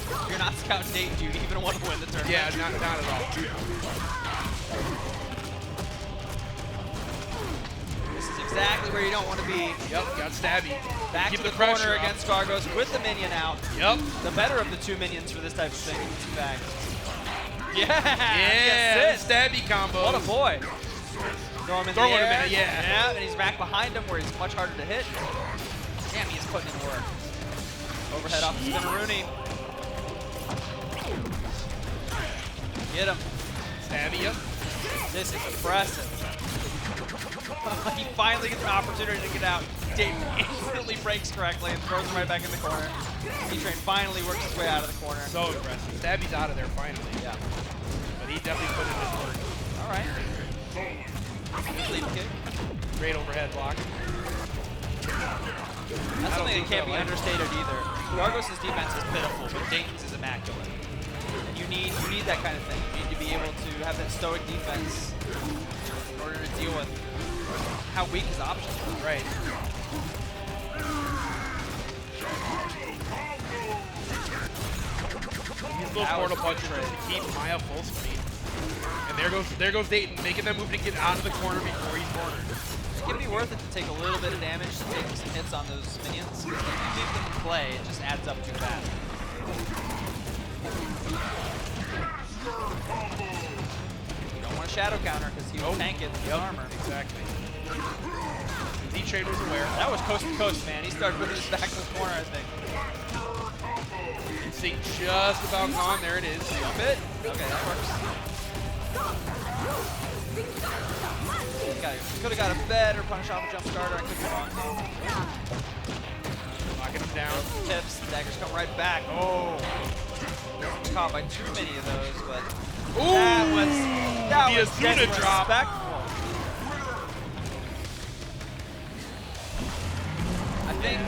If you're not scouting Dayton, do you even want to win the tournament? Yeah, not at all. This is exactly where you don't want to be. Yep, got stabby. Back Keep to the pressure corner up against Gargos with the minion out. Yep. The better of the two minions for this type of thing, in fact. Yeah! Yeah, stabby combo. What a boy. Throw him in the Throw him air. in, yeah. Yeah, and he's back behind him where he's much harder to hit. Damn, he's putting in work. Overhead off the Spinneroonie. Get him. Stabby, yep. This is impressive. He finally gets an opportunity to get out. Dayton instantly breaks correctly and throws him right back in the corner. Ztrain finally works his way out of the corner. So impressive. Stabby's out of there finally. Yeah. But he definitely put in his work. All right. Good lead kick. Great overhead block. That's something that can't be understated either. Gargos' defense is pitiful, but Dayton's is immaculate. And you need that kind of thing. You need to be able to have that stoic defense in order to deal with how weak his options are. Right. Use those portal punches to keep Maya full speed. And there goes Dayton, making that move to get out of the corner before he's cornered. It's going to be worth it to take a little bit of damage to take some hits on those minions. If you keep them in play, it just adds up too fast. You don't want a shadow counter because he will tank it with his armor. Exactly. Ztrain was aware. That was coast to coast, man. He started putting his back to the corner, I think. Instinct just about gone. There it is. Jump it. Okay, that works. Could have got a better punish off a jump starter. I could have gone. Locking him down. Tips. Daggers come right back. Oh. Caught by too many of those, but Ooh, that was disrespectful. I think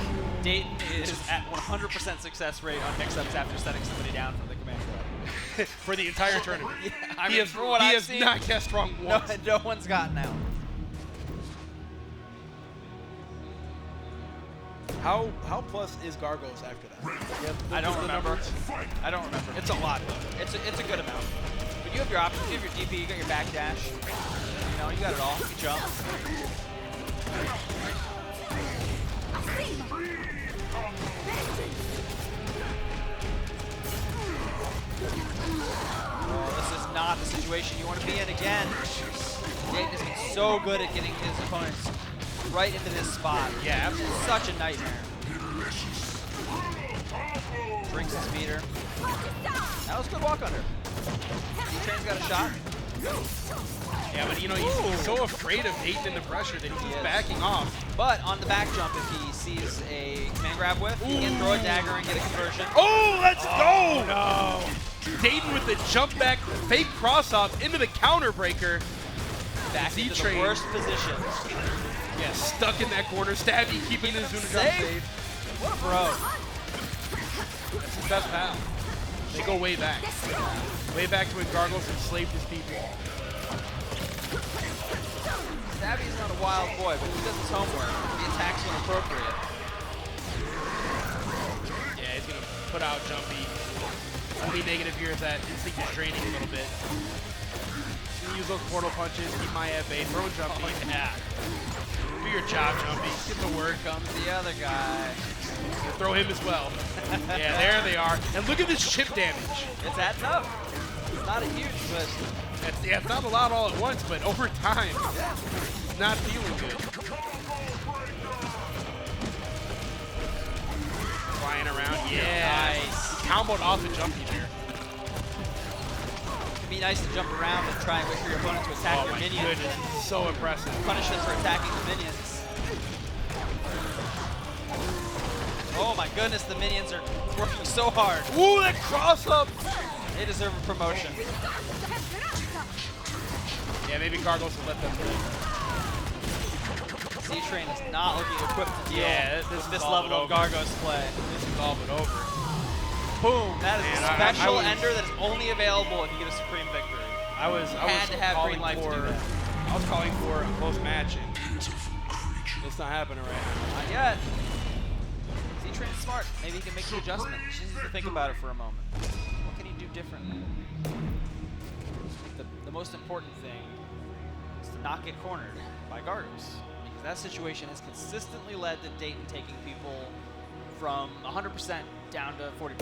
Dayton is at 100% success rate on mix-ups after setting somebody down from the command grab. For the entire tournament. Yeah, I mean, he has, for what I've seen, not guessed wrong once. No one's gotten out. How plus is Gargos after that? I don't remember. I don't remember. It's a lot though. It's a good amount. But you have your options. You have your DP. You got your backdash. You know, you got it all. You jump. Oh, this is not the situation you want to be in again. Dayton has been so good at getting his opponents right into this spot. Yeah, absolutely. Such a nightmare. Drinks his meter. That was a good walk under. Ztrain's got a shot. Yeah, but you know, he's so afraid of Dayton in the pressure that he's backing off. But on the back jump, if he sees a command grab whiff, he can throw a dagger and get a conversion. Oh, let's go! No. Dayton with the jump back, fake cross up into the counter breaker. Back into the worst position. Yeah, stuck in that corner. Stabby keeping the Zuna jump safe. What a bro. That's his best pal. They go way back. Way back to when Gargos enslaved his people. Stabby's not a wild boy, but he does his homework. He attacks when appropriate. Yeah, he's going to put out Jumpy. Only negative here is that instinct is draining a little bit. He's going to use those portal punches, keep my at bay, throw Jumpy. Oh, yeah. Do your job, Jumpy. Get to work. Comes the other guy. Throw him as well. Yeah, there they are. And look at this chip damage. It's adding up. It's not a huge, but it's not a lot all at once, but over time, it's not feeling good. Flying around, yeah. Nice. Comboed off the Jumpy there. It'd be nice to jump around and try and wait for your opponent to attack your minions. Goodness. So impressive. Punish them for attacking the minions. Oh my goodness, the minions are working so hard. Ooh, that cross up! They deserve a promotion. Yeah, maybe Gargos will let them live. Ztrain is not looking equipped to deal with this all level of Gargos play. This is all but over. Boom! That is a special ender that is only available if you get a Supreme victory. I was calling for a close match, and it's not happening right now. Not yet. Ztrain's smart. Maybe he can make the adjustment. He just needs to think about it for a moment. What can he do differently? The most important thing is to not get cornered by Gargos, because that situation has consistently led to Dayton taking people from 100% down to 40%.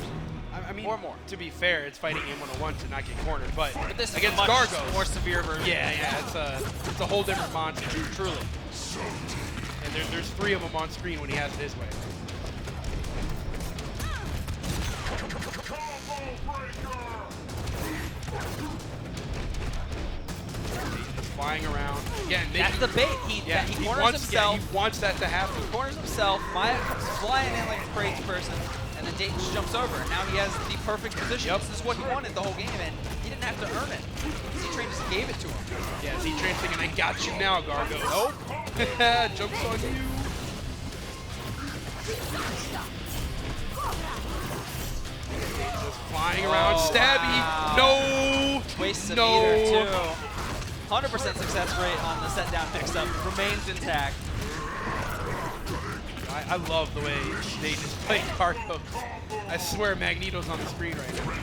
I mean, or more. To be fair, it's fighting game 101 to not get cornered, but this is against a much Gargos, more severe version. Yeah, it's a whole different monster, truly. And there's 3 of them on screen when he has it his way. He's flying around. again. That's the bait. He corners himself. He wants that to happen. He corners himself. Maya comes flying in like a crazy person, and then Dayton just jumps over. And now he has the perfect position. Yep. This is what he wanted the whole game, and he didn't have to earn it. Ztrain just gave it to him. Yeah, Ztrain's thinking, I got you now, Gargos. Nope. Jumps on you. Just flying around. Stabby. Wow. No. Wastes a no. meter, too. 100% success rate on the set down mix-up. Remains intact. I love the way they just play Gargos. I swear Magneto's on the screen right now.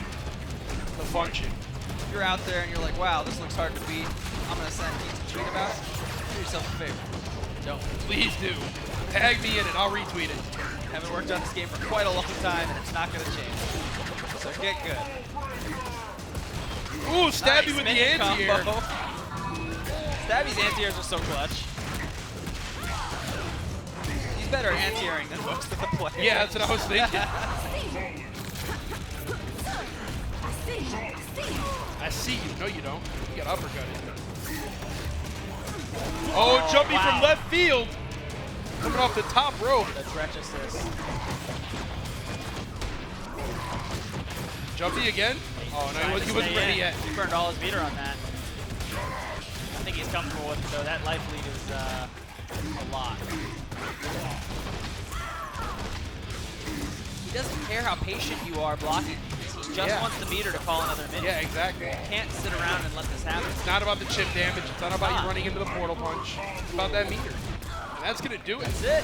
The function. If you're out there and you're like, wow, this looks hard to beat, I'm going to send Keith a tweet about it. Do yourself a favor. Don't. Please do. Tag me in it. I'll retweet it. Haven't worked on this game for quite a long time, and it's not going to change. So get good. Ooh, Stabby Nice with the minion anti-air. combo. Stabby's anti-airs are so clutch. He's better at anti-airing than most of the players. Yeah, that's what I was thinking. I see you. No, you don't. You got uppercutted. Oh, jumping from left field. Coming off the top rope. The stretch assist. Jumpy again? Oh, no, he wasn't ready yet. He burned all his meter on that. I think he's comfortable with it, though. That life lead is a lot. He doesn't care how patient you are blocking. He just wants the meter to call another minute. Yeah, exactly. You can't sit around and let this happen. It's not about the chip damage. It's not about you running into the portal punch. It's about that meter. And that's going to do it. That's it.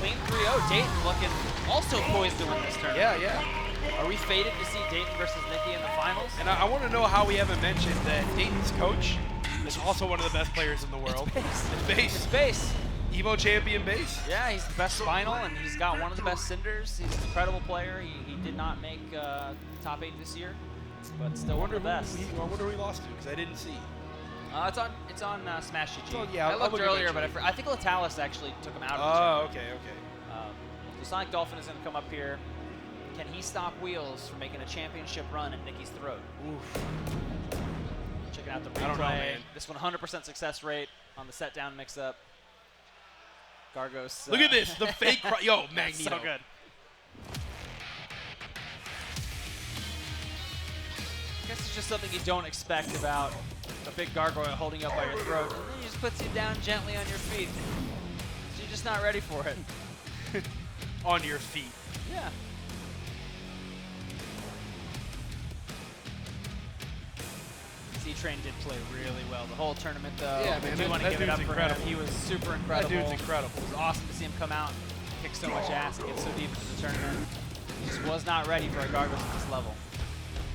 Clean 3-0. Dayton looking also poised to win this tournament. Yeah, yeah. Are we fated to see Dayton versus Nicky in the finals? And I want to know how we haven't mentioned that Dayton's coach is also one of the best players in the world. It's Base. It's Base. Evo champion Base. Yeah, he's the best Spinal, and he's got one of the best Cinders. He's an incredible player. He did not make top 8 this year, but still one of the best. I wonder who he lost to, because I didn't see. It's on Smash GG. So, yeah, I I'll looked look earlier, but eventually. I think Letalisvenator actually took him out of the Oh, tournament. okay. So Sonic Dolphin is going to come up here. Can he stop Wheels from making a championship run at Nicky's throat? Oof. Checking out the replay. I don't know, man. This one 100% success rate on the set down mix-up. Gargos. Look at this, the fake. Yo, Magneto. So good. I guess it's just something you don't expect about a big gargoyle holding you up by your throat. And then he just puts you down gently on your feet. So you're just not ready for it. On your feet. Yeah. Ztrain did play really well the whole tournament, though. Yeah, man, I do want to that give it up dude's for incredible. him. He was super incredible. That dude's incredible. It was awesome to see him come out, kick so much ass, and get so deep into the tournament. He just was not ready for a Gargos at this level.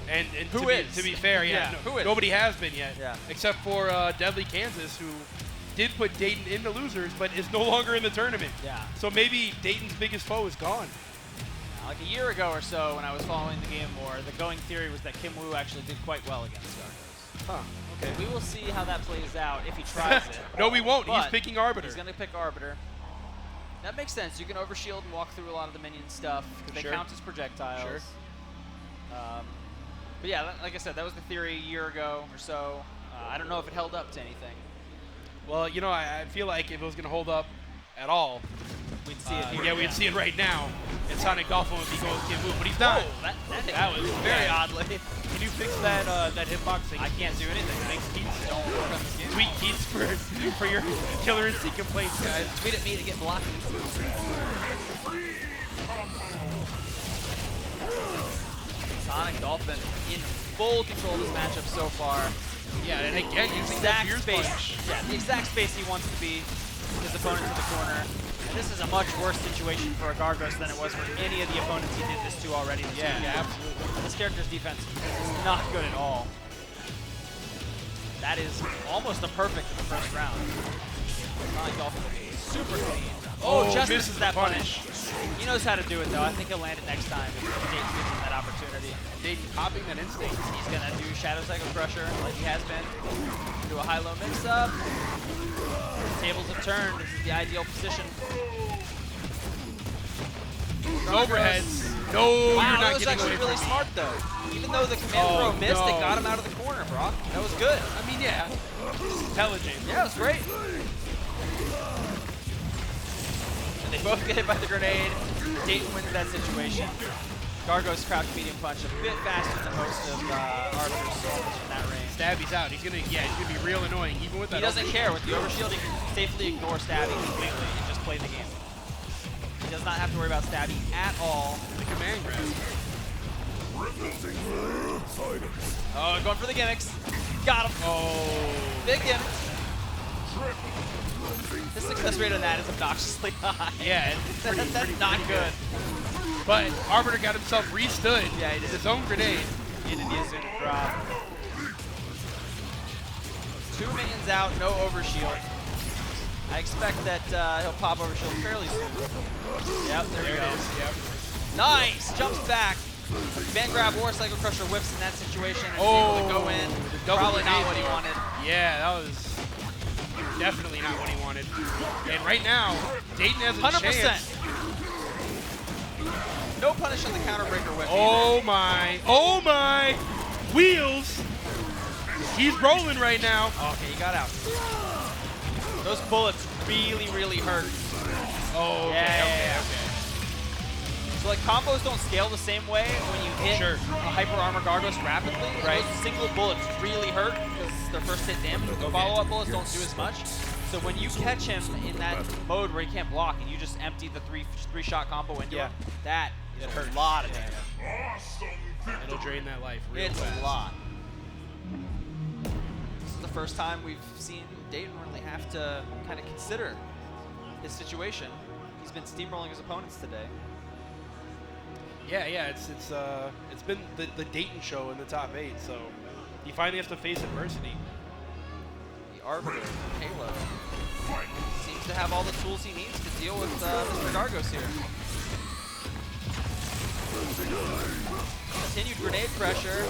And Who is? To be fair, yeah, Who is? nobody has been yet. Yeah. Except for Deadly Kansas, who did put Dayton in the losers, but is no longer in the tournament. Yeah. So maybe Dayton's biggest foe is gone. Like a year ago or so, when I was following the game more, the going theory was that Kim Woo actually did quite well against Gargos. Huh. Okay. We will see how that plays out if he tries it. No, we won't. He's But picking Arbiter. He's going to pick Arbiter. That makes sense. You can overshield and walk through a lot of the minion stuff because they Sure. count as projectiles. Sure. But yeah, like I said, that was the theory a year ago or so. I don't know if it held up to anything. Well, you know, I feel like if it was going to hold up at all, We'd see it here. yeah, we'd see it right now. And Sonic Dolphin would be going with Kim Woo, but he's not. Whoa, That was very bad. oddly. Can you fix that that hitbox thing? I can't do anything. Thanks, Keith. Don't work on this game. Tweet Keith for your Killer Instinct complaints, guys. Tweet at me to get blocked. Sonic Dolphin in full control of this matchup so far. Yeah, and again, The using that exact Gears space, punch. yeah, the exact space he wants to be. His opponent to the corner. And this is a much worse situation for a Gargos than it was for any of the opponents he did this to already this weekend. Yeah, absolutely. This character's defense is not good at all. That is almost a perfect in the first round. Sonic Dolphin super clean. Oh, just misses misses that the punish. He knows how to do it though. I think he'll land it next time if Dayton gives him that opportunity. Dayton popping that instinct. He's gonna do Shadow Cycle Crusher like he has been. Do a high-low mix-up. Tables have turned. This is the ideal position. Overheads. No, Wow, you're that not was getting actually away really from me. smart, though. Even though the command throw missed, it got him out of the corner, Brock. That was good. I mean, yeah. Intelligent. Yeah, it was great. And they both get hit by the grenade. Dayton wins that situation. Gargos crouch medium punch a bit faster than most of Arbiter's souls in that range. Stabby's out. He's gonna be real annoying, even with that. He doesn't care. With the overshield, he can safely ignore Stabby completely and just play the game. He does not have to worry about Stabby at all. The command grab. Oh, going for the gimmicks. Got him. Oh. Big gimmicks. The success rate on that is obnoxiously high. Yeah, that's not good. But Arbiter got himself restood. Yeah, he did. His own grenade. He didn't use it to drop. 2 minions out, no overshield. I expect that he'll pop overshield fairly soon. Yep, there we go. It is. Yep. Nice! Jumps back. Van grab or Psycho Crusher whips in that situation and is able to go in. Probably not what he wanted. Yeah, that was definitely not what he wanted. And right now, Dayton has a 100%. chance. No punish on the counterbreaker whip. Oh my! Oh my! Wheels! He's rolling right now. Okay, he got out. Those bullets really, really hurt. Oh, okay, okay. So like combos don't scale the same way when you hit a hyper armor Gargos rapidly. Right. Those single bullets really hurt because their first hit damage. The follow-up bullets don't do as much. So when you catch him in that mode where he can't block and you just empty the three-shot combo into him, that is a lot of damage. It'll drain that life real It's fast. a lot. This is the first time we've seen Dayton really have to kind of consider his situation. He's been steamrolling his opponents today. Yeah, it's been the Dayton show in the top 8, so he finally has to face adversity. The Arbiter, Halo, seems to have all the tools he needs to deal with Mr. Gargos here. Continued grenade pressure.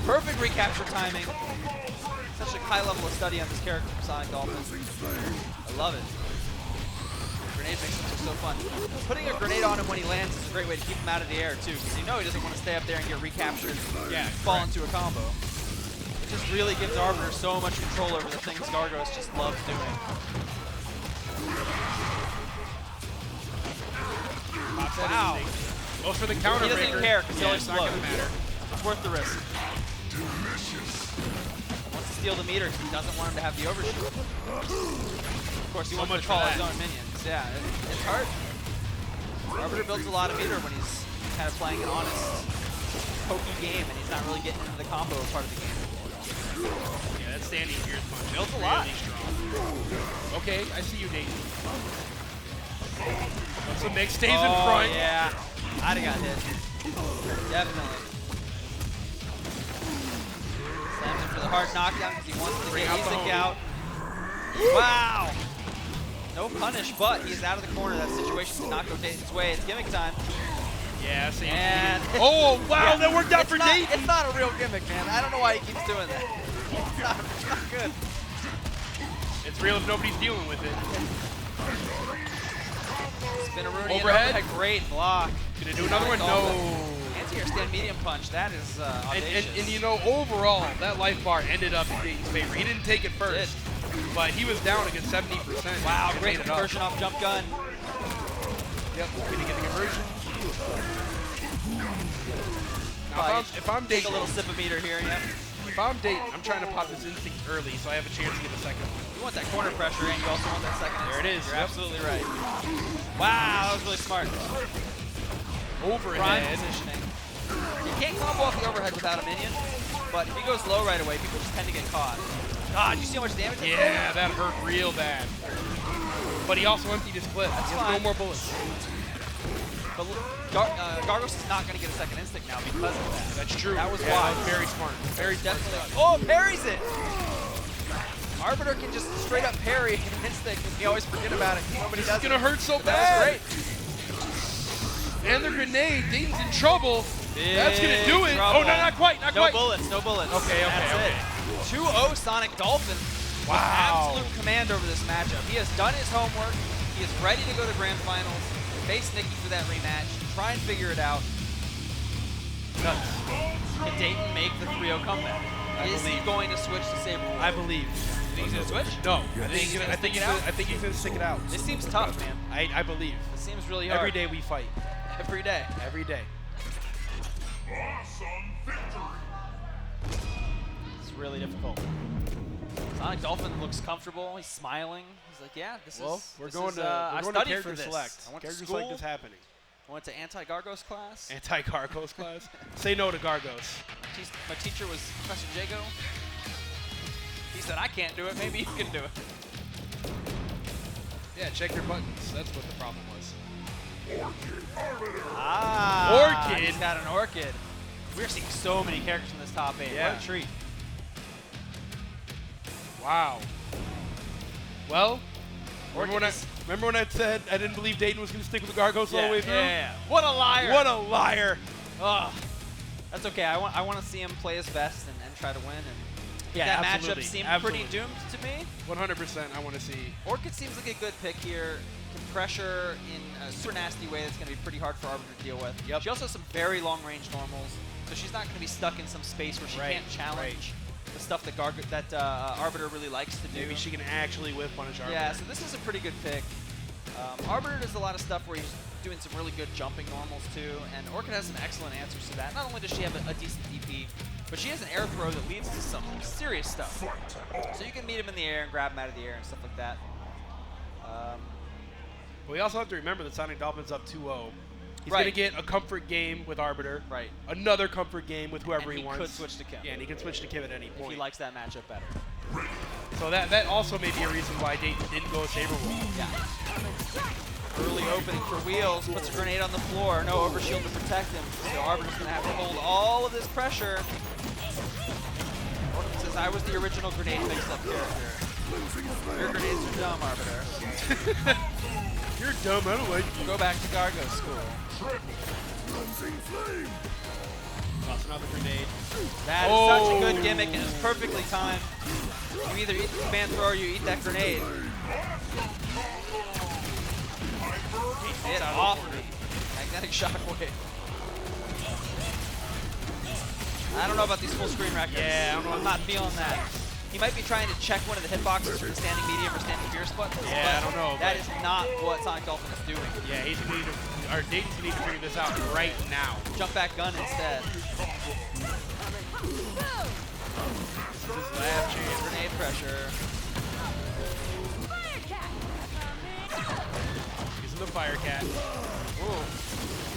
Perfect recapture timing. Such a high level of study on this character from Sonic Dolphin. I love it. Grenade mixes are so fun. Putting a grenade on him when he lands is a great way to keep him out of the air too, because you know he doesn't want to stay up there and get recaptured, fall into a combo. It just really gives Arbiter so much control over the things Gargos just loves doing. Wow. Goes for the counter. He doesn't care because he always it's not floats. gonna matter. It's worth the risk. Wants to steal the meter because he doesn't want him to have the overshoot. Of course, he wants to call his own minions. Yeah, it's hard. Arbiter builds a lot of meter when he's kind of playing an honest, pokey game and he's not really getting into the combo part of the game. Yeah, that standing gears punch. Builds a lot. Really strong. Okay, I see you, Dayton. So Nick stays in front. Yeah, I'd have got hit. Definitely. Slams him for the hard knockdown because he wants to get Isaac out. Wow! No punish, but he's out of the corner. That situation did not go Dayton's way. It's gimmick time. Yeah, same. And oh, wow, that worked out for Dayton. It's not a real gimmick, man. I don't know why he keeps doing that. It's not good. It's real if nobody's dealing with it. Spin-a-rooney Overhead. Great block. Gonna do another one? No. Anti-air stand medium punch. That is audacious. And you know, overall, that life bar ended up in Dayton's favor. He didn't take it first, but he was down against 70%. Wow, great conversion off jump gun. Yep, gonna get the conversion. Now, if I'm Take Dayton, a little sip of meter here, yeah. if I'm Dayton, I'm trying to pop this instinct early so I have a chance to get a second one. You want that corner pressure, and you also want that second. There it is. You're absolutely right. Wow, that was really smart. Prime Overhead. positioning. You can't combo off the overhead without a minion, but if he goes low right away, people just tend to get caught. God, you see how much damage? Yeah, that hurt real bad. But he also emptied his clip. That's He has fine. no more bullets. But Gargos is not going to get a second instinct now because of that. That's true. That was yeah, wise. that was very smart. Very smart Definitely. stuff. Oh, parries it! Arbiter can just straight up parry an instinct and we always forget about it. Nobody This does is gonna hurt so But that bad. was great. And the grenade. Dayton's in trouble. Big That's gonna do it. trouble. Oh, no, not quite. Not No quite. bullets, no bullets. Okay, That's okay. it. 2-0 Sonic Dolphin. Wow. With absolute command over this matchup. He has done his homework. He is ready to go to grand finals, face Nicky for that rematch. try and figure it out. Nuts. Can Dayton make the 3-0 comeback? Is he going to switch to Sabrewulf? I believe. You think he's going to switch? No. I think he's gonna stick it out? I think he's going to stick it out. This seems tough, man. I believe. It seems really hard. Every day we fight. Every day. Every day. It's really difficult. Sonic Dolphin looks comfortable. He's smiling. He's like, yeah, this is. We're this going is, to I we're going to studied character for this. select. I went to Character school. select is happening. I went to anti-Gargos class. Anti-Gargos class. Say no to Gargos. My teacher was Professor Jago. He said, I can't do it. Maybe you can do it. Yeah, check your buttons. That's what the problem was. Ah, Orchid. He's got an Orchid. We're seeing so many characters in this top 8. Yeah. What a treat. Wow. Well, Orchid is- remember when I said I didn't believe Dayton was going to stick with the Gargos all the way through? Yeah. What a liar. What a liar. Ugh. That's okay. I want to see him play his best and try to win. And Yeah, that absolutely. matchup seemed Absolutely. pretty doomed to me. 100% I want to see. Orchid seems like a good pick here. Can pressure in a super nasty way that's going to be pretty hard for Arbiter to deal with. Yep. She also has some very long-range normals, so she's not going to be stuck in some space where she Right, can't challenge the stuff that Arbiter really likes to do. Maybe she can actually whiff punish Arbiter. Yeah, so this is a pretty good pick. Arbiter does a lot of stuff where he's doing some really good jumping normals too, and Orchid has some excellent answers to that. Not only does she have a decent DP, but she has an air throw that leads to some serious stuff. So you can meet him in the air and grab him out of the air and stuff like that. But we also have to remember that Sonic Dolphin's up 2-0. He's Right. going to get a comfort game with Arbiter. Right. Another comfort game with whoever And he wants. could switch to Kim. Yeah, and he can switch to Kim at any If point. he likes that matchup better. So that also may be a reason why Dayton didn't go Sabrewulf. Yeah. Early opening for Wheels, puts a grenade on the floor, no overshield to protect him. So Arbiter's gonna have to hold all of this pressure. Orchid says, I was the original grenade mix-up character. Your grenades are dumb, Arbiter. You're dumb, I don't like you. Go back to Gargos school. Toss another grenade. That is such a good gimmick and it's perfectly timed. You either eat the command throw or you eat that grenade. It off me. Magnetic shockwave. I don't know about these full screen records. Yeah, I don't know. I'm not feeling that. He might be trying to check one of the hitboxes for the standing medium or standing fierce buttons. Yeah, but I don't know, That but- is not what Sonic Dolphin is doing. Yeah, he's going to need to, or Dayton's going to need to figure this out right now. Jump back gun instead. This is last chance. Grenade pressure. Using the Fire Cat. Ooh.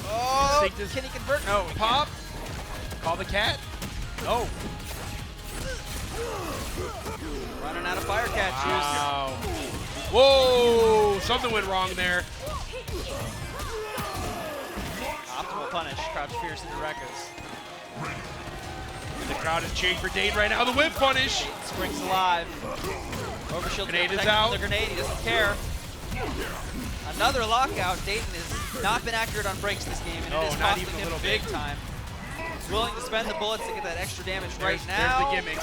Oh, Think this- can he convert? No, pop. Call the cat. No. Running out of Fire Cat juice. Wow. Whoa, something went wrong there. Optimal punish. Crouch fierce into Rekkas. The crowd is cheering for Dayton right now. The whip punish. Springs alive. Overshield Grenade is protected out. from the grenade. He doesn't care. Another lockout. Dayton has not been accurate on breaks this game, and No, it is not costing even a him little big bit. time. He's willing to spend the bullets to get that extra damage right There's now. the gimmick.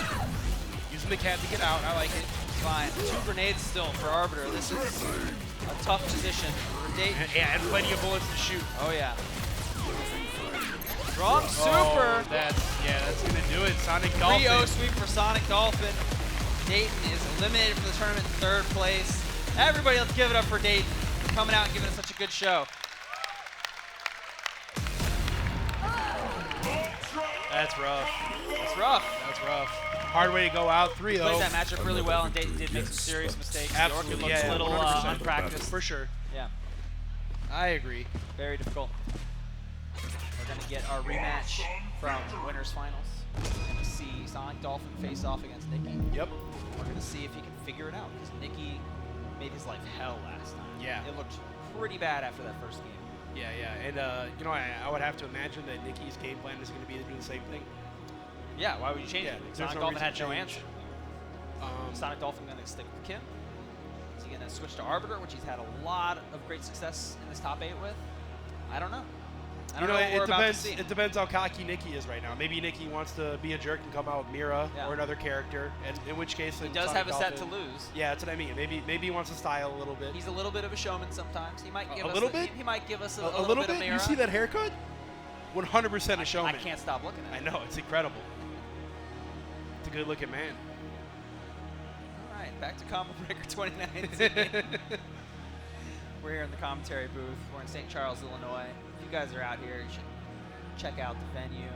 Using the cat to get out. I like it. Fine. 2 grenades still for Arbiter. This is a tough position for Dayton. And plenty of bullets to shoot. Oh, yeah. Strong super. Oh, that's gonna do it. Sonic Dolphin. 3-0 sweep for Sonic Dolphin. Dayton is eliminated from the tournament in 3rd place. Everybody, let's give it up for Dayton for coming out and giving us such a good show. That's rough. It's rough. That's rough. Hard way to go out. 3-0. Played that matchup really well, and Dayton did make some serious mistakes. Absolutely, The Orchid looks yeah, a little 100%. unpracticed. For sure. Yeah, I agree. very difficult. We're going to get our rematch from winners finals. We're going to see Sonic Dolphin face off against Nicky. Yep. We're going to see if he can figure it out, because Nicky made his life hell last time. Yeah. It looked pretty bad after that first game. Yeah, yeah. And, you know, I would have to imagine that Nicky's game plan is going to be to do the same thing. Yeah, why would you change Yeah, it? there's Sonic no Dolphin reason had to no change. answer. Sonic Dolphin going to stick with Kim. Is he going to switch to Arbiter, which he's had a lot of great success in this top 8 with? I don't know. I don't know what we're about to see. It depends how cocky Nicky is right now. Maybe Nicky wants to be a jerk and come out with Mira or another character, and in which case he does have a set to lose. Yeah, that's what I mean. Maybe he wants to style a little bit. He's a little bit of a showman sometimes. He might give a us little bit. He might give us a little bit bit. of Mira. You see that haircut? 100% a showman. I can't stop looking at it. I know, it's incredible. It's a good looking man. All right, back to Combo Breaker 2019. We're here in the commentary booth. We're in St. Charles, Illinois. If you guys are out here, you should check out the venue.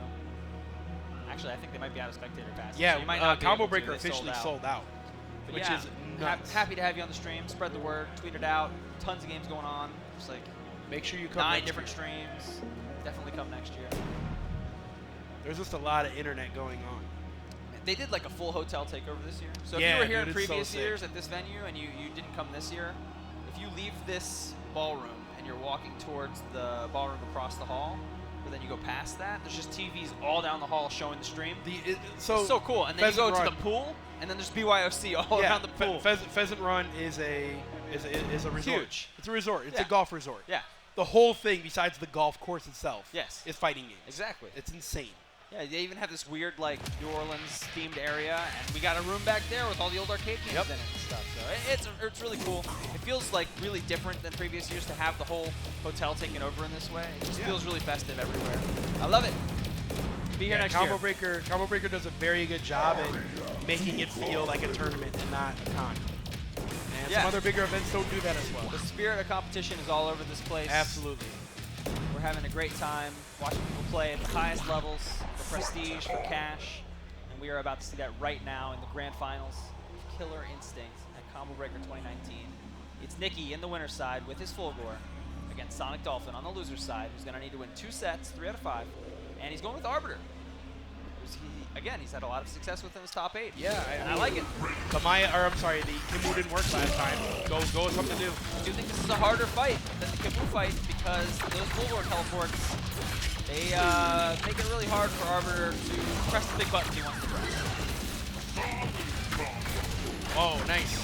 Actually, I think they might be out of spectator passes. Yeah, so you might not Combo Breaker officially sold out. But which yeah, is nuts. happy to have you on the stream. Spread the word, tweet it out. Tons of games going on. Just like make sure you come 9 different streams. Definitely come next year. There's just a lot of internet going on. They did like a full hotel takeover this year. So yeah, if you were here dude, in previous so years at this venue and you didn't come this year, if you leave this ballroom and you're walking towards the ballroom across the hall, but then you go past that, there's just TVs all down the hall showing the stream. It's so cool. And then you go to the pool, and then there's BYOC all around the pool. Pheasant Run is a resort. Huge. It's a resort. It's a golf resort. Yeah. The whole thing, besides the golf course itself, is fighting games. Exactly. It's insane. Yeah, they even have this weird, like, New Orleans-themed area, and we got a room back there with all the old arcade games in it and stuff. So it's really cool. It feels, like, really different than previous years to have the whole hotel taken over in this way. It just feels really festive everywhere. I love it. Be here next year. Combo Breaker does a very good job at making it feel like a tournament and not a con. And some other bigger events don't do that as well. The spirit of competition is all over this place. Absolutely. We're having a great time watching people play at the highest levels, for prestige, for cash, and we are about to see that right now in the grand finals of Killer Instinct at Combo Breaker 2019. It's Nicky in the winner's side with his Fulgore against Sonic Dolphin on the loser's side, who's going to need to win 2 sets, 3 out of 5, and he's going with Arbiter. Again, he's had a lot of success within his top 8. Yeah, I like it. The Kimu didn't work last time. Go with something new. I do think this is a harder fight than the Kimu fight because those Fulgore teleports, they make it really hard for Arbiter to press the big buttons he wants to press. Oh, nice.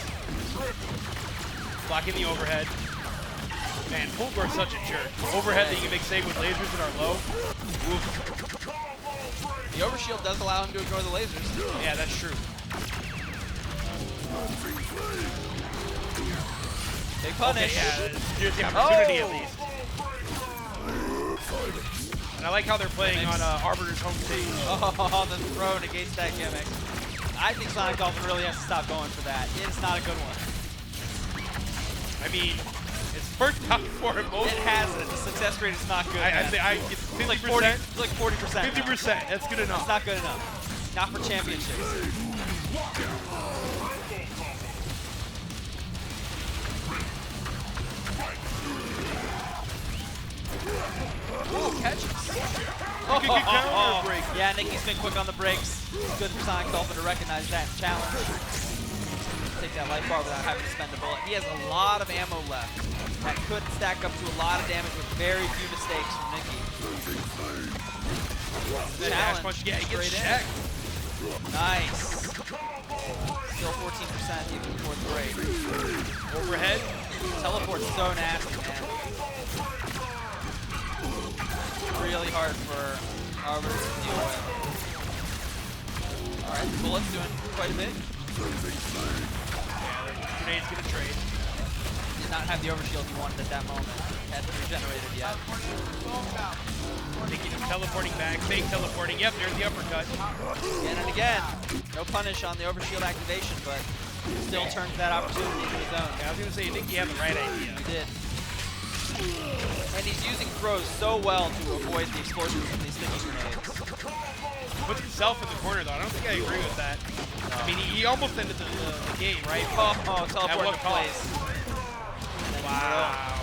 Blocking the overhead. Man, Fulgore's such a jerk. Overhead that you can make save with lasers that are low. Oof. The overshield does allow him to ignore the lasers. Yeah, that's true. Big punish. Okay, yeah, here's the opportunity at least. And I like how they're playing on Arbiter's home stage. Oh, the throw negates that gimmick. I think Sonic Dolphin really has to stop going for that. It's not a good one. I mean, it's worked out for him most. It hasn't. The success rate is not good. It's like 40%. It's like 40%. 50%. That's good enough. It's not good enough. Not for championships. Ooh, catches. Yeah, Nicky's been quick on the brakes. It's good for Sonic Dolphin to recognize that challenge. Take that life bar without having to spend a bullet. He has a lot of ammo left. That could stack up to a lot of damage with very few mistakes from Nicky. Challenge. Punch. Yeah, he gets checked. Nice. Still 14% even before the break. Overhead. Teleport's so nasty, man. Really hard for Arbiter to deal with. Alright, the bullet's doing quite a bit. Yeah, the grenade's gonna trade. Did not have the overshield he wanted at that moment. Hadn't regenerated yet. Nicky just teleporting back, fake teleporting. Yep, there's the uppercut. Again and again. No punish on the overshield activation, but still turns that opportunity into his own. Yeah, I was gonna say, Nicky had the right idea. He did. And he's using throws so well to avoid the explosions from these sticky grenades. He puts himself in the corner, though. I don't think I agree with that. No. I mean, he almost ended the game, right? Oh, teleport to place. Wow.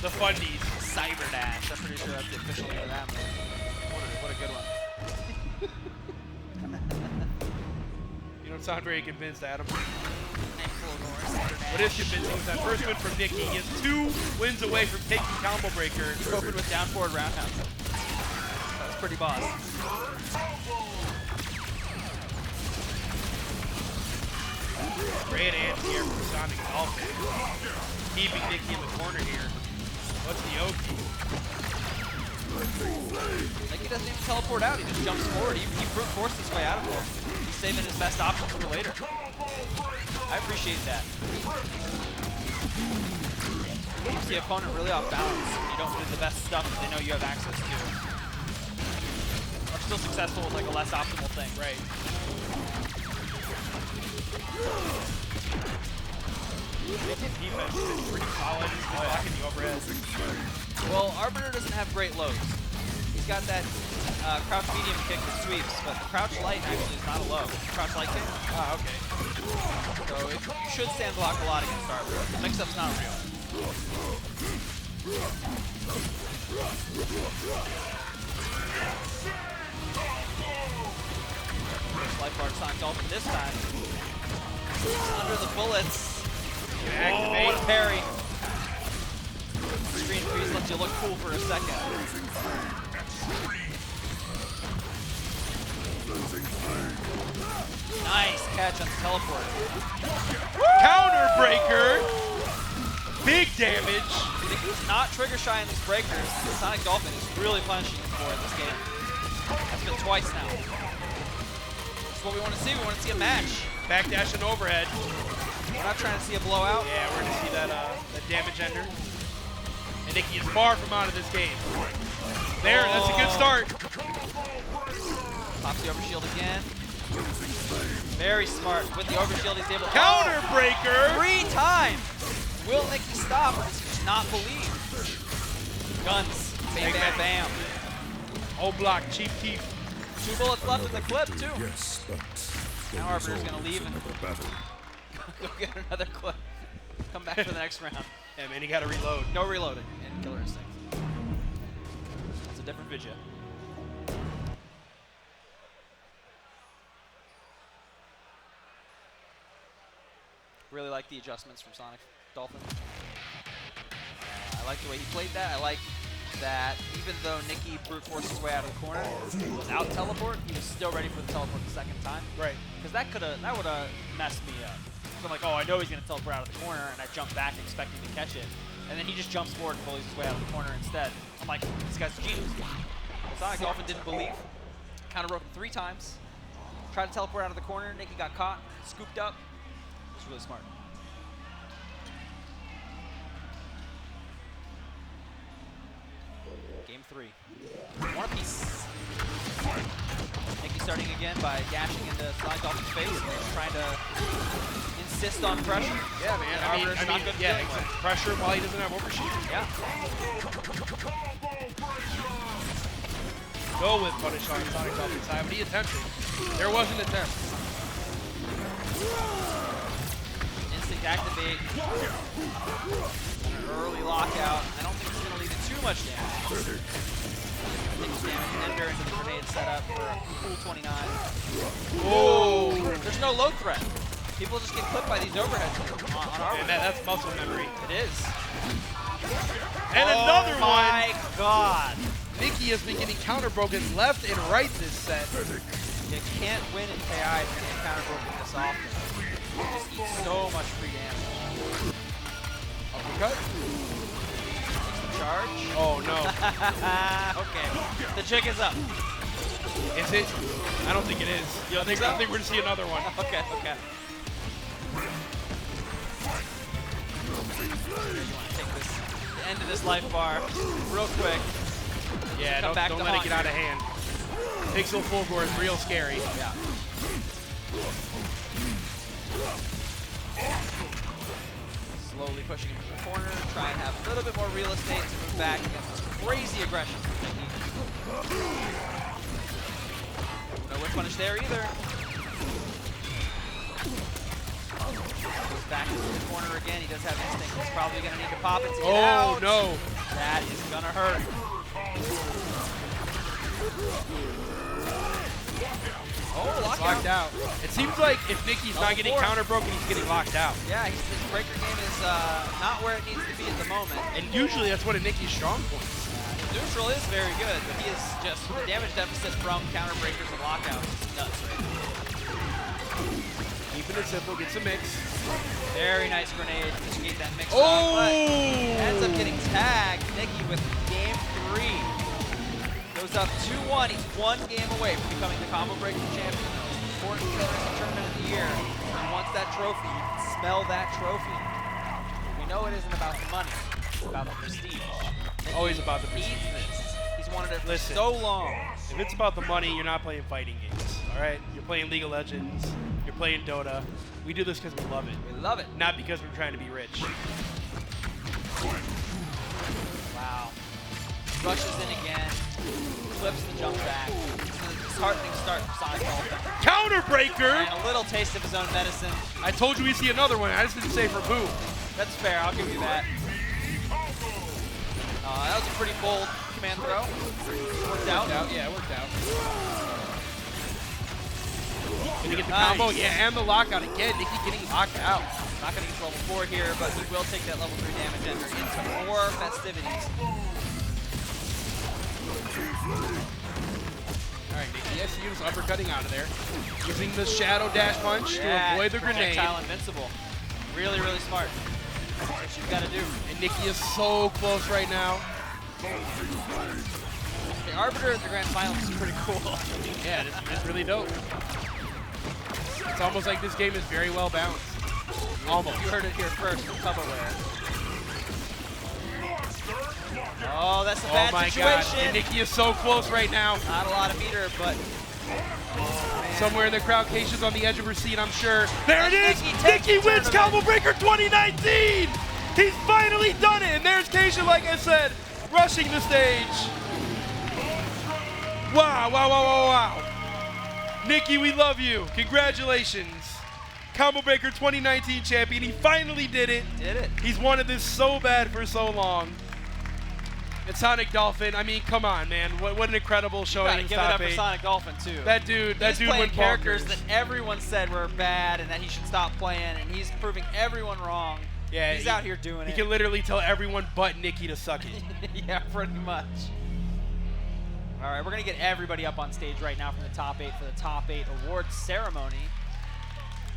The fundies. Cyber Dash. I'm pretty sure that's the official name of that move. What a good one. You don't sound very convinced, Adam. What is convincing is that first win from Nicky. He is 2 wins away from taking Combo Breaker. Open with down forward roundhouse. That's pretty boss. Great anti-air from Sonic Dolphin. Keeping Nicky in the corner here. What's the Oki? Like he doesn't even teleport out, he just jumps forward. He brute forced his way out of it. He's saving his best options for later. I appreciate that. Keeps the opponent really off balance. You don't do the best stuff that they know you have access to. Are still successful with like a less optimal thing. Right. Nicky's defense is pretty solid. He's blocking the overhead. Well, Arbiter doesn't have great lows. He's got that crouch medium kick that sweeps, but the crouch light actually is not a low. Crouch light kick. Ah, okay. So you should stand block a lot against Arbiter. The mix-up's not real. Life bar Sonic Dolphin this time. Under the bullets. Activate. What a parry. Screen freeze lets you look cool for a second. Nice catch on the teleport. Counter breaker. Big damage. He's not trigger shy in these breakers. Sonic Dolphin is really punishing him for in this game. That's been twice now. That's what we want to see. We want to see a match. Backdash and overhead. We're not trying to see a blowout. Yeah, we're going to see that damage ender. And Nicky is far from out of this game. There, that's a good start. Pops the overshield again. Very smart. With the overshield, he's able to Counter breaker. 3 times. Will Nicky stop or does he just not believe? Guns. Bam, bam, bam. Old block, cheap teeth. 2 bullets left in the clip, too. Now Arbiter's going to leave and go get another clip. Come back for the next round. Yeah, man, you got to reload. No reloading in Killer Instinct. It's a different video. Really like the adjustments from Sonic Dolphin. I like the way he played that. I like that even though Nicky brute forced his way out of the corner without teleport, he was still ready for the teleport the second time. Right. Because that would have messed me up. So I'm like, oh, I know he's going to teleport out of the corner, and I jump back expecting to catch it. And then he just jumps forward and bullies his way out of the corner instead. I'm like, this guy's a genius. Sonic Dolphin didn't believe. Counter broke him 3 times. Tried to teleport out of the corner. Nicky got caught, scooped up. It was really smart. Game 3. One apiece. Nicky starting again by dashing into Sonic Dolphin's face and just trying to insist on pressure. Yeah, man. I mean, yeah, pressure while he doesn't have overshoot. Yeah. Go with punish on Sonic Dolphin's side, but he attempted. There was an attempt. Instinct activate. An early lockout. I don't think it's going to lead to too much damage. Nick's damage ender into the grenade setup for a cool 29. Whoa! There's no load threat. People just get clipped by these overheads on our And that's muscle memory. It is. And another one! Oh my god! Nicky has been getting counter broken left and right this set. You can't win in KI if you're getting counter broken this often. You just eat so much free damage. Uppercut. Takes the charge. Oh no. Okay. The chick is up. Is it? I don't think it is. You don't think so? I think we're gonna see another one. Okay, okay. You want to take this, the end of this life bar real quick. Yeah, Come don't back to let it haunt get out you. of hand. Pixel Fulgore is real scary. Yeah. Slowly pushing him to the corner, try and have a little bit more real estate to move back against this crazy aggression from Nicky. No whip punish there either. Goes back into the corner again. He does have instinct. He's probably going to need to pop it to get out. Oh no. That is going to hurt. Oh, Locked out. It seems like if Nicky's not getting counter broken, he's getting locked out. Yeah, his breaker game is not where it needs to be at the moment. And usually that's one of Nicky's strong points. Neutral is very good, but he is just the damage deficit from counter breakers and lockouts is nuts right now. Keeping it simple, gets a mix. Very nice grenade to get that mix Oh! on, but ends up getting tagged. Nicky with game 3. goes up 2-1. He's one game away from becoming the Combo Breaker champion. The most important tournament of the year. He wants that trophy. You can smell that trophy. We know it isn't about the money. It's about the prestige. Always about the He prestige. needs this. He's wanted it for Listen. so long. If it's about the money, you're not playing fighting games, all right? You're playing League of Legends. You're playing Dota. We do this because we love it, We love it. not because we're trying to be rich. Wow. Rushes in again. Flips the jump back. It's a disheartening start for Sonic Dolphin. Counterbreaker! And a little taste of his own medicine. I told you we see another one. I just didn't say for who. That's fair, I'll give you that. That was a pretty bold command throw. Worked out. Yeah, it worked out. Can he get the Nice. combo? Yeah, and the lockout again. Nicky getting locked out. Not going to get to level 4 here, but he will take that level 3 damage and enter into more festivities. All right, Nicky, yes, he was uppercutting out of there. Using the shadow dash punch to avoid the grenade. Projectile invincible. Really, really smart. That's what you've got to do. And Nicky is so close right now. The Arbiter at the Grand Finals is pretty cool. Yeah, it's really dope. It's almost like this game is very well balanced. Almost. You heard it here first from Tupperware. Oh, that's a bad Oh my situation. God. And Nicky is so close right now. Not a lot of meter, but Somewhere in the crowd, Keisha's on the edge of her seat, I'm sure. There it is! Nicky takes Nicky the wins tournament. Combo Breaker 2019! He's finally done it! And there's Keisha, like I said, rushing the stage. Wow, wow, wow, wow, wow. Nicky, we love you. Congratulations. Combo Breaker 2019 champion. He finally did it. did it. He's wanted this so bad for so long. And Sonic Dolphin, I mean, come on, man. What an incredible showing Gotta in give it top up for 8. Sonic Dolphin too. That dude He's playing went characters bonkers. that everyone said were bad and that he should stop playing, and he's proving everyone wrong. Yeah, he's out here doing He it. can literally tell everyone but Nicky to suck it. Yeah, pretty much. All right, we're gonna get everybody up on stage right now from the top 8 for the top 8 awards ceremony.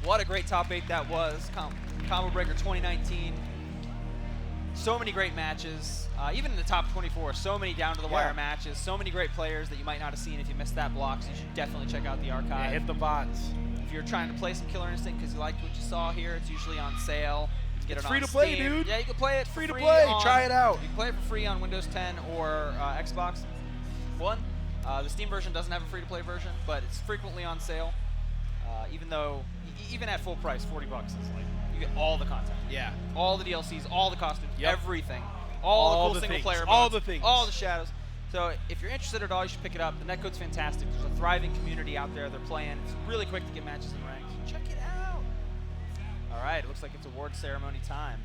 What a great top 8 that was. Combo Breaker 2019. So many great matches. Even in the top 24, so many down-to-the-wire matches, so many great players that you might not have seen if you missed that block, so you should definitely check out the archive. Yeah, hit the bots. If you're trying to play some Killer Instinct because you liked what you saw here, it's usually on sale. Get It's it free on to play, Steam. dude. Yeah, you can play it for Free to play. Try it out. You can play it for free on Windows 10 or Xbox One. The Steam version doesn't have a free-to-play version, but it's frequently on sale. Even at full price, $40 is like, you get all the content. Yeah. All the DLCs, all the costumes, Yep. everything. All All the the cool things, single-player all modes, the things. all the shadows. So if you're interested at all, you should pick it up. The netcode's fantastic. There's a thriving community out there. They're playing. It's really quick to get matches and ranks. Check it out. All right, it looks like it's award ceremony time.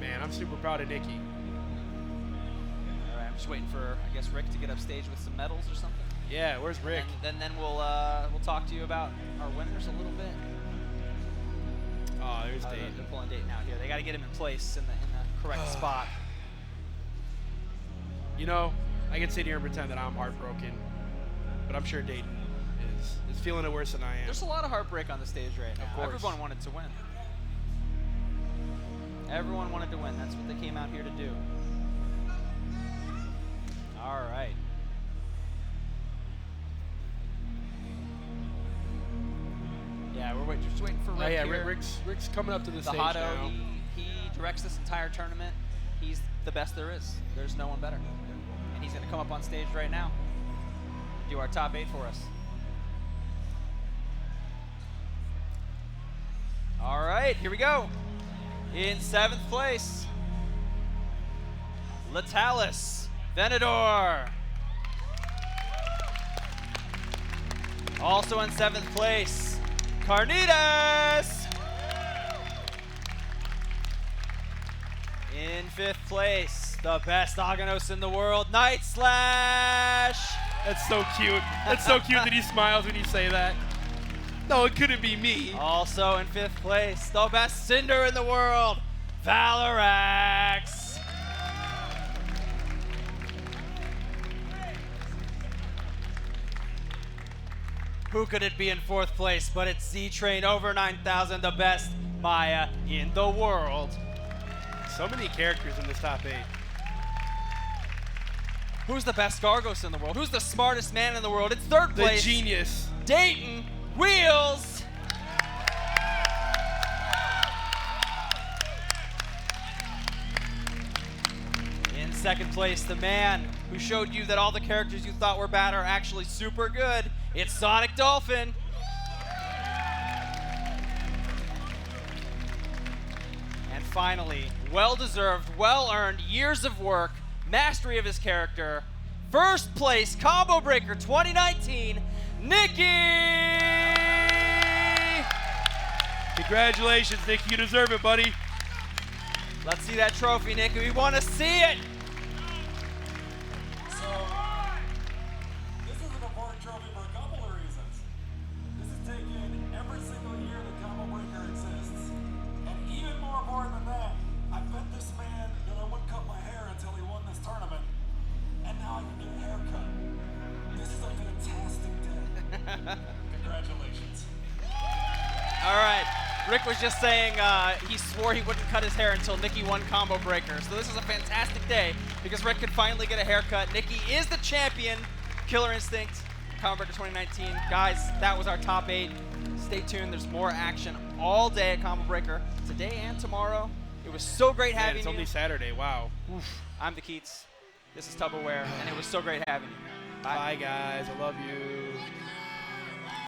Man, I'm super proud of Nicky. All right, I'm just waiting for, I guess, Rick to get up stage with some medals or something. Yeah, where's Rick? And then we'll talk to you about our winners a little bit. Oh, there's Dayton. They're pulling Dayton out here. They got to get him in place in the correct spot. You know, I can sit here and pretend that I'm heartbroken, but I'm sure Dayton is feeling it worse than I am. There's a lot of heartbreak on the stage right now. course. Everyone wanted to win. Everyone wanted to win. That's what they came out here to do. All right. Yeah, we're just waiting for Rick. Oh yeah, here. Rick's coming up to the The stage Hotto, now. he directs this entire tournament. He's the best there is. There's no one better. And he's going to come up on stage right now, do our top 8 for us. All right, here we go. In 7th place, Letalisvenator. Also in 7th place, Carnitas. In 5th place, the best Aganos in the world, Night Slash. That's so cute. That's so cute that he smiles when you say that. No, it couldn't be me. Also in 5th place, the best Cinder in the world, Valoraxe. Who could it be in 4th place but it's Ztrain over 9,000, the best Maya in the world. So many characters in this top 8. Who's the best Gargos in the world? Who's the smartest man in the world? It's third The place. genius. Dayton Wheels. In second place, the man who showed you that all the characters you thought were bad are actually super good. It's Sonic Dolphin. And finally, well-deserved, well-earned, years of work, mastery of his character, first place Combo Breaker 2019, Nicky! Congratulations, Nicky. You deserve it, buddy. Let's see that trophy, Nicky. We want to see it! So, this is an important trophy for a couple of reasons. This is taken every single year that Combo Breaker exists. And even more important than that, I bet this man that I wouldn't cut my hair until he won this tournament. And now I can get a haircut. This is a fantastic day. Congratulations. All right. Rick was just saying he swore he wouldn't cut his hair until Nicky won Combo Breaker. So this is a fantastic day because Rick could finally get a haircut. Nicky is the champion. Killer Instinct, Combo Breaker 2019. Guys, that was our top 8. Stay tuned. There's more action all day at Combo Breaker, today and tomorrow. It was so great having It's you. only Saturday. Wow. Oof. I'm the Keats. This is Tupperware, and it was so great having you. Bye, guys. I love you.